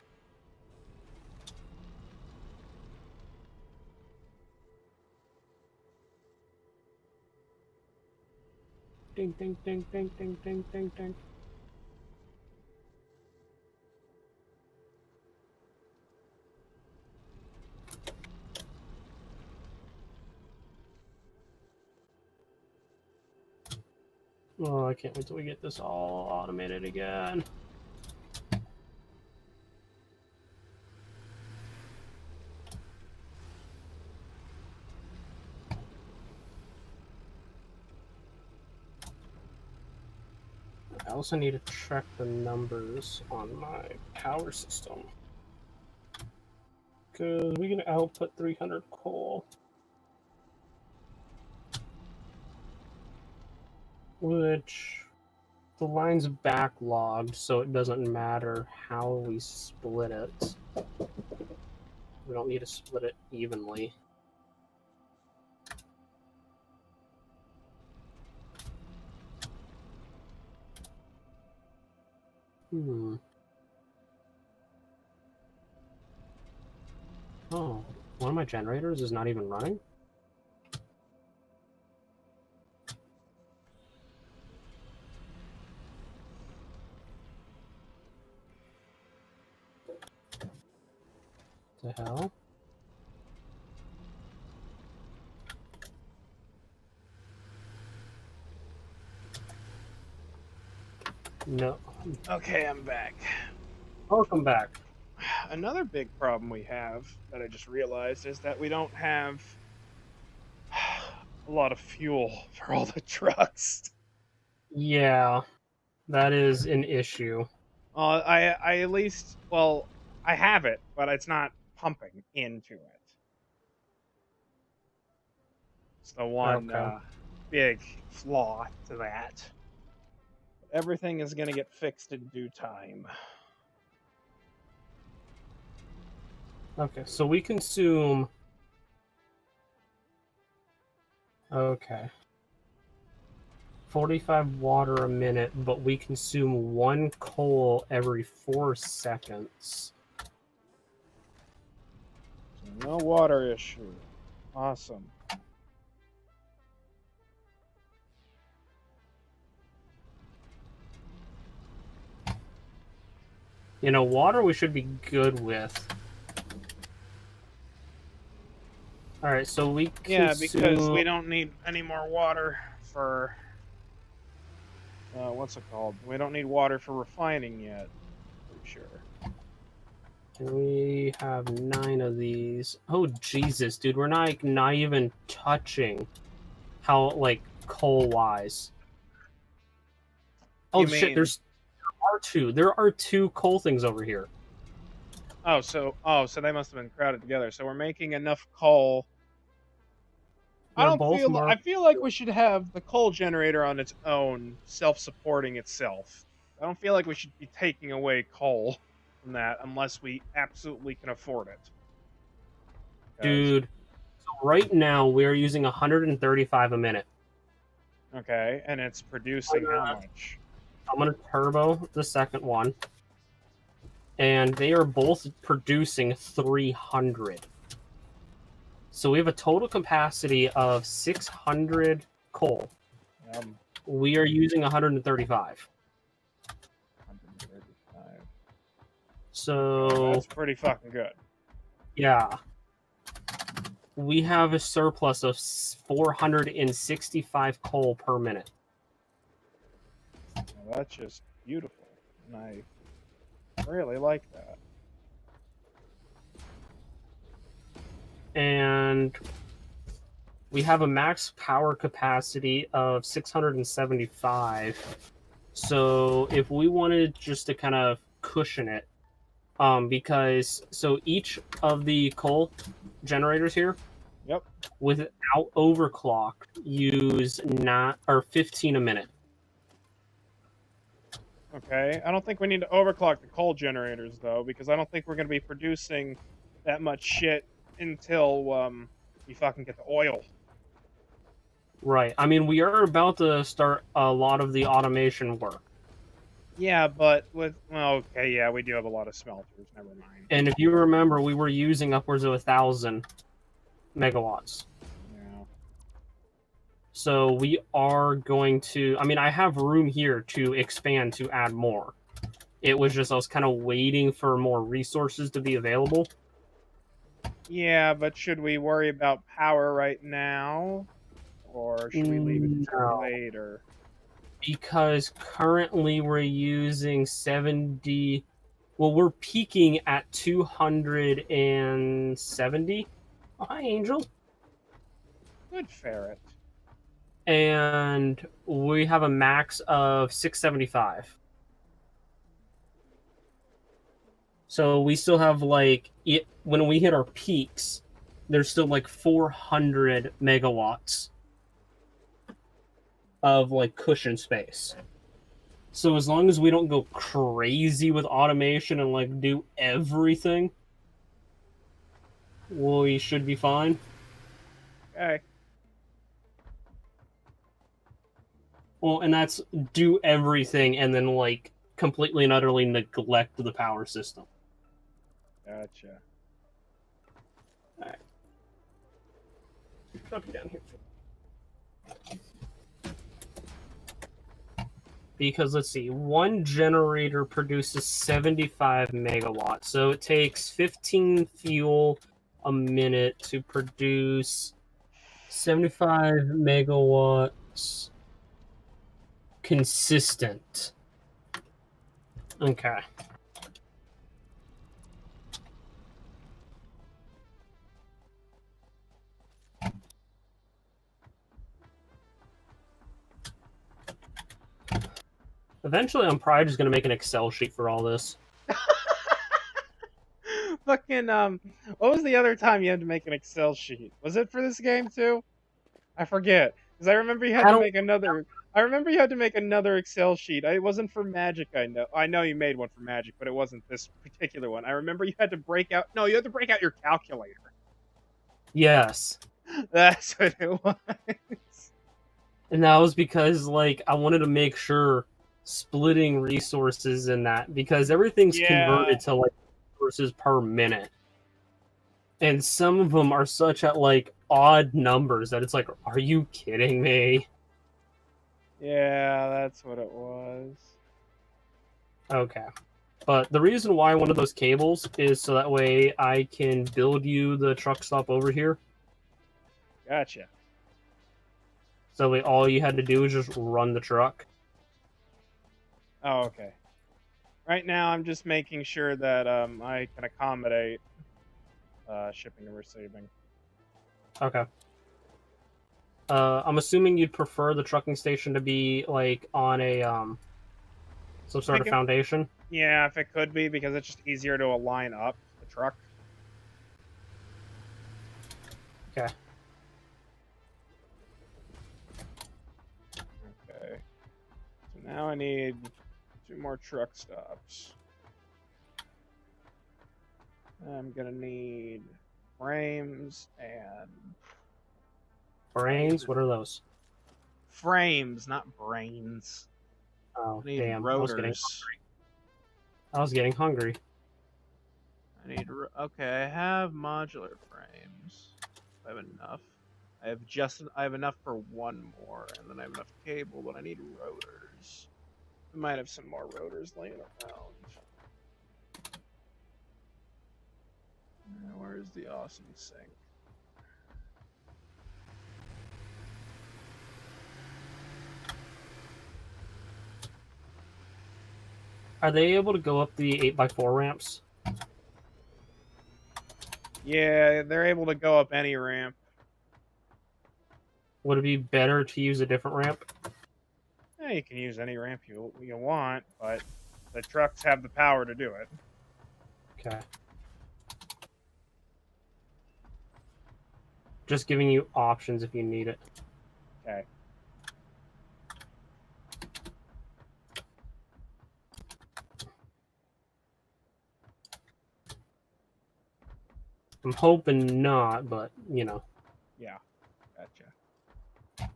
Ding, ding, ding, ding, ding, ding, ding, ding. Oh, I can't wait till we get this all automated again. I also need to check the numbers on my power system. Because we can output 300 coal. Which the line's backlogged, so it doesn't matter how we split it. We don't need to split it evenly. Oh, one of my generators is not even running? The hell? No. Okay, I'm back. Welcome back. Another big problem we have that I just realized is that we don't have a lot of fuel for all the trucks. Yeah, that is an issue. I at least, well, I have it, but it's not pumping into it. It's the one big flaw to that. But everything is going to get fixed in due time. Okay, so we consume... Okay. 45 water a minute, but we consume 1 coal every 4 seconds. So no water issue. Awesome. You know, water we should be good with. Alright, so we Yeah, consume... because we don't need any more water for... what's it called? We don't need water for refining yet. Pretty sure. And we have 9 of these. Oh, Jesus, dude, we're not even touching how, like, coal-wise. Oh, shit, there are two coal things over here. Oh, so they must have been crowded together. So we're making enough coal. I feel like we should have the coal generator on its own, self-supporting itself. I don't feel like we should be taking away coal from that unless we absolutely can afford it. Dude, so right now we are using 135 a minute. Okay, and it's producing how much? I'm gonna turbo the second one, and they are both producing 300. So we have a total capacity of 600 coal. We are using 135. 135. So That's pretty fucking good. yeah, we have a surplus of 465 coal per minute. Well, that's just beautiful, and I really like that. And we have a max power capacity of 675. So if we wanted just to kind of cushion it, because so each of the coal generators here, Yep. without overclock, use 15 a minute. Okay, I don't think we need to overclock the coal generators though, because I don't think we're going to be producing that much shit until we fucking get the oil. Right. I mean, we are about to start a lot of the automation work. Yeah, but okay, yeah, we do have a lot of smelters. Never mind. And if you remember, we were using upwards of 1,000 megawatts. Yeah. So we are going to. I mean, I have room here to expand to add more. It was just I was kind of waiting for more resources to be available. Yeah, but should we worry about power right now, or should we leave it until later? Because currently we're using 70. Well, we're peaking at 270. Oh, hi, Angel. Good ferret. And we have a max of 675. So we still have when we hit our peaks, there's still like 400 megawatts of cushion space. So as long as we don't go crazy with automation and do everything, we should be fine. Okay. Well, and that's do everything and then completely and utterly neglect the power system. Gotcha. All right. Drop you down here. Because let's see, one generator produces 75 megawatts, so it takes 15 fuel a minute to produce 75 megawatts consistent. Okay. Eventually, I'm probably just going to make an Excel sheet for all this. Fucking, what was the other time you had to make an Excel sheet? Was it for this game too? I forget. Because I remember you had to make another... I remember you had to make another Excel sheet. It wasn't for Magic, I know. I know you made one for Magic, but it wasn't this particular one. I remember you had to break out... No, you had to break out your calculator. Yes. That's what it was. And that was because, I wanted to make sure splitting resources in that, because everything's converted to, resources per minute. And some of them are such at, odd numbers that it's like, are you kidding me? Yeah, that's what it was. Okay. But the reason why I wanted those cables is so that way I can build you the truck stop over here. Gotcha. So that way all you had to do is just run the truck. Oh, okay. Right now, I'm just making sure that I can accommodate shipping and receiving. Okay. I'm assuming you'd prefer the trucking station to be on a some sort of foundation. Yeah, if it could be, because it's just easier to align up the truck. Okay. Okay. So now I need 2 more truck stops. I'm gonna need frames and Brains? What are those? Frames, not brains. Oh, I need damn. rotors. I was getting hungry. I need. Okay, I have modular frames. I have enough. I have enough for one more, and then I have enough cable, but I need rotors. I might have some more rotors laying around. Where's the awesome sink? Are they able to go up the 8x4 ramps? Yeah, they're able to go up any ramp. Would it be better to use a different ramp? Yeah, you can use any ramp you want, but the trucks have the power to do it. Okay. Just giving you options if you need it. Okay. I'm hoping not, but, you know. Yeah, gotcha.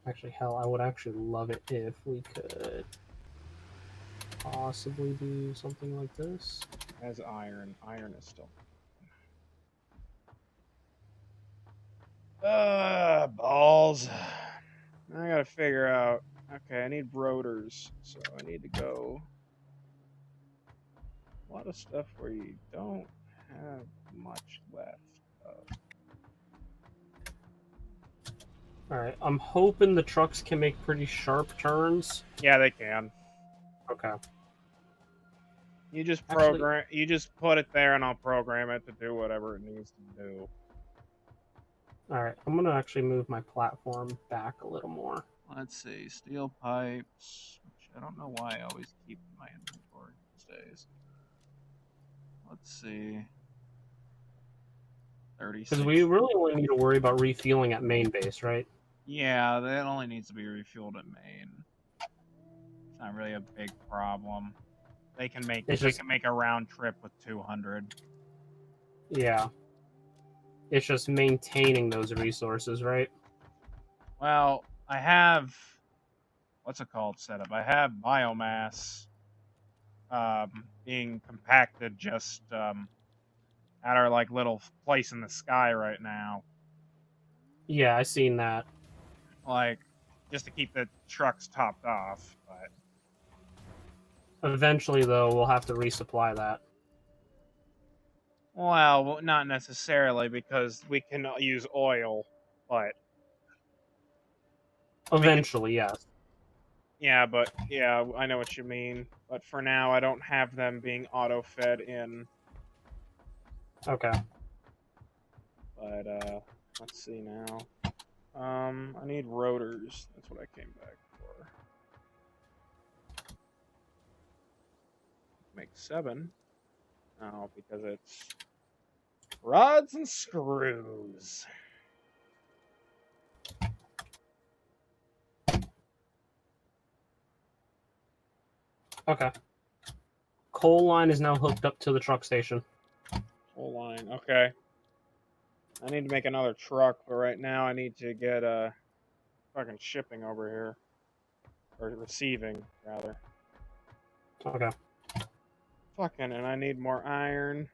Actually, hell, I would actually love it if we could possibly do something like this. As iron. Iron is still... balls. I gotta figure out... Okay, I need rotors, so I need to go... A lot of stuff where you don't have much left of. Alright, I'm hoping the trucks can make pretty sharp turns. Yeah, they can. Okay. You just program. You just put it there, and I'll program it to do whatever it needs to do. Alright, I'm gonna actually move my platform back a little more. Let's see, steel pipes, which I don't know why I always keep in my inventory these days. Let's see. 36. Because we really only need to worry about refueling at main base, right? Yeah, that only needs to be refueled at main. It's not really a big problem. They can make can make a round trip with 200. Yeah. It's just maintaining those resources, right? Well, I have what's it called set up? I have biomass being compacted just at our like little place in the sky right now. Yeah, I seen that. Like just to keep the trucks topped off, but eventually though we'll have to resupply that. Well, not necessarily because we can use oil, but eventually, yes. Yeah, but yeah, I know what you mean. But for now, I don't have them being auto-fed in. Okay. But let's see now. I need rotors. That's what I came back for. Make 7. Oh, because it's rods and screws. Okay. Coal line is now hooked up to the truck station. Coal line, okay. I need to make another truck, but right now I need to get fucking shipping over here. Or receiving, rather. Okay. Fucking, and I need more iron.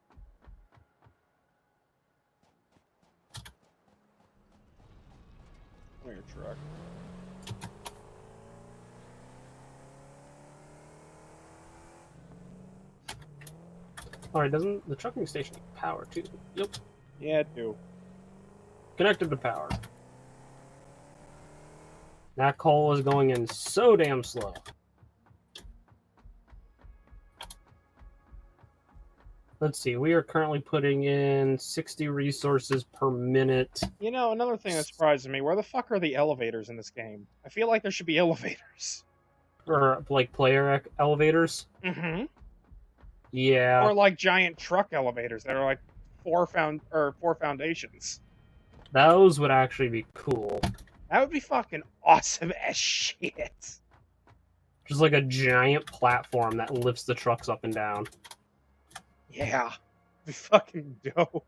Come here, truck. Alright, doesn't the trucking station need power too? Yep. Yeah, it do. Connected to power. That coal is going in so damn slow. Let's see, we are currently putting in 60 resources per minute. You know, another thing that surprises me, where the fuck are the elevators in this game? I feel like there should be elevators. Or, like, player elevators? Mm-hmm. Yeah. Or, like, giant truck elevators that are, like, four foundations. Those would actually be cool. That would be fucking awesome as shit. Just like a giant platform that lifts the trucks up and down. Yeah. It'd be fucking dope.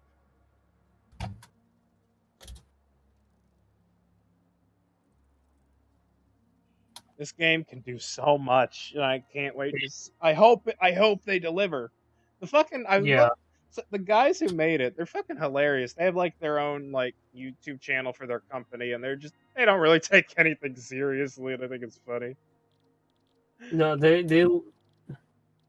This game can do so much, and I can't wait to. I hope they deliver. The fucking Yeah. the guys who made it, they're fucking hilarious. They have like their own like YouTube channel for their company, and they don't really take anything seriously, and I think it's funny. No, they.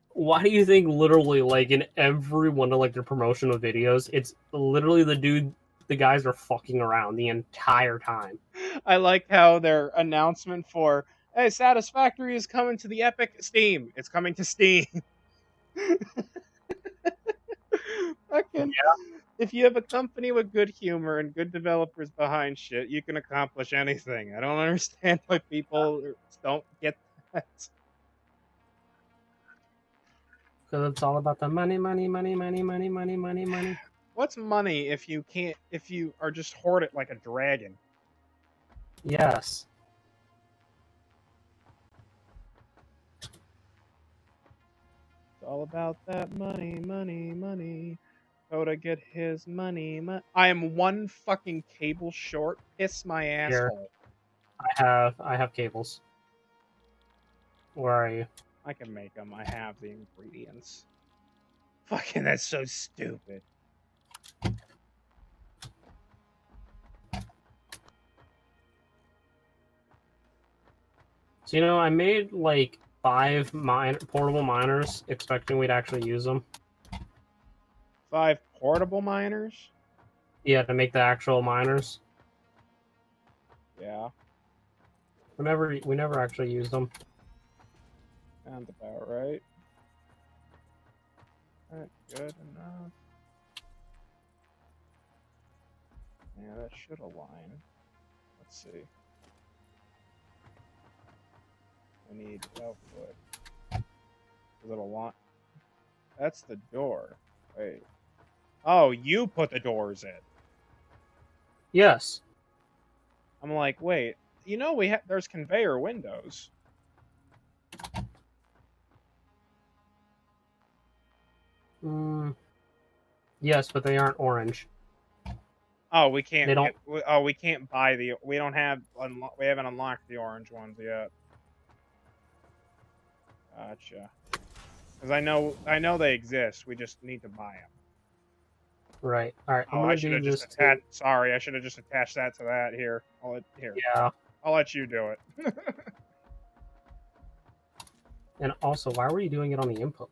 Why do you think literally like in every one of like their promotional videos, it's literally the guys are fucking around the entire time. I like how their announcement for "Hey, Satisfactory is coming to the Epic Steam." It's coming to Steam. Fucking. If you have a company with good humor and good developers behind shit, you can accomplish anything. I don't understand why people don't get that. Because it's all about the money, money, money, money, money, money, money, money. What's money if you are just hoard it like a dragon? Yes. It's all about that money, money, money. Coda get his money, I am one fucking cable short. Piss my asshole. I have cables. Where are you? I can make them. I have the ingredients. Fucking, that's so stupid. So, I made like 5 portable miners, expecting we'd actually use them. 5 portable miners? Yeah, to make the actual miners. Yeah. We never actually used them. Sounds about right. That's good enough. Yeah, that should align. Let's see. I need output. Is it align? That's the door. Wait. Oh, you put the doors in. Yes. I'm like, wait. There's conveyor windows. Yes, but they aren't orange. Oh, we can't. They don't. We can't buy the. We don't have. We haven't unlocked the orange ones yet. Gotcha. Because I know they exist. We just need to buy them. Right. All right. I'm Oh, gonna I should do have this. just attached. Sorry, I should have just attached that to that. Here. Yeah. I'll let you do it. And also, why were you doing it on the input?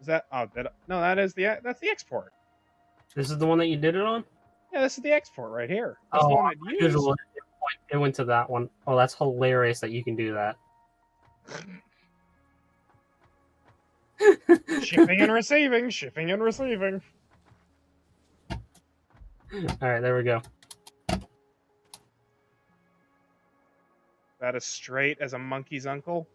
Is that? Oh, no, that's the export. This is the one that you did it on? Yeah, this is the export right here. That's the one I'd use. Usually it went to that one. Oh, that's hilarious that you can do that. Shipping and receiving. Shipping and receiving. All right, there we go. That is straight as a monkey's uncle.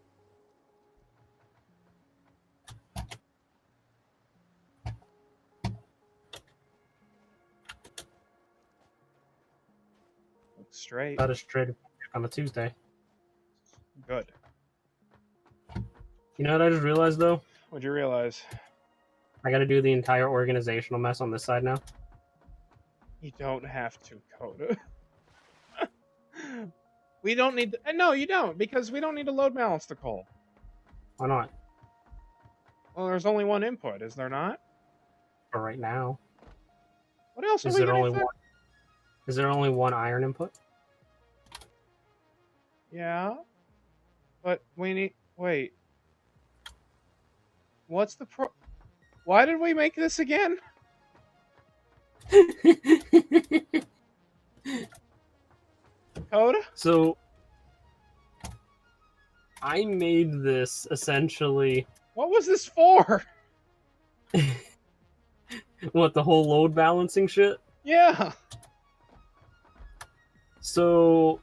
Looks straight. That is straight on a Tuesday. Good. You know what I just realized though? What'd you realize? I got to do the entire organizational mess on this side now. You don't have to, Coda. We don't need to, no, you don't, because we don't need to load balance the coal. Why not? Well, there's only one input, is there not? For right now. What else Is are we there gonna only do? one? Is there only one iron input? Yeah. But we need, wait. What's the Why did we make this again? Coda? So I made this essentially. What was this for? What, the whole load balancing shit? Yeah. So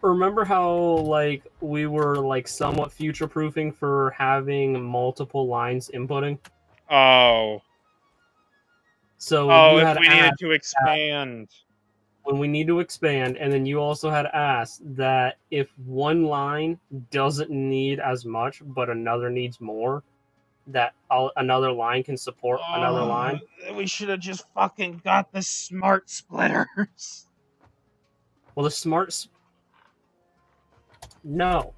remember how like we were like somewhat future proofing for having multiple lines inputting? Oh. So you if had we needed asked to expand. when we need to expand, and then you also had asked that if one line doesn't need as much but another needs more, that another line can support another line. We should have just fucking got the smart splitters. Well, the smart No.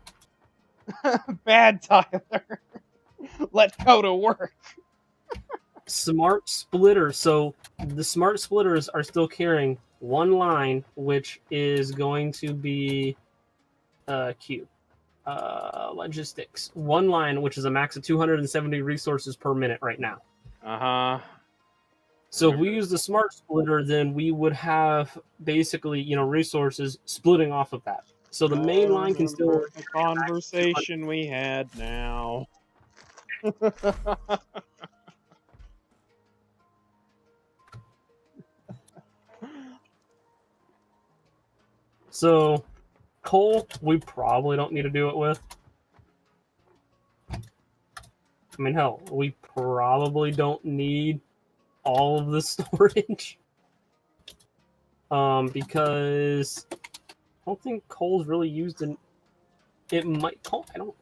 Bad, Tyler. Let Coda work. Smart splitters. So the smart splitters are still carrying one line, which is going to be Q. Logistics. One line, which is a max of 270 resources per minute right now. Uh-huh. So if we use the smart splitter, then we would have basically, resources splitting off of that. So the main line can still Remember the conversation we had now. So coal, we probably don't need to do it with. I mean, hell, we probably don't need all of the storage. Because I don't think coal's really used in. It might coal. I don't.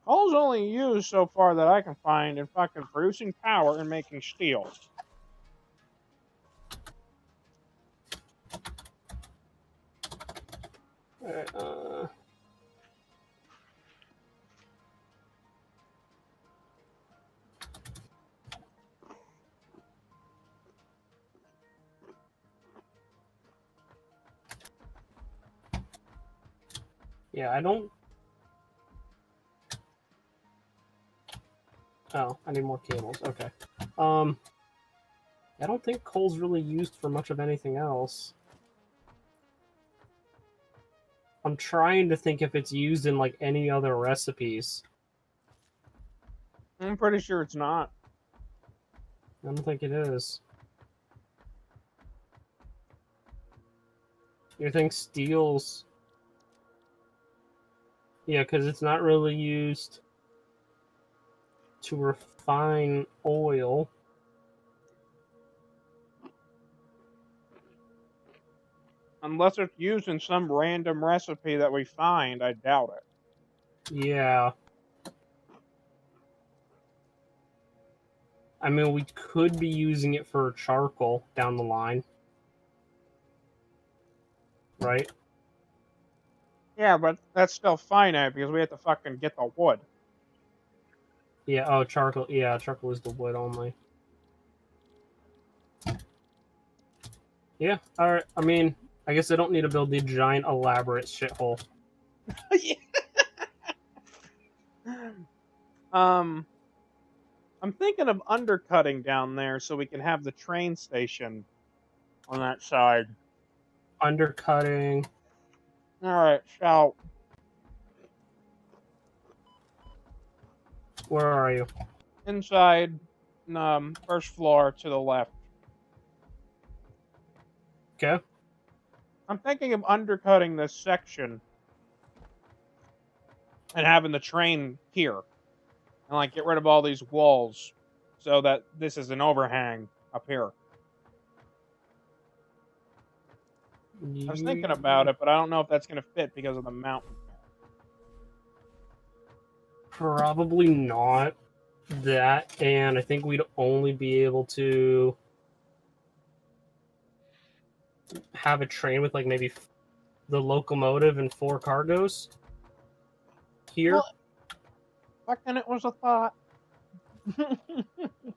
Coal's only used so far that I can find in fucking producing power and making steel. Alright, yeah, I don't. Oh, I need more cables. Okay. I don't think coal's really used for much of anything else. I'm trying to think if it's used in like any other recipes. I'm pretty sure it's not. I don't think it is. You think steel's... Yeah, because it's not really used to refine oil. Unless it's used in some random recipe that we find, I doubt it. Yeah. I mean, we could be using it for charcoal down the line. Right? Yeah, but that's still finite because we have to fucking get the wood. Yeah, oh, charcoal. Yeah, charcoal is the wood only. Yeah, alright. I mean, I guess I don't need to build the giant, elaborate shithole. I'm thinking of undercutting down there so we can have the train station on that side. Undercutting. Alright, so... Where are you? Inside, first floor to the left. Okay. I'm thinking of undercutting this section and having the train here. And, like, get rid of all these walls so that this is an overhang up here. I was thinking about it, but I don't know if that's going to fit because of the mountain. Probably not that, and I think we'd only be able to have a train with, like, maybe the locomotive and 4 cargoes here. Well, fucking it was a thought.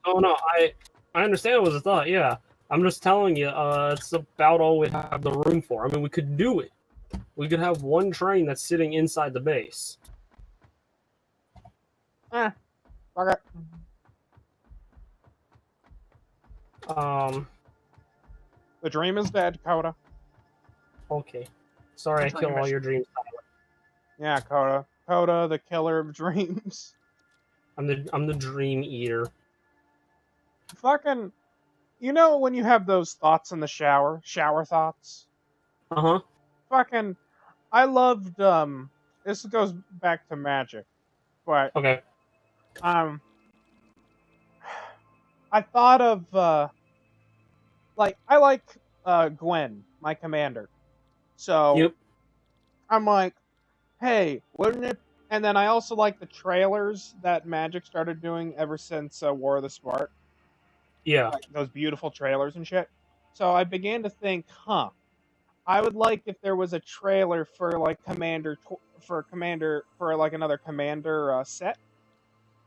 Oh, no, I understand it was a thought, yeah. I'm just telling you, it's about all we have the room for. I mean, we could do it. We could have one train that's sitting inside the base. Fuck it. The dream is dead, Coda. Okay. Sorry I kill all your dreams. Yeah, Coda. Coda, the killer of dreams. I'm the dream eater. Fucking... You know when you have those thoughts in the shower? Shower thoughts? Uh-huh. Fucking... I loved, This goes back to magic. But... Okay. I thought of, I like, Gwen, my commander. So... Yep. I'm like, hey, wouldn't it... And then I also like the trailers that Magic started doing ever since War of the Smart. Yeah. Like those beautiful trailers and shit. So I began to think, I would like if there was a trailer for like for like another Commander set.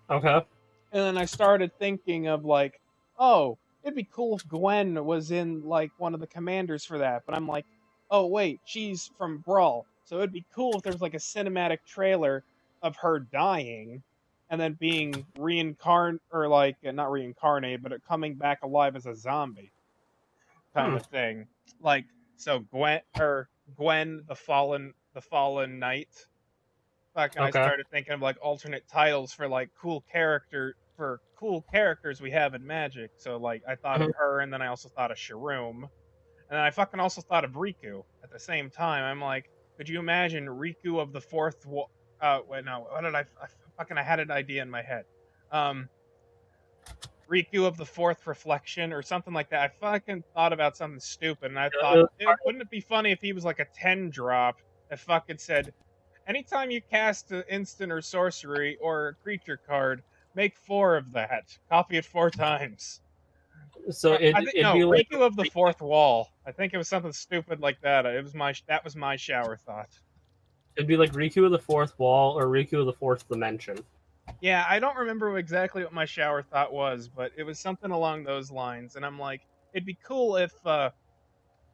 Okay. And then I started thinking of like, oh, it'd be cool if Gwen was in like one of the commanders for that. But I'm like, oh wait, she's from Brawl, so it'd be cool if there was like a cinematic trailer of her dying and then being reincarnated, or like not reincarnated, but coming back alive as a zombie kind of thing. Like, so Gwen the fallen knight. Like, I Okay. started thinking of like alternate titles for like cool characters we have in Magic. So like I thought of Mhm. her, and then I also thought of Shroom, and then I fucking also thought of Riku at the same time. I'm like, could you imagine Riku of the fourth? Wait, no, what did I had an idea in my head. Um, Riku of the fourth reflection or something like that. I fucking thought about something stupid, and I thought, wouldn't it be funny if he was like a 10 drop that fucking said, anytime you cast an instant or sorcery or a creature card, make 4 of that. Copy it 4 times. So I think it'd no, be like Riku of the fourth wall. I think it was something stupid like that. That was my shower thought. Riku of the fourth wall or Riku of the fourth dimension. Yeah, I don't remember exactly what my shower thought was, but it was something along those lines. And I'm like, it'd be cool if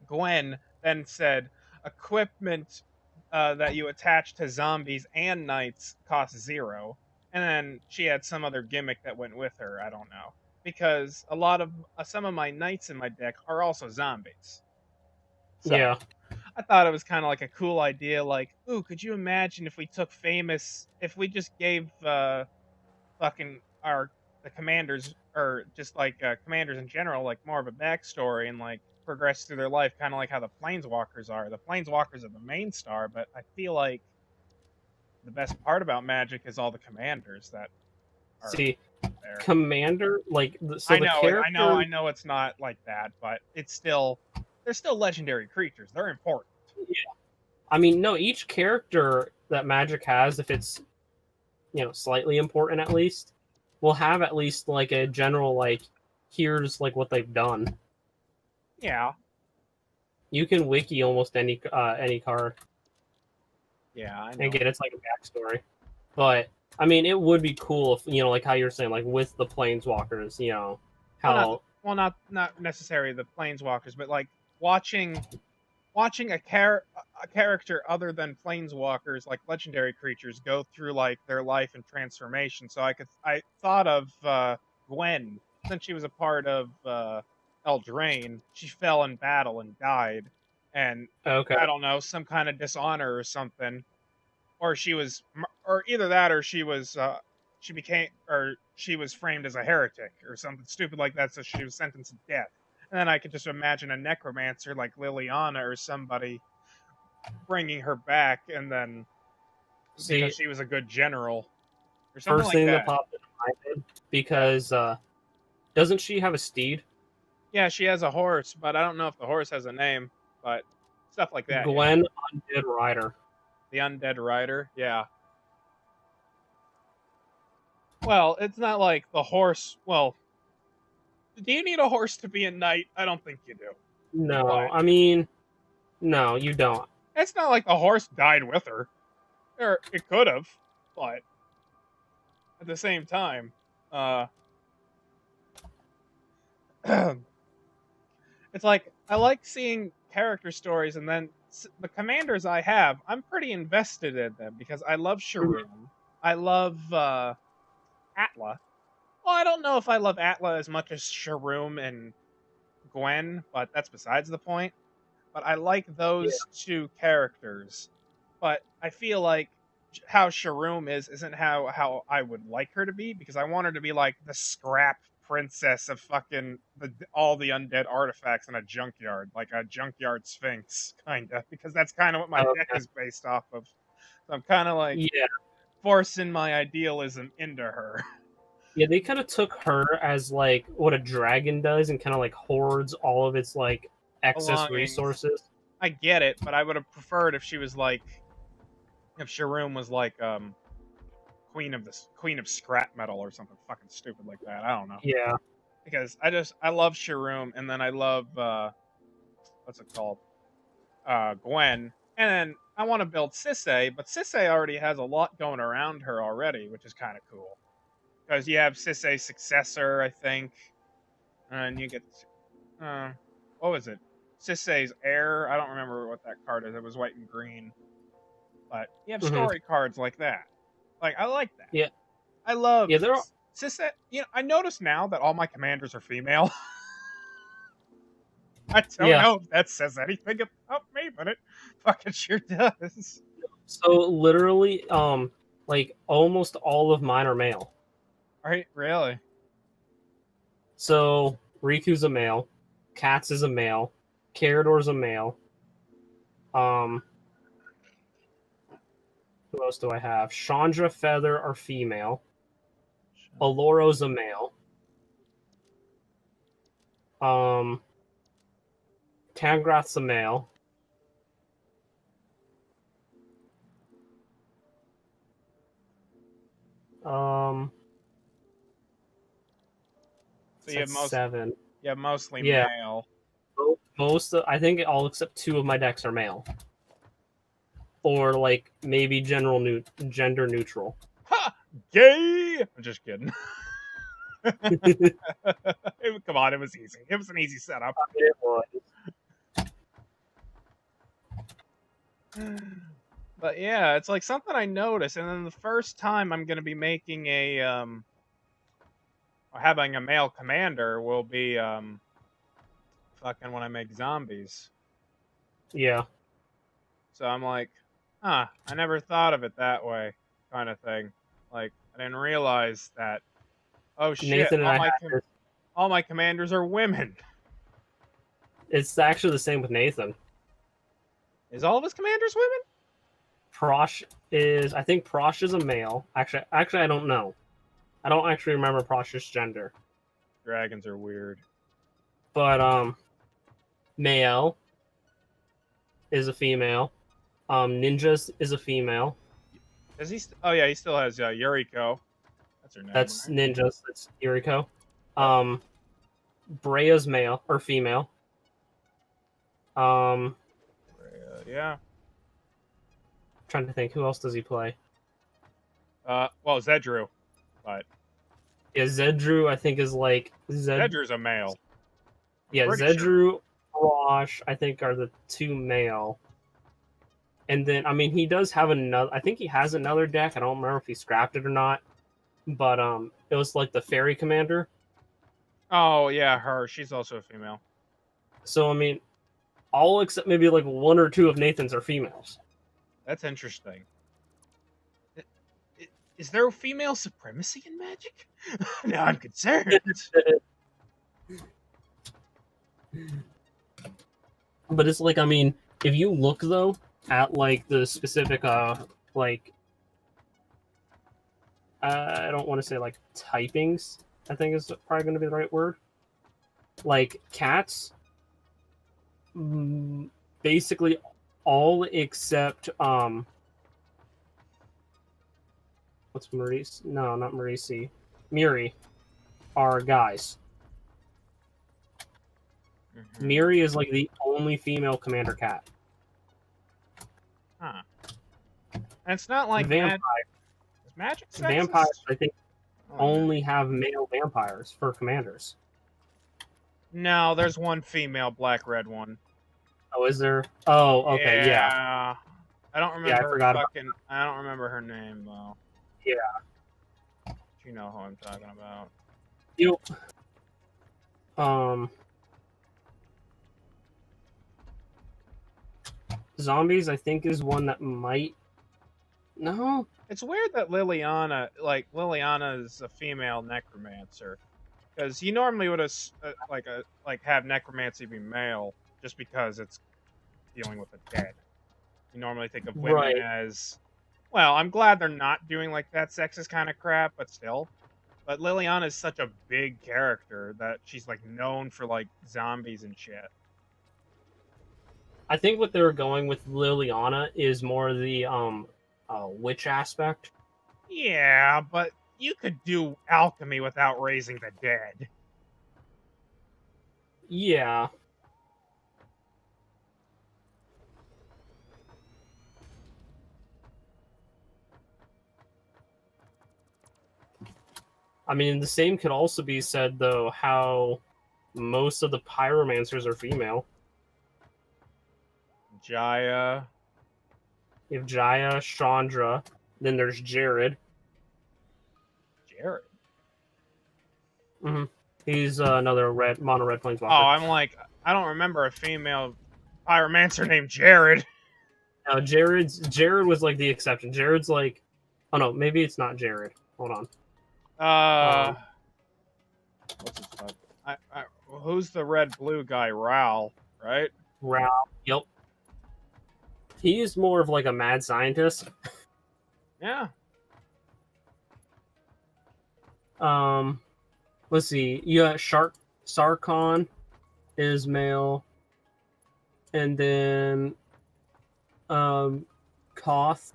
Gwen then said, equipment that you attach to zombies and knights costs 0. And then she had some other gimmick that went with her. I don't know. Because a lot of some of my knights in my deck are also zombies. So Yeah. I thought it was kind of like a cool idea. Like, ooh, could you imagine if we if we just gave fucking the commanders, or just like commanders in general, like more of a backstory and like progress through their life, kind of like how the planeswalkers are. The planeswalkers are the main star, but I feel like the best part about Magic is all the commanders that are See, there. Commander, I know it's not like that, but they're still legendary creatures. They're important. I mean, no, each character that Magic has, if it's slightly important at least, will have at least like a general like, here's like what they've done. Yeah. You can wiki almost any card Yeah, I know. and get its like a backstory. But I mean, it would be cool if like how you're saying, like with the planeswalkers, how not necessarily the planeswalkers, but like watching a character other than planeswalkers, like legendary creatures, go through like their life and transformation. So I thought of Gwen, since she was a part of Eldraine. She fell in battle and died, and okay. I don't know, some kind of dishonor or something, or or either that, or she was framed as a heretic or something stupid like that, so she was sentenced to death. And then I could just imagine a necromancer like Liliana or somebody bringing her back, and then because she was a good general or something First like thing that. that popped in my head, because doesn't she have a steed? Yeah, she has a horse, but I don't know if the horse has a name, but stuff like that. Gwen, Undead Rider. The Undead Rider, yeah. Well, it's not like the horse. Well, do you need a horse to be a knight? I don't think you do. No, Why? I mean, no, you don't. It's not like the horse died with her. Or it could have, but at the same time, it's like I like seeing character stories, and then the commanders I have, I'm pretty invested in them because I love Shroom. I love Atla. Well, I don't know if I love Atla as much as Shroom and Gwen, but that's besides the point. But I like those two characters. But I feel like how Shroom isn't how I would like her to be, because I want her to be like the scrap princess of fucking all the undead artifacts in a junkyard, like a junkyard sphinx, kinda, because that's kind of what my deck is based off of. So I'm kind of like forcing my idealism into her. Yeah, they kind of took her as like what a dragon does, and kind of like hoards all of its like excess resources. I get it, but I would have preferred if she was like, if Shroom was like queen of scrap metal or something fucking stupid like that. I don't know. Yeah. Because I love Shroom, and then I love what's it called? Gwen, and then I want to build Sisay, but Sisay already has a lot going around her already, which is kind of cool. Because you have Sisay's successor, I think, and you get what was it? Sisay's heir. I don't remember what that card is. It was white and green, but you have story cards like that. Like I like that. Yeah. I love Yeah, they're all... Sisay. You know, I notice now that all my commanders are female. I don't know if that says anything about me, but it fucking sure does. So literally, like almost all of mine are male. Right? Really? So Riku's a male, Katz is a male, Carador's a male. Who else do I have? Chandra, Feather are female. Aloro's a male. Tangrath's a male. So you have that's 7. Yeah, mostly male. Most, I think all except 2 of my decks are male. Or like maybe gender neutral. Ha! Gay! I'm just kidding. Come on, it was easy. It was an easy setup. It was. But yeah, it's like something I noticed, and then the first time I'm gonna be making a or having a male commander will be fucking when I make zombies. Yeah. So I'm like, I never thought of it that way, kind of thing. Like I didn't realize that. Oh shit! Nathan and all my commanders are women. It's actually the same with Nathan. Is all of his commanders women? Prosh is, I think Prosh is a male. Actually, I don't know. I don't actually remember Prosh's gender. Dragons are weird. But Mael is a female. Ninjas is a female. Does he? Oh yeah, he still has Yuriko. That's her name. That's right? Ninjas. That's Yuriko. Brea's male or female. Yeah. Trying to think, who else does he play? Well, Zedru, but yeah, Zedru I think is like Zedru's a male. Yeah, Zedru, Prosh I think are the 2 male. And then I mean he does have another. I think he has another deck. I don't remember if he scrapped it or not. But it was like the fairy commander. Oh yeah, her. She's also a female. So I mean, all except maybe like 1 or 2 of Nathan's are females. That's interesting. Is there female supremacy in Magic? Now I'm concerned. But it's like, I mean, if you look though at like the specific like I don't want to say like typings, I think is probably going to be the right word. Like cats, basically all except what's Maurice? No, not Maurice. Miri are guys. Miri is like the only female commander cat. Huh. And it's not like vampires. Magic sexist? Vampires, I think, only have male vampires for commanders. No, there's one female black-red one. Oh, is there? Oh, okay, yeah. I don't remember. Yeah, I forgot I don't remember her name though. Yeah. You know who I'm talking about. You. Zombies, I think, is one that might. No. It's weird that Liliana is a female necromancer, because you normally would have necromancy be male, just because it's dealing with the dead. You normally think of women as, well, I'm glad they're not doing like that sexist kind of crap, but still. But Liliana is such a big character that she's like known for like zombies and shit. I think what they're going with Liliana is more the witch aspect. Yeah, but you could do alchemy without raising the dead. Yeah. I mean, the same could also be said, though, how most of the pyromancers are female. Jaya. You have Jaya, Chandra, then there's Jared. Jared. Mm-hmm. He's another mono red Oh, planeswalker. I'm like, I don't remember a female pyromancer named Jared. No, Jared was like the exception. Jared's like, oh no, maybe it's not Jared. Hold on. What's his fuck? Who's the red blue guy? Raoul, right? Raoul. Yep. He's more of like a mad scientist. Yeah. Let's see. You got Sarkon is male, and then Koth.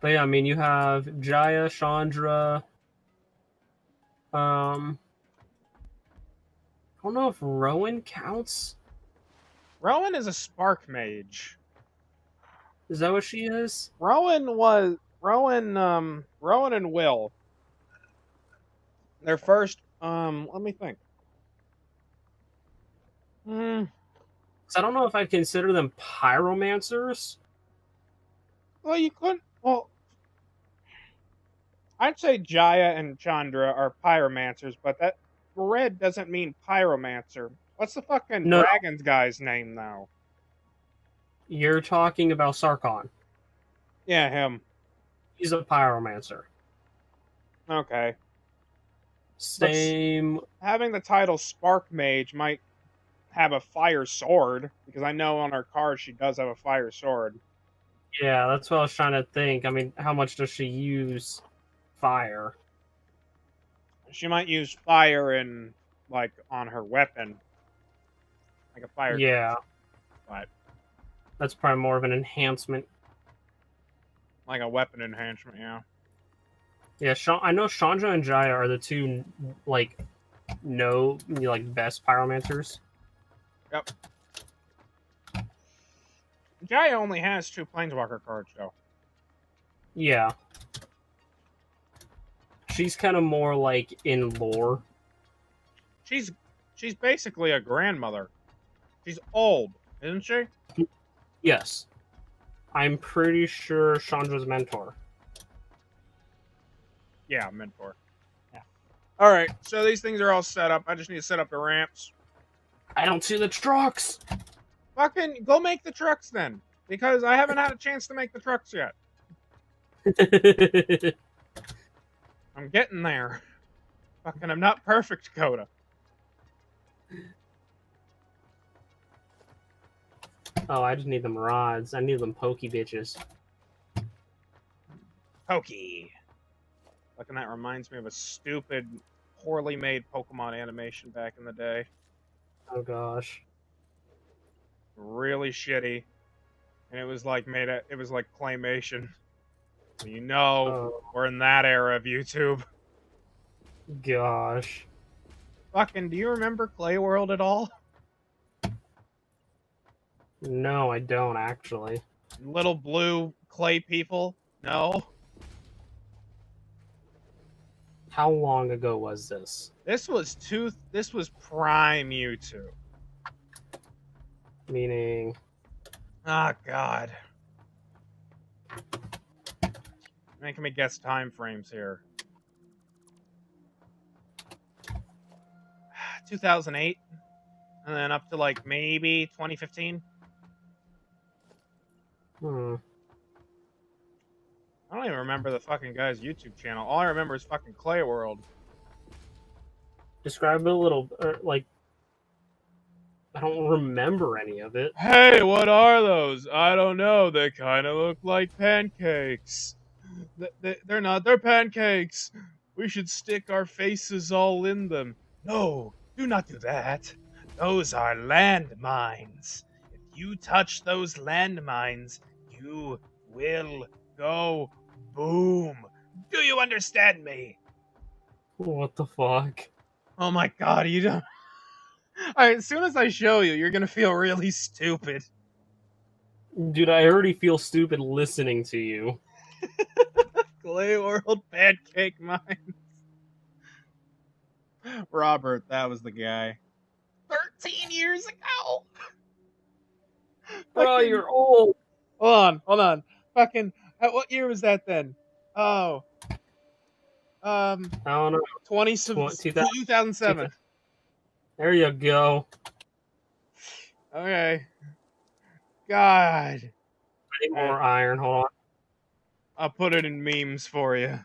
But yeah, I mean, you have Jaya, Chandra. I don't know if Rowan counts. Rowan is a spark mage. Is that what she is? Rowan and Will. Their first, let me think. So I don't know if I'd consider them pyromancers. Well, you couldn't. Well, I'd say Jaya and Chandra are pyromancers, but that red doesn't mean pyromancer. What's the fucking dragon's guy's name, though? You're talking about Sarkon. Yeah, him. He's a pyromancer. Okay. Same. But having the title Spark Mage might have a fire sword, because I know on her card she does have a fire sword. Yeah, that's what I was trying to think. I mean, how much does she use fire? She might use fire in, like, on her weapon. Like a fire. Yeah. But that's probably more of an enhancement. Like a weapon enhancement, yeah. Yeah, I know Chandra and Jaya are the two, like, best pyromancers. Yep. Jaya only has 2 planeswalker cards, though. Yeah. She's kind of more, like, in lore. She's basically a grandmother. She's old, isn't she? Yes. I'm pretty sure Chandra's mentor. Yeah, mentor. Yeah. Alright, so these things are all set up. I just need to set up the ramps. I don't see the trucks! Fucking go make the trucks then. Because I haven't had a chance to make the trucks yet. I'm getting there. Fucking, I'm not perfect, Coda. Oh, I just need them rods. I need them pokey bitches. Pokey. Fucking, that reminds me of a stupid, poorly made Pokemon animation back in the day. Oh gosh. Really shitty. And it was like it was like claymation. You know, we're in that era of YouTube. Gosh. Fucking, do you remember Clay World at all? No, I don't actually. Little blue clay people? No? How long ago was this? This was prime YouTube. Meaning... Ah, God. Making me guess time frames here. 2008, and then up to like maybe 2015. I don't even remember the fucking guy's YouTube channel. All I remember is fucking Clay World. Describe it a little, like, I don't remember any of it. Hey, what are those? I don't know. They kind of look like pancakes. They're not. They're pancakes. We should stick our faces all in them. No, do not do that. Those are landmines. If you touch those landmines, you will go boom. Do you understand me? What the fuck? Oh my god, you don't... Alright, as soon as I show you, you're gonna feel really stupid. Dude, I already feel stupid listening to you. Clay World Pancake Mines. Robert, that was the guy. 13 years ago. Bro, Fucking, you're old. hold on. Fucking, what year was that then? Oh, I don't know. 2007. There you go. Okay. God. I need more iron. Hold I'll put it in memes for you.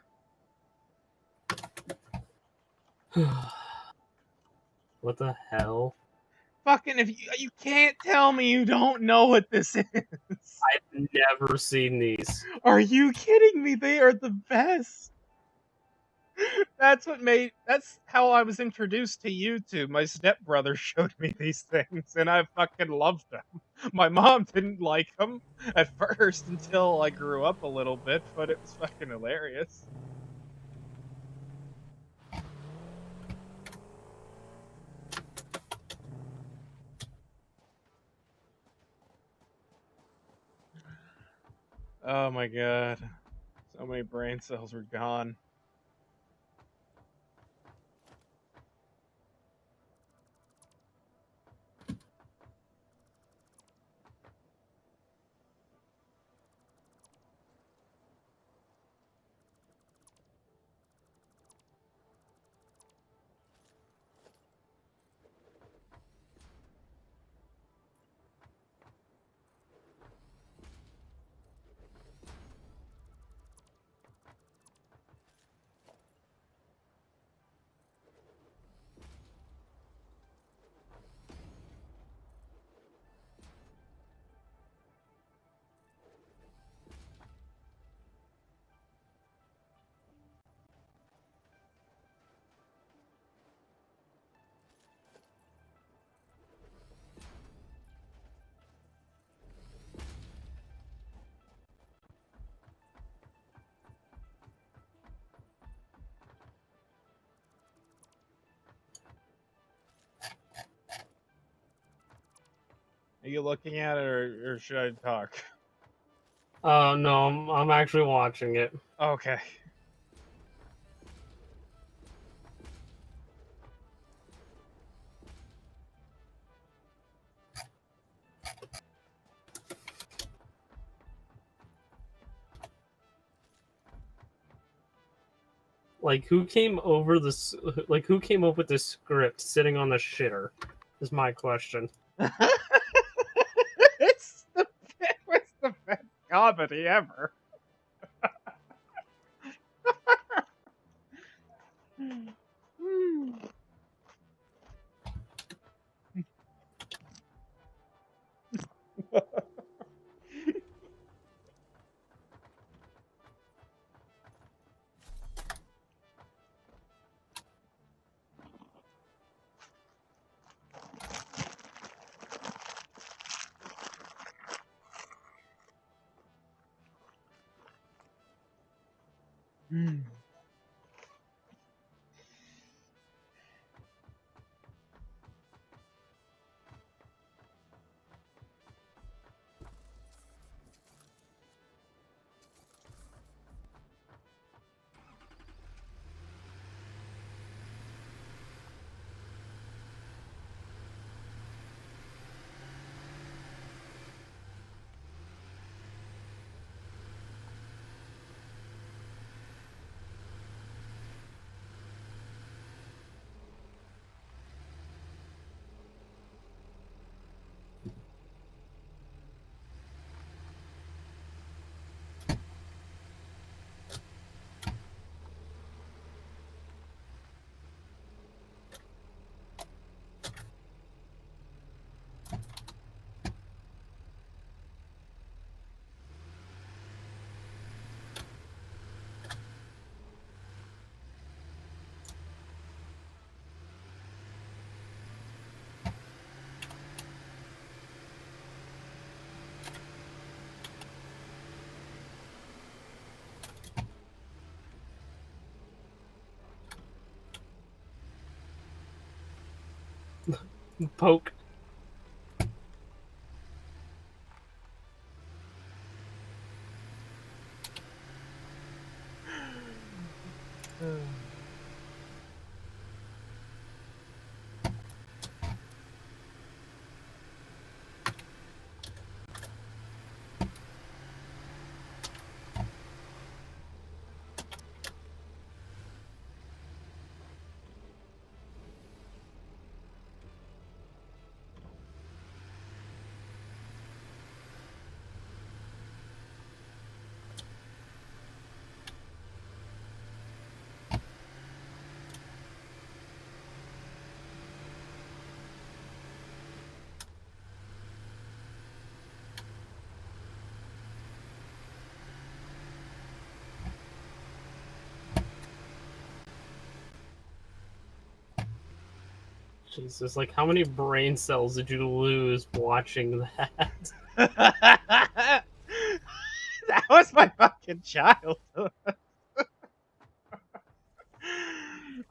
on. What the hell? Fucking, if you can't tell me you don't know what this is. I've never seen these. Are you kidding me? They are the best. That's how I was introduced to YouTube. My stepbrother showed me these things, and I fucking loved them. My mom didn't like them at first until I grew up a little bit, but it was fucking hilarious. Oh my god. So many brain cells were gone. Are you looking at it, or should I talk? No, I'm actually watching it. Okay. Like, who came over this? Like, who came up with this script sitting on the shitter? Is my question. it's the best comedy ever. Poke. Jesus, like how many brain cells did you lose watching that? That was my fucking childhood.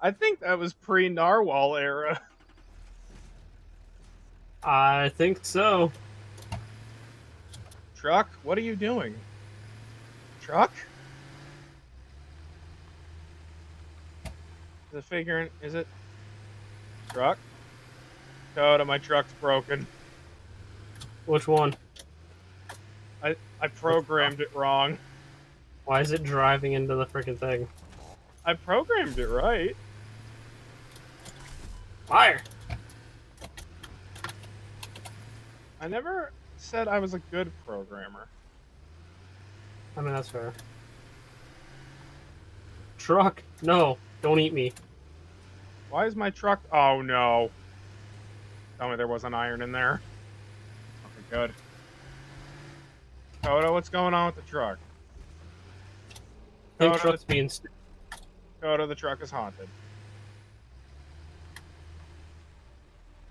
I think that was pre-Narwhal era. I think so. Truck, what are you doing? Truck? Is it figuring? Is it? Truck? Coda, my truck's broken. Which one? I programmed it wrong. Why is it driving into the freaking thing? I programmed it right. Fire! I never said I was a good programmer. I mean, that's fair. Truck! No, don't eat me. Why is my truck? Oh no! Tell me there wasn't iron in there. Okay, good. Coda, what's going on with the truck? I think Coda, truck's being stupid. Coda, the truck is haunted.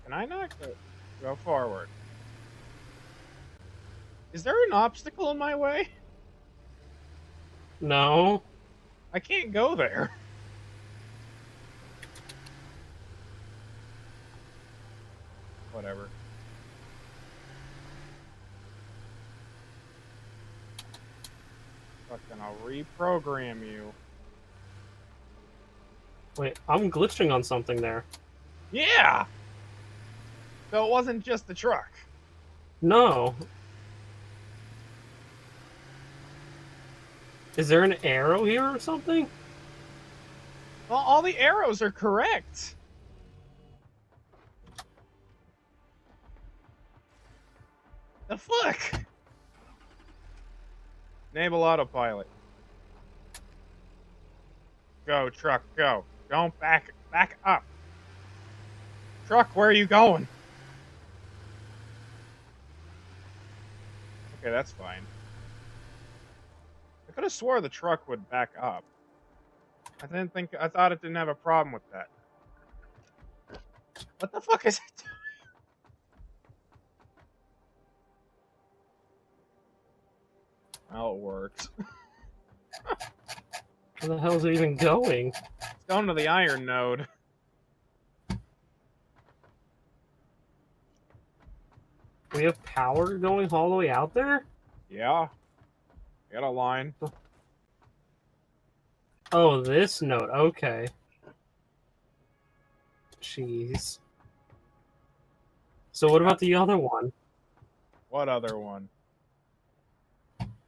Can I not go forward? Is there an obstacle in my way? No. I can't go there. Whatever. Fucking, I'll reprogram you. Wait, I'm glitching on something there. Yeah! So it wasn't just the truck. No. Is there an arrow here or something? Well, all the arrows are correct. The fuck? Enable autopilot. Go, truck, go. Don't back up. Truck, where are you going? Okay, that's fine. I could have swore the truck would back up. I thought it didn't have a problem with that. What the fuck is it doing? Well, it works. Where the hell is it even going? It's going to the iron node. We have power going all the way out there? Yeah. Got a line. Oh, this node. Okay. Jeez. So what about the other one? What other one?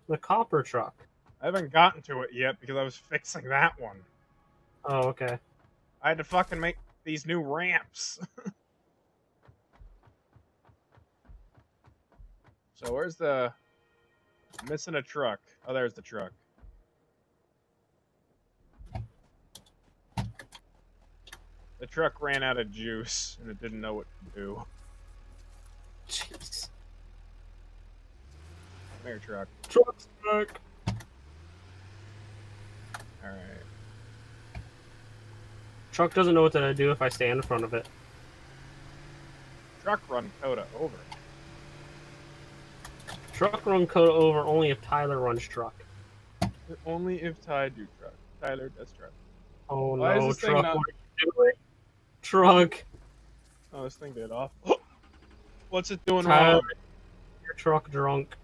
The copper truck. I haven't gotten to it yet because I was fixing that one. Oh, okay. I had to fucking make these new ramps. So where's the... I'm missing a truck. Oh, there's the truck. The truck ran out of juice, and it didn't know what to do. Jeez. Come here, truck. Truck's back. Alright. Truck doesn't know what to do if I stand in front of it. Truck run Coda over. Truck run code over only if Tyler runs truck. Only if Ty do truck. Tyler does truck. Oh Why is no, this thing truck, not- what are you doing? Truck. Oh, this thing did off. What's it doing Tyler, wrong? your truck drunk.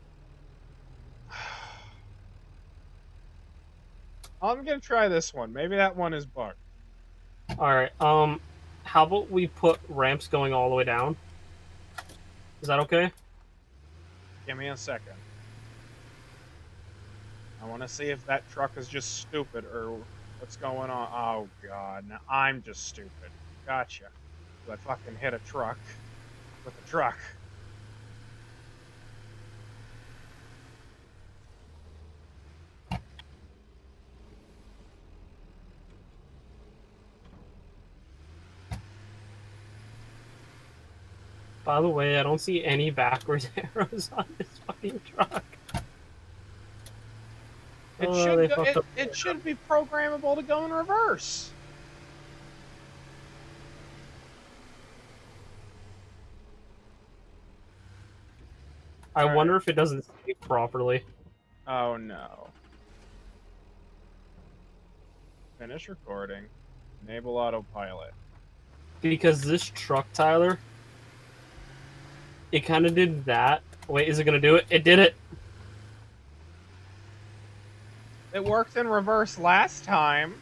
I'm gonna try this one. Maybe that one is bugged. Alright, how about we put ramps going all the way down? Is that okay? Give me a second. I want to see if that truck is just stupid or what's going on. Oh, God. Now I'm just stupid. Gotcha. I fucking hit a truck with a truck. By the way, I don't see any backwards arrows on this fucking truck. It Oh, should they go, fucked up. it should be programmable to go in reverse. I Alright. wonder if it doesn't save properly. Oh no. Finish recording. Enable autopilot. Because this truck, Tyler, it kind of did that. Wait, is it going to do it? It did it! It worked in reverse last time.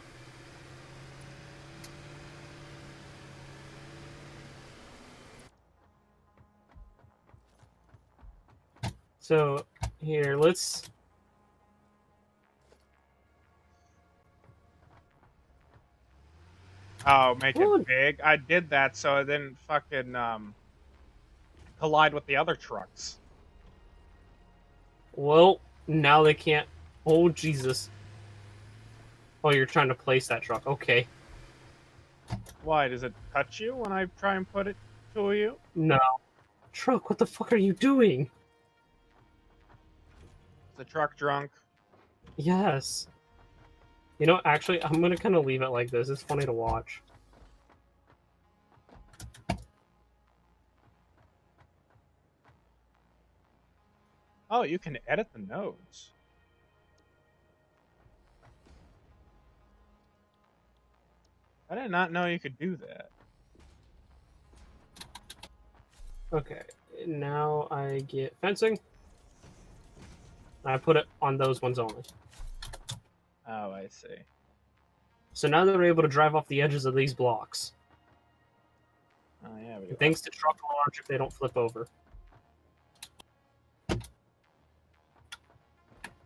So, here, let's... Oh, make Ooh. it big. I did that so it didn't fucking collide with the other trucks. Well, now they can't... Oh, Jesus. Oh, you're trying to place that truck. Okay. Why, does it touch you when I try and put it to you? No. Truck, what the fuck are you doing? Is the truck drunk? Yes. You know, actually, I'm gonna kind of leave it like this. It's funny to watch. Oh, you can edit the nodes. I did not know you could do that. Okay, now I get fencing. I put it on those ones only. Oh, I see. So now they're able to drive off the edges of these blocks. Oh yeah. And thanks to truck launch if they don't flip over.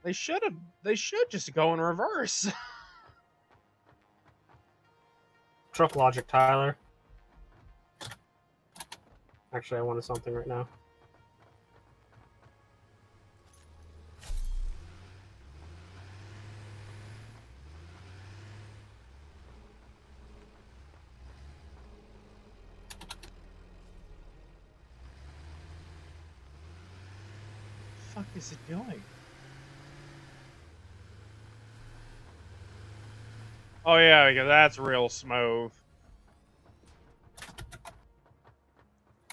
They should have. They should just go in reverse. Truck logic, Tyler. Actually, I wanted something right now. What the fuck is it doing? Oh yeah, because that's real smooth.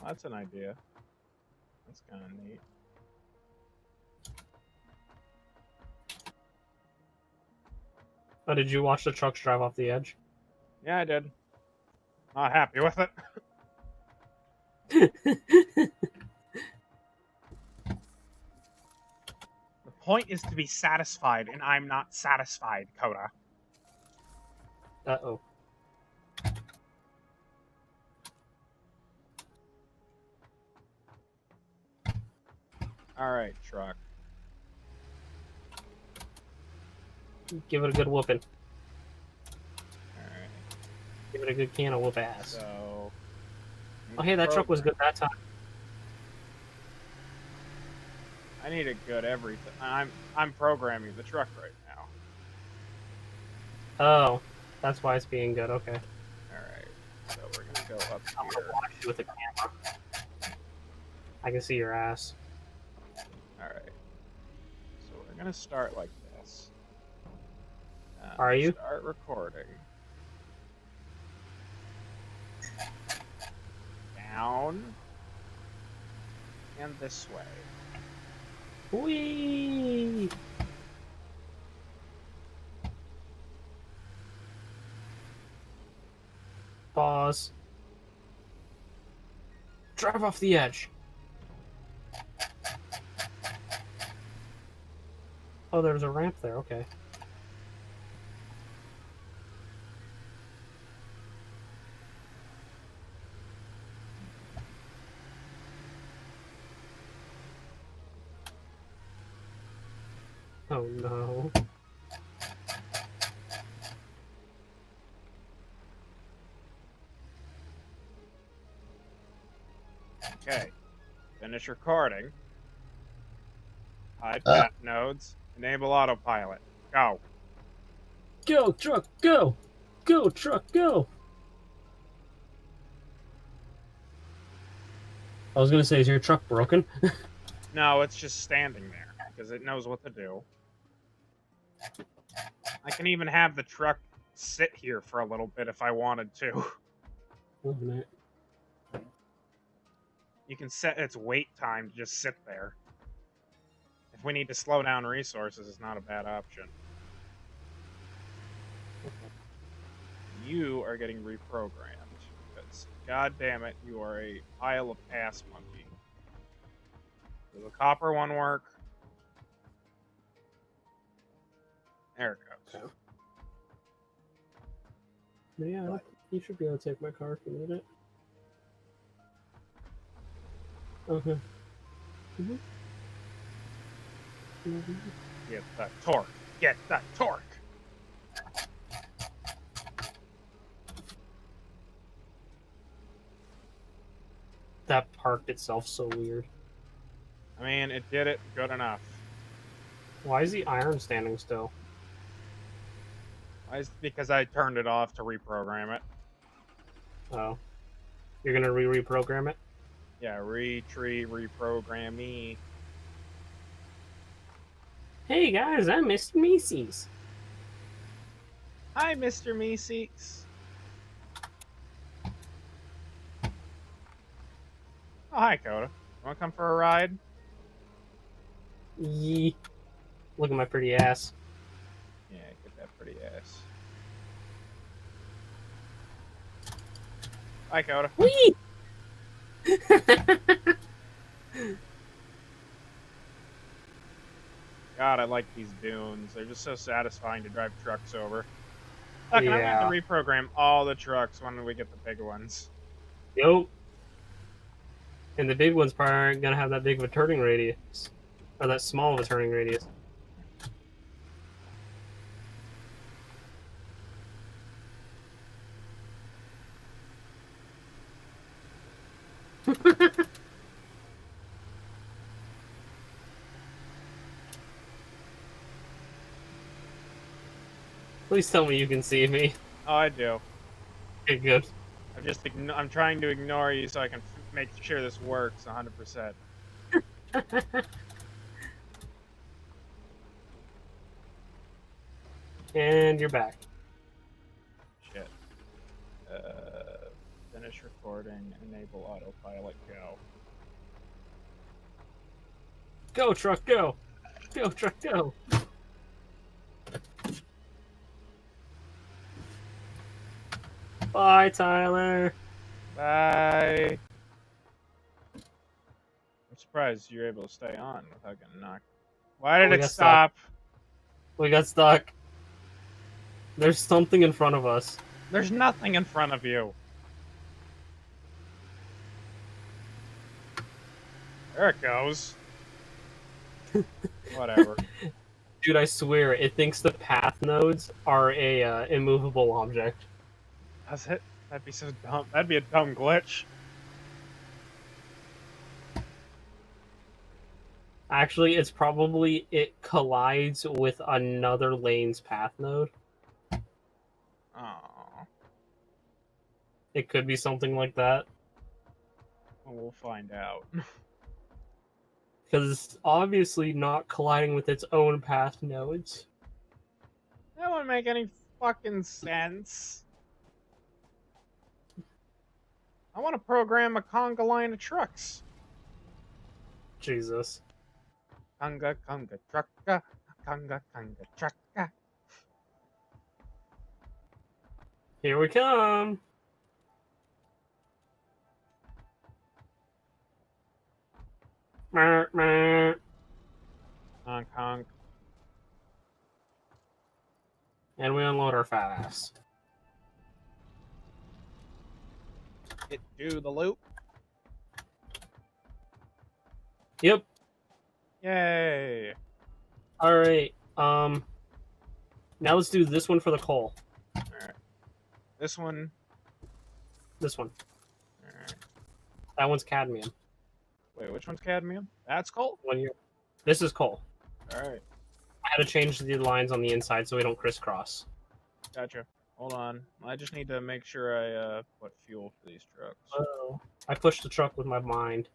That's an idea. That's kind of neat. Oh, did you watch the trucks drive off the edge? Yeah, I did. Not happy with it. The point is to be satisfied, and I'm not satisfied, Coda. Uh-oh. Alright, truck. Give it a good whooping. Alright. Give it a good can of whoop ass. So. Oh, hey, that truck was good that time. I need a good everything. I'm programming the truck right now. Oh, that's why it's being good. Okay. Alright. So we're gonna go up I'm gonna here. watch you with the camera. I can see your ass. Alright. So we're gonna start like this. Are you? Start recording. Down. And this way. Whee! Pause. Drive off the edge. Oh, there's a ramp there. Okay. Oh no. Okay. Finish recording. Hide path nodes. Enable autopilot. Go. Go, truck, go! Go, truck, go! I was gonna say, is your truck broken? No, it's just standing there because it knows what to do. I can even have the truck sit here for a little bit if I wanted to. Oh, man. You can set its wait time to just sit there. if we need to slow down resources, it's not a bad option. You are getting reprogrammed. Because, god damn it, you are a pile of ass monkey. Does the copper one work? There it goes. Yeah, you should be able to take my car if you need it. Okay. Get the torque. Get the torque. That parked itself so weird. I mean, it did it good enough. Why is the iron standing still? Because I turned it off to reprogram it. Oh. You're gonna reprogram it? Yeah, reprogram me. Hey guys, I'm Mr. Macy's. Hi, Mr. Meeseeks. Oh, hi, Coda. Want to come for a ride? Yee. Look at my pretty ass. Yeah, get that pretty ass. Hi, Coda. Whee! God, I like these dunes. They're just so satisfying to drive trucks over. Look, and I'm going to have to reprogram all the trucks when we get the big ones. Yo. And the big ones probably aren't gonna have that big of a turning radius. Or that small of a turning radius. Please tell me you can see me. Oh, I do. Okay, good. I'm trying to ignore you so I can make sure this works 100%. And you're back. Shit. Finish recording, enable autopilot, go. Go, truck, go! Go, truck, go! Bye, Tyler! Bye! I'm surprised you're able to stay on without getting knocked. Why did it stop? We got stuck. There's something in front of us. There's nothing in front of you. There it goes. Whatever. Dude, I swear, it thinks the path nodes are a immovable object. Does it? That'd be so dumb. That'd be a dumb glitch. Actually, it's probably it collides with another lane's path node. Aww. It could be something like that. Well, we'll find out. Because it's obviously not colliding with its own path nodes. That wouldn't make any fucking sense. I want to program a conga line of trucks. Jesus. Conga, trucka. Conga, trucka. Here we come. Honk, honk. Honk, honk. And we unload our fat ass. Get to the loop. Yep. Yay. Alright. Now let's do this one for the coal. Alright. This one. This one. Alright. That one's cadmium. Wait, which one's cadmium? That's coal? This is coal. Alright. I had to change the lines on the inside so we don't crisscross. Gotcha. Hold on. I just need to make sure I put fuel for these trucks. Oh. I pushed the truck with my mind.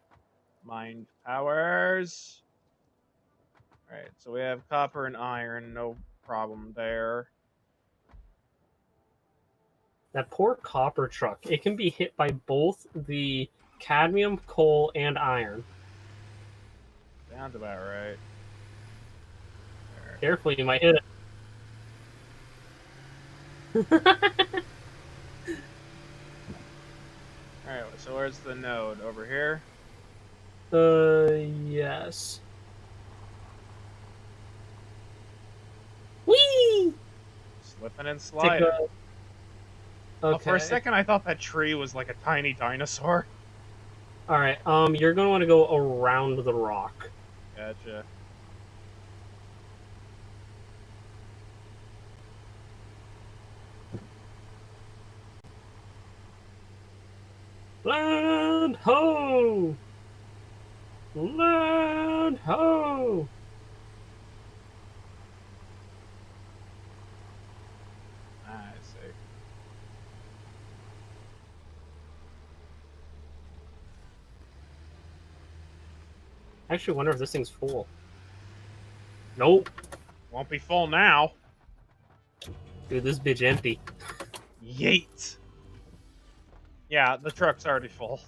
Mind powers. Alright, so we have copper and iron, no problem there. That poor copper truck. It can be hit by both the cadmium, coal, and iron. Sounds about right. Careful, you might hit it. Alright, so where's the node? Over here? Yes. Whee! Slipping and Take sliding. a... Oh, Okay. for a second, I thought that tree was like a tiny dinosaur. Alright, you're going to want to go around the rock. Gotcha. Land ho! Land ho! I see. I actually wonder if this thing's full. Nope. Won't be full now. Dude, this bitch empty. Yeet. Yeah, the truck's already full.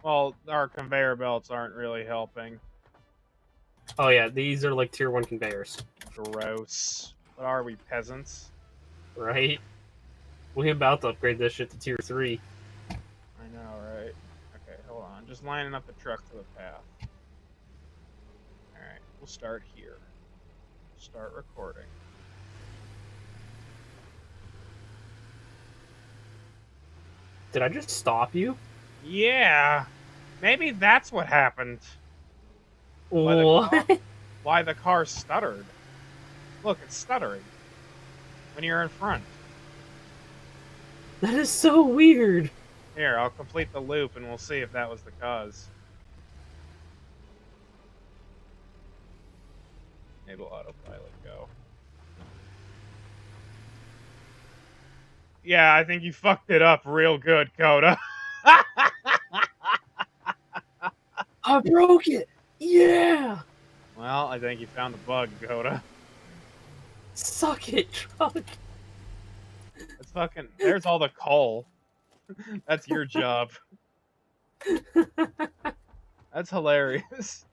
Well, our conveyor belts aren't really helping. Oh yeah, these are like tier 1 conveyors. Gross. What are we, peasants? Right? We about to upgrade this shit to tier 3. I know, right? Okay, hold on. Just lining up the truck to the path. Alright, we'll start here. Start recording. Did I just stop you? Yeah! Maybe that's what happened. What? Why the car stuttered. Look, it's stuttering. When you're in front. That is so weird. Here, I'll complete the loop and we'll see if that was the cause. Enable autopilot, go. Yeah, I think you fucked it up real good, Coda. I broke it! Yeah! Well, I think you found the bug, Coda. Suck it, truck! It's fucking... There's all the coal. That's your job. That's hilarious.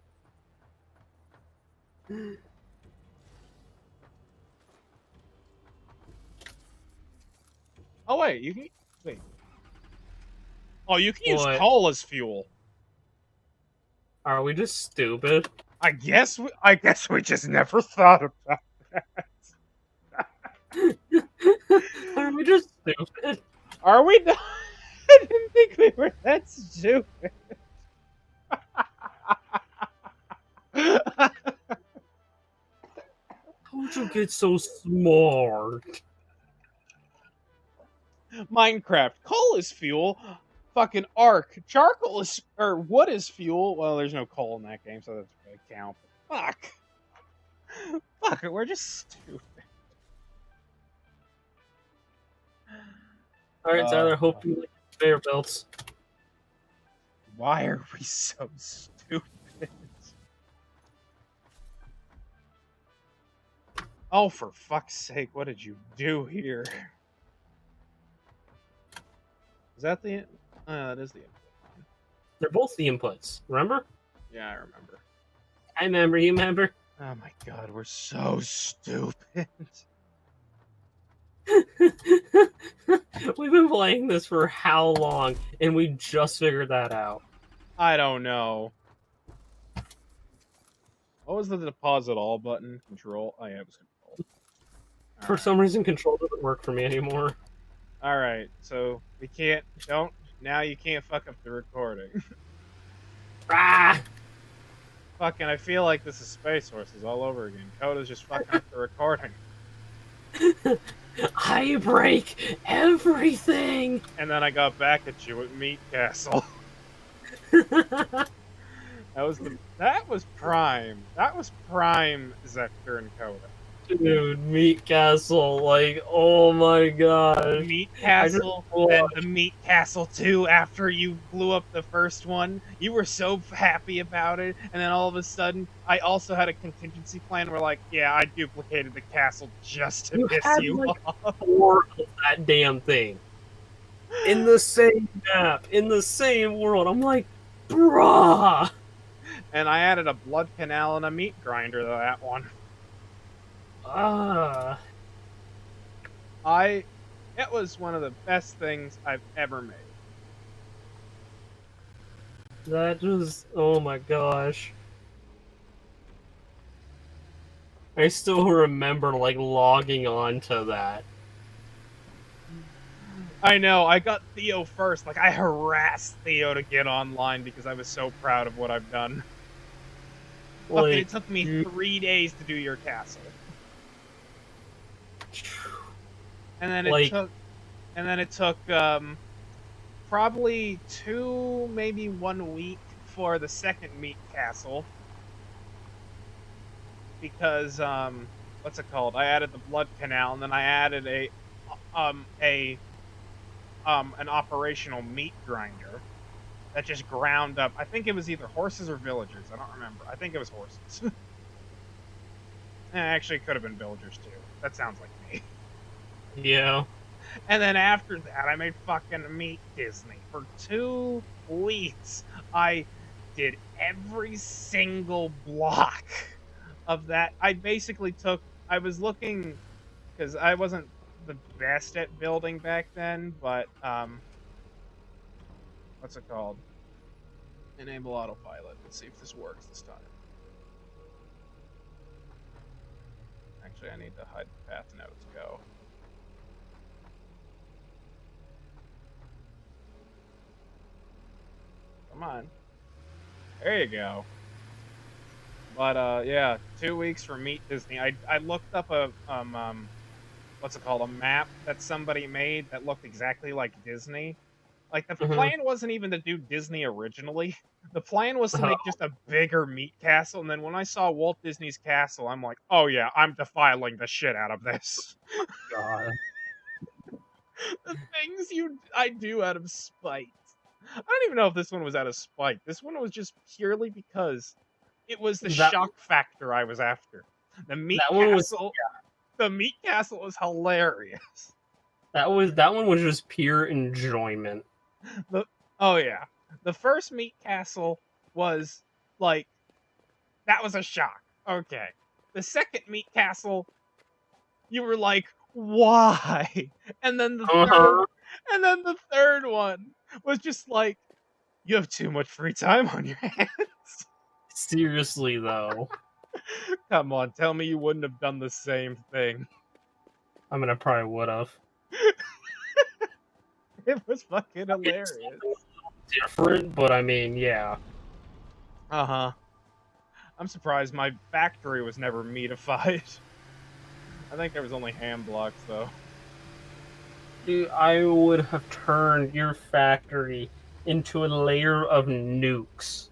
Oh, wait, you can... Wait. Oh, you can use What? coal as fuel. Are we just stupid? I guess we just never thought about that. Are we just stupid? Are we not? I didn't think we were that stupid. How'd you get so smart? Minecraft. Coal is fuel. Fucking Ark. Charcoal is... Or wood is fuel. Well, there's no coal in that game, so that's going to count. Fuck. Fuck it, we're just stupid. Alright, Tyler, hope you like conveyor belts. Why are we so stupid? Oh, for fuck's sake, what did you do here? Is that the... that is the input line. They're both the inputs, remember? Yeah, I remember. I remember, you remember? Oh my god, we're so stupid. We've been playing this for how long, and we just figured that out. I don't know. What was the deposit all button? Control? Oh yeah, it was control. For some reason, control doesn't work for me anymore. Alright, so we can't... Don't... Now you can't fuck up the recording. Ah! Fucking, I feel like this is Space Horses all over again. Coda's just fucking up the recording. I break everything! And then I got back at you at Meat Castle. That was prime. That was prime Zector and Coda. Dude, Meat Castle, like, oh my god. Meat Castle, then the Meat Castle 2 after you blew up the first one. You were so happy about it, and then all of a sudden, I also had a contingency plan where, like, yeah, I duplicated the castle just to piss you like, off. 4 of that damn thing. In the same map, in the same world. I'm like, bruh! And I added a blood canal and a meat grinder to that one. It was one of the best things I've ever made. That just, oh my gosh. I still remember, like, logging on to that. I know, I got Theo first. Like, I harassed Theo to get online because I was so proud of what I've done. Fucking, it took me 3 days to do your castle. And then it took probably 2, maybe 1 week for the second meat castle. Because what's it called? I added the blood canal, and then I added an operational meat grinder that just ground up. I think it was either horses or villagers. I don't remember. I think it was horses. Actually, it could have been villagers too. That sounds like me. Yeah. And then after that, I made fucking Meat Disney. For 2 weeks, I did every single block of that. I basically I was looking, because I wasn't the best at building back then, but, what's it called? Enable autopilot. Let's see if this works this time. Actually, I need to hide the path notes. Go. Come on. There you go. But, yeah, 2 weeks for Meat Disney. I looked up a, what's it called? A map that somebody made that looked exactly like Disney. Like, the plan wasn't even to do Disney originally. The plan was to make just a bigger meat castle, and then when I saw Walt Disney's castle, I'm like, oh yeah, I'm defiling the shit out of this. God. The things I do out of spite. I don't even know if this one was out of spite. This one was just purely because it was the shock factor I was after. The meat castle. The meat castle was hilarious. That one was just pure enjoyment. Oh yeah, the first meat castle was like, that was a shock. Okay, the second meat castle, you were like, why? And then the third one was just like, you have too much free time on your hands. Seriously, though. Come on, tell me you wouldn't have done the same thing. I mean, I probably would have. It was fucking hilarious. Different, but I mean, yeah. Uh-huh. I'm surprised my factory was never meatified. I think there was only ham blocks, though. Dude, I would have turned your factory into a layer of nukes.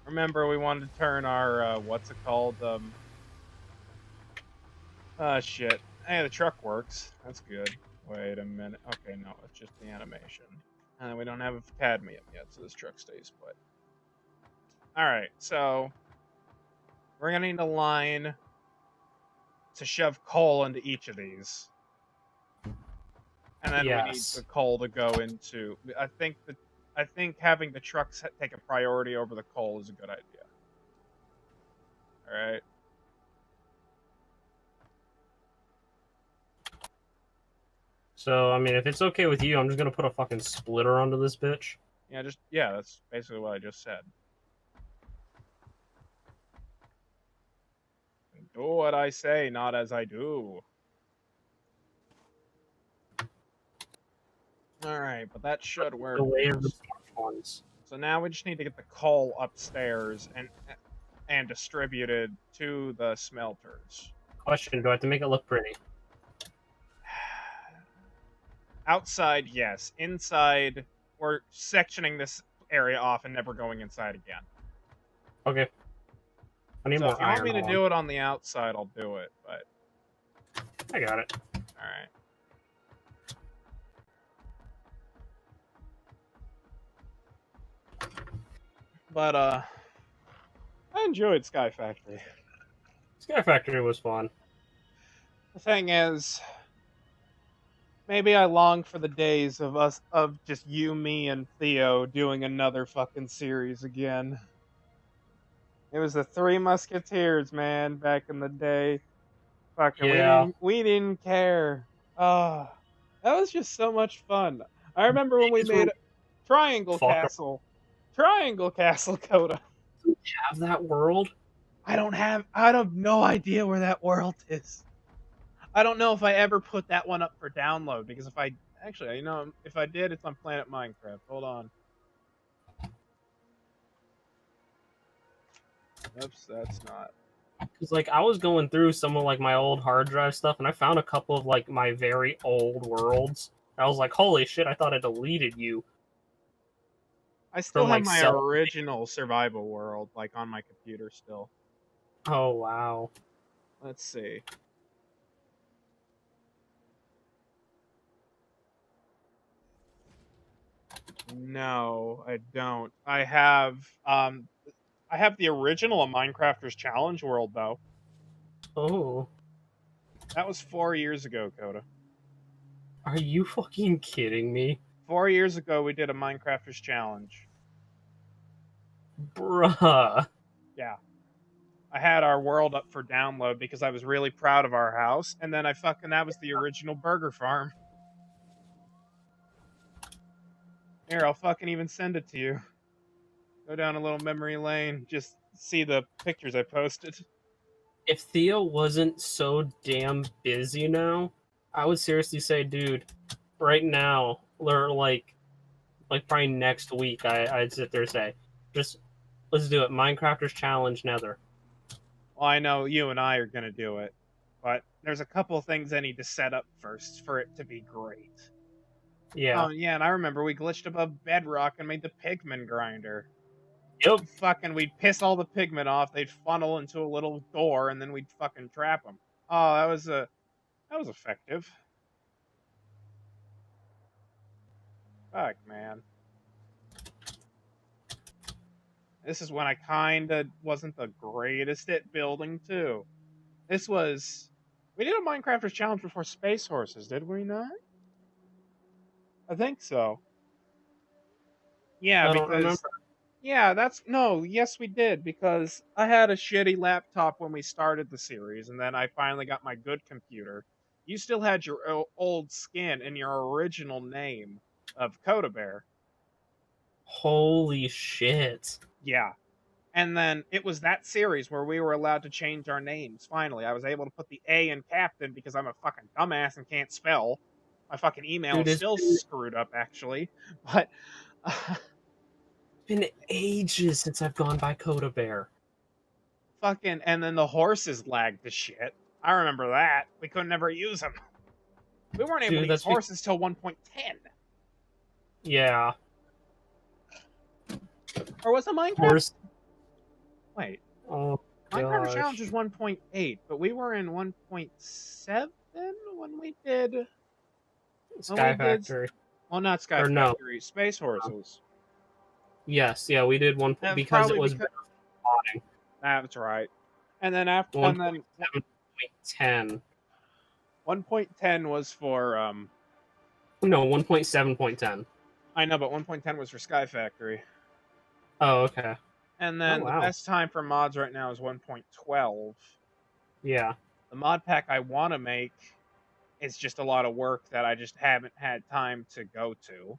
Remember, we wanted to turn our, what's it called? Shit. Hey, the truck works. That's good. Wait a minute. Okay, no, it's just the animation. And we don't have cadmium yet, so this truck stays put. Alright, so we're gonna need a line to shove coal into each of these. And then we need the coal to go into... I think having the trucks take a priority over the coal is a good idea. Alright. So, I mean, if it's okay with you, I'm just gonna put a fucking splitter onto this bitch. Yeah, that's basically what I just said. Do what I say, not as I do. Alright, but that should work. The way of the smart ones. So now we just need to get the coal upstairs and distributed to the smelters. Question, do I have to make it look pretty? Outside, yes. Inside, we're sectioning this area off and never going inside again. Okay. I need So more if you want iron me to on. do it on the outside, I'll do it, but... I got it. Alright. But, I enjoyed Sky Factory. Sky Factory was fun. The thing is, maybe I long for the days of just you, me, and Theo doing another fucking series again. It was the Three Musketeers, man, back in the day. Fucking, Yeah. we didn't care. Oh, that was just so much fun. I remember when we These were made Triangle fucker. Castle. Triangle Castle, Coda. Have that world? I have no idea where that world is. I don't know if I ever put that one up for download, because actually, if I did, it's on Planet Minecraft. Hold on. Oops, that's not. Because like I was going through some of like my old hard drive stuff, and I found a couple of like my very old worlds. I was like, holy shit! I thought I deleted you. I still From, have like, my cell- original survival world, like, on my computer still. Oh wow. Let's see. No, I don't. I have the original Minecrafters Challenge world, though. Oh, That was 4 years ago, Coda. are you fucking kidding me, 4 years ago, we did a Minecrafters Challenge. bruh? Yeah. I had our world up for download because I was really proud of our house, and then that was the original burger farm. Here, I'll fucking even send it to you. Go down a little memory lane, just see the pictures I posted. If Theo wasn't so damn busy now, I would seriously say, dude, right now, or like probably next week, I'd sit there and say, just let's do it. Minecrafters Challenge Nether. Well, I know you and I are gonna do it, but there's a couple of things I need to set up first for it to be great. Yeah. Oh, yeah, and I remember we glitched above bedrock and made the pigment grinder. Yep. We'd piss all the pigment off, they'd funnel into a little door, and then we'd fucking trap them. Oh, that was effective. Fuck, man. This is when I kinda wasn't the greatest at building, too. We did a Minecrafters challenge before Space Horses, did we not? I think so. Yeah, I don't because remember. yes, we did, because I had a shitty laptop when we started the series, and then I finally got my good computer. You still had your old skin and your original name of Coda Bear. Holy shit. Yeah. And then it was that series where we were allowed to change our names, finally. I was able to put the A in Captain because I'm a fucking dumbass and can't spell. My fucking email Dude, is it's still screwed up, actually. But been ages since I've gone by Coda Bear. and then the horses lagged to shit. I remember that. We could never use them. We weren't able Dude, to use that's horses till 1.10. Yeah. Or was it Minecraft? Horse. Wait. Oh, Minecraft gosh. Challenge was 1.8, but we were in 1.7 when we did... Sky Factory. Well, not Sky Or no. Factory. Space Horses. Yes, yeah, we did one That's because it probably was because- modding. That's right. And then after... 1.10. 1.10 was for... No, 1.7.10. I know, but 1.10 was for Sky Factory. Oh, okay. And then wow. the best time for mods right now is 1.12. Yeah. The mod pack I want to make is just a lot of work that I just haven't had time to go to.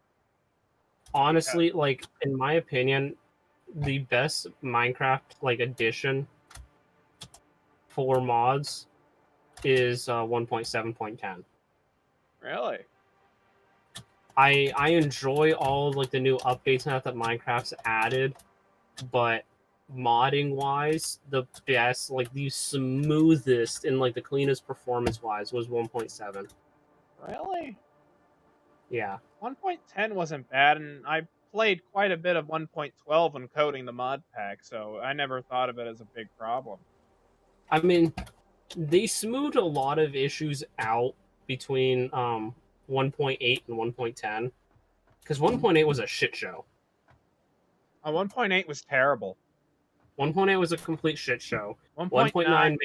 Honestly, like, in my opinion, the best Minecraft, like, addition for mods is 1.7.10. Really? I enjoy all, like, the new updates now that Minecraft's added, but modding-wise, the best, like, the smoothest and, like, the cleanest performance-wise was 1.7. Really? Yeah. 1.10 wasn't bad, and I played quite a bit of 1.12 when coding the mod pack, so I never thought of it as a big problem. I mean, they smoothed a lot of issues out between 1.8 and 1.10, because 1.8 was a shit show. 1.8 was terrible. 1.8 was a complete shit show. 1.9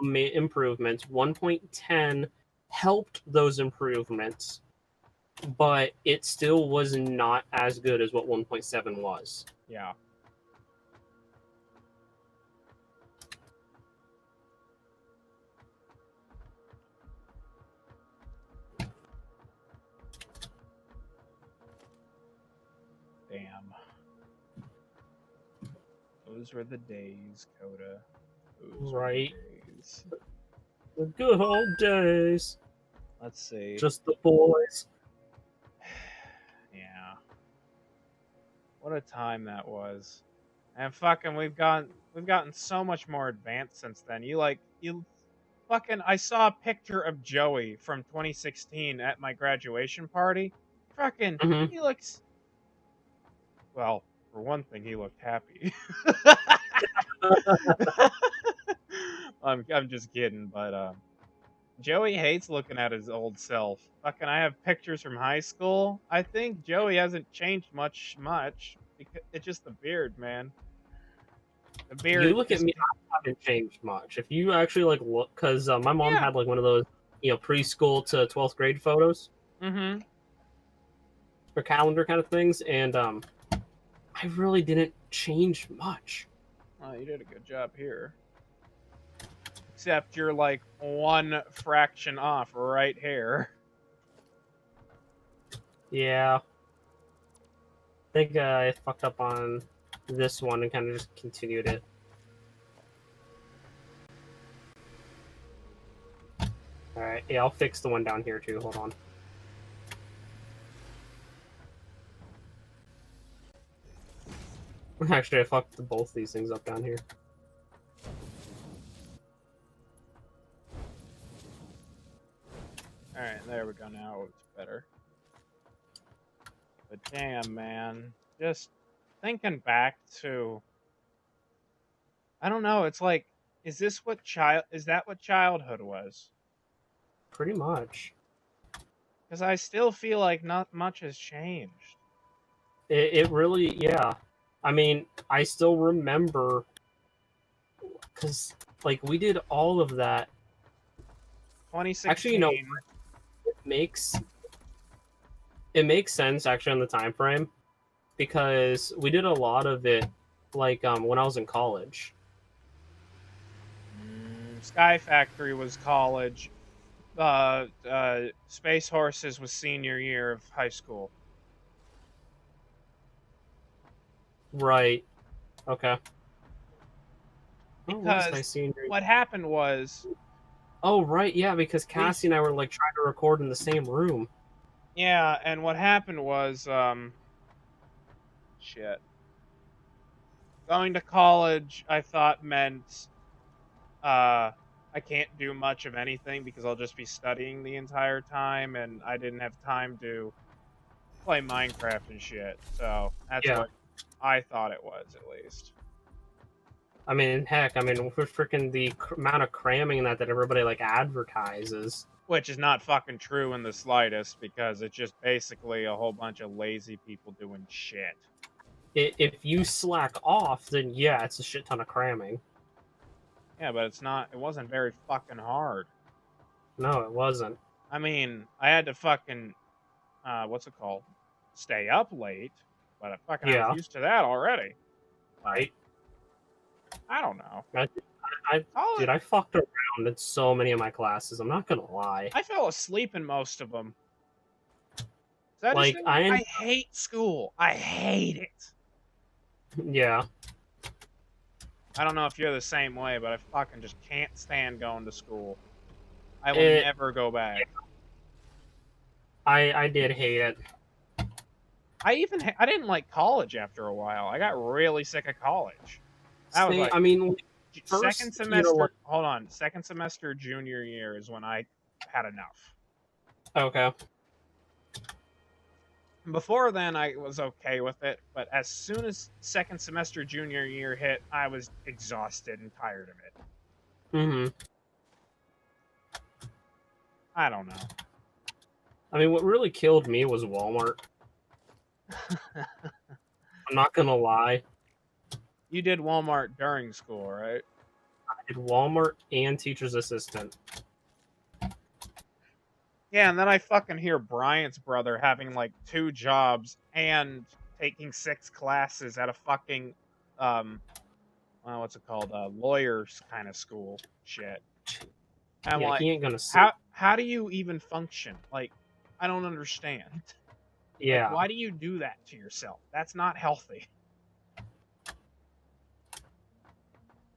made improvements. 1.10 helped those improvements, but it still was not as good as what 1.7 was. Yeah. Damn. Those were the days, Coda. Those were the Right. days. The good old days. Let's see. Just the boys. Yeah. What a time that was. And fucking we've gotten so much more advanced since then. You fucking I saw a picture of Joey from 2016 at my graduation party. Fucking Mhm. he looks well, for one thing he looked happy. I'm just kidding, but Joey hates looking at his old self. Fucking, I have pictures from high school. I think Joey hasn't changed much. Because it's just the beard, man. The beard. You look at me, I haven't changed much. If you actually like look, because my mom had like one of those, preschool to 12th grade photos Mm-hmm. for calendar kind of things, and I really didn't change much. Oh, you did a good job here. Except you're like one fraction off right here. Yeah. I think I fucked up on this one and kind of just continued it. Alright, yeah, I'll fix the one down here too. Hold on. Actually, I fucked both these things up down here. Alright, there we go. Now it's better. But damn, man. Just thinking back to. I don't know. It's like, is that what childhood was? Pretty much. Because I still feel like not much has changed. It really, yeah. I mean, I still remember, because, like, we did all of that. 2016. Actually, it makes sense, actually, on the time frame, because we did a lot of it, like, when I was in college. Sky Factory was college. Space Horses was senior year of high school. Right. Okay. Because what happened was... Oh, right, yeah, because Cassie and I were, like, trying to record in the same room. Yeah, and what happened was, shit. Going to college, I thought meant, I can't do much of anything because I'll just be studying the entire time, and I didn't have time to play Minecraft and shit. So, that's what I thought it was, at least. I mean, heck, for freaking the amount of cramming that everybody, like, advertises. Which is not fucking true in the slightest, because it's just basically a whole bunch of lazy people doing shit. If you slack off, then yeah, it's a shit ton of cramming. Yeah, but it wasn't very fucking hard. No, it wasn't. I mean, I had to fucking, what's it called? Stay up late, but I was used to that already. Right. I don't know. Dude, I fucked around in so many of my classes. I'm not gonna lie. I fell asleep in most of them. I hate school. I hate it. Yeah. I don't know if you're the same way, but I fucking just can't stand going to school. I will never go back. I did hate it. I didn't like college after a while. I got really sick of college. Second semester. Hold on. Second semester, junior year is when I had enough. Okay. Before then, I was okay with it, but as soon as second semester, junior year hit, I was exhausted and tired of it. Mm-hmm. I don't know. I mean, what really killed me was Walmart. I'm not gonna lie. You did Walmart during school, right? I did Walmart and teacher's assistant. Yeah, and then I fucking hear Bryant's brother having like 2 jobs and taking 6 classes at a fucking, what's it called? Lawyers kind of school shit. And yeah, like, he ain't gonna how do you even function? Like, I don't understand. Yeah. Like, why do you do that to yourself? That's not healthy.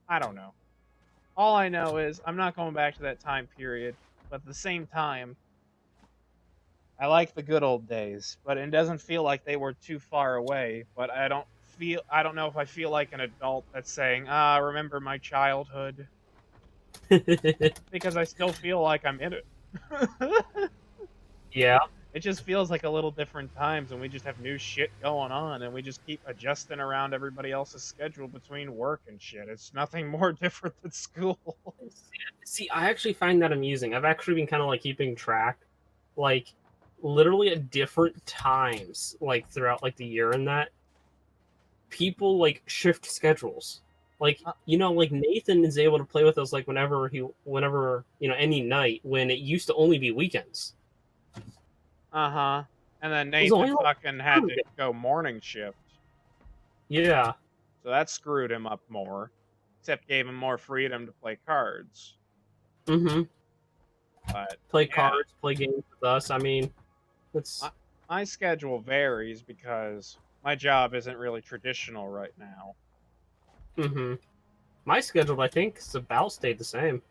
I don't know. All I know is I'm not going back to that time period, but at the same time, I like the good old days, but it doesn't feel like they were too far away. But I don't know if I feel like an adult that's saying, remember my childhood, because I still feel like I'm in it. Yeah. It just feels like a little different times, and we just have new shit going on, and we just keep adjusting around everybody else's schedule between work and shit. It's nothing more different than school. See, I actually find that amusing. I've actually been kind of like keeping track, like literally at different times, like throughout like the year, and that people like shift schedules. Like like Nathan is able to play with us like whenever any night when it used to only be weekends. Uh-huh. And then It was only Nathan like fucking had to go morning shift. Yeah. So that screwed him up more. Except gave him more freedom to play cards. Mm-hmm. But Play cards, play games with us. I mean, it's my schedule varies because my job isn't really traditional right now. Mm-hmm. My schedule, I think, is about stayed the same.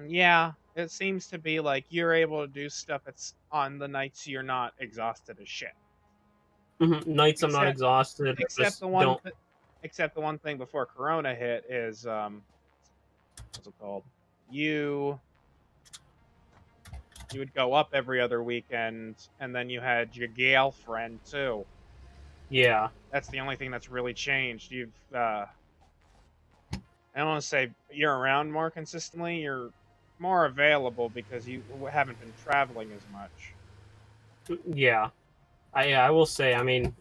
Yeah, it seems to be like you're able to do stuff that's on the nights you're not exhausted as shit. Mm-hmm. Nights I'm not exhausted. Except the one, except the one thing before Corona hit is what's it called? You would go up every other weekend, and then you had your girlfriend too. Yeah. That's the only thing that's really changed. You've I don't want to say you're around more consistently. You're more available because you haven't been traveling as much. Yeah. I will say, I mean,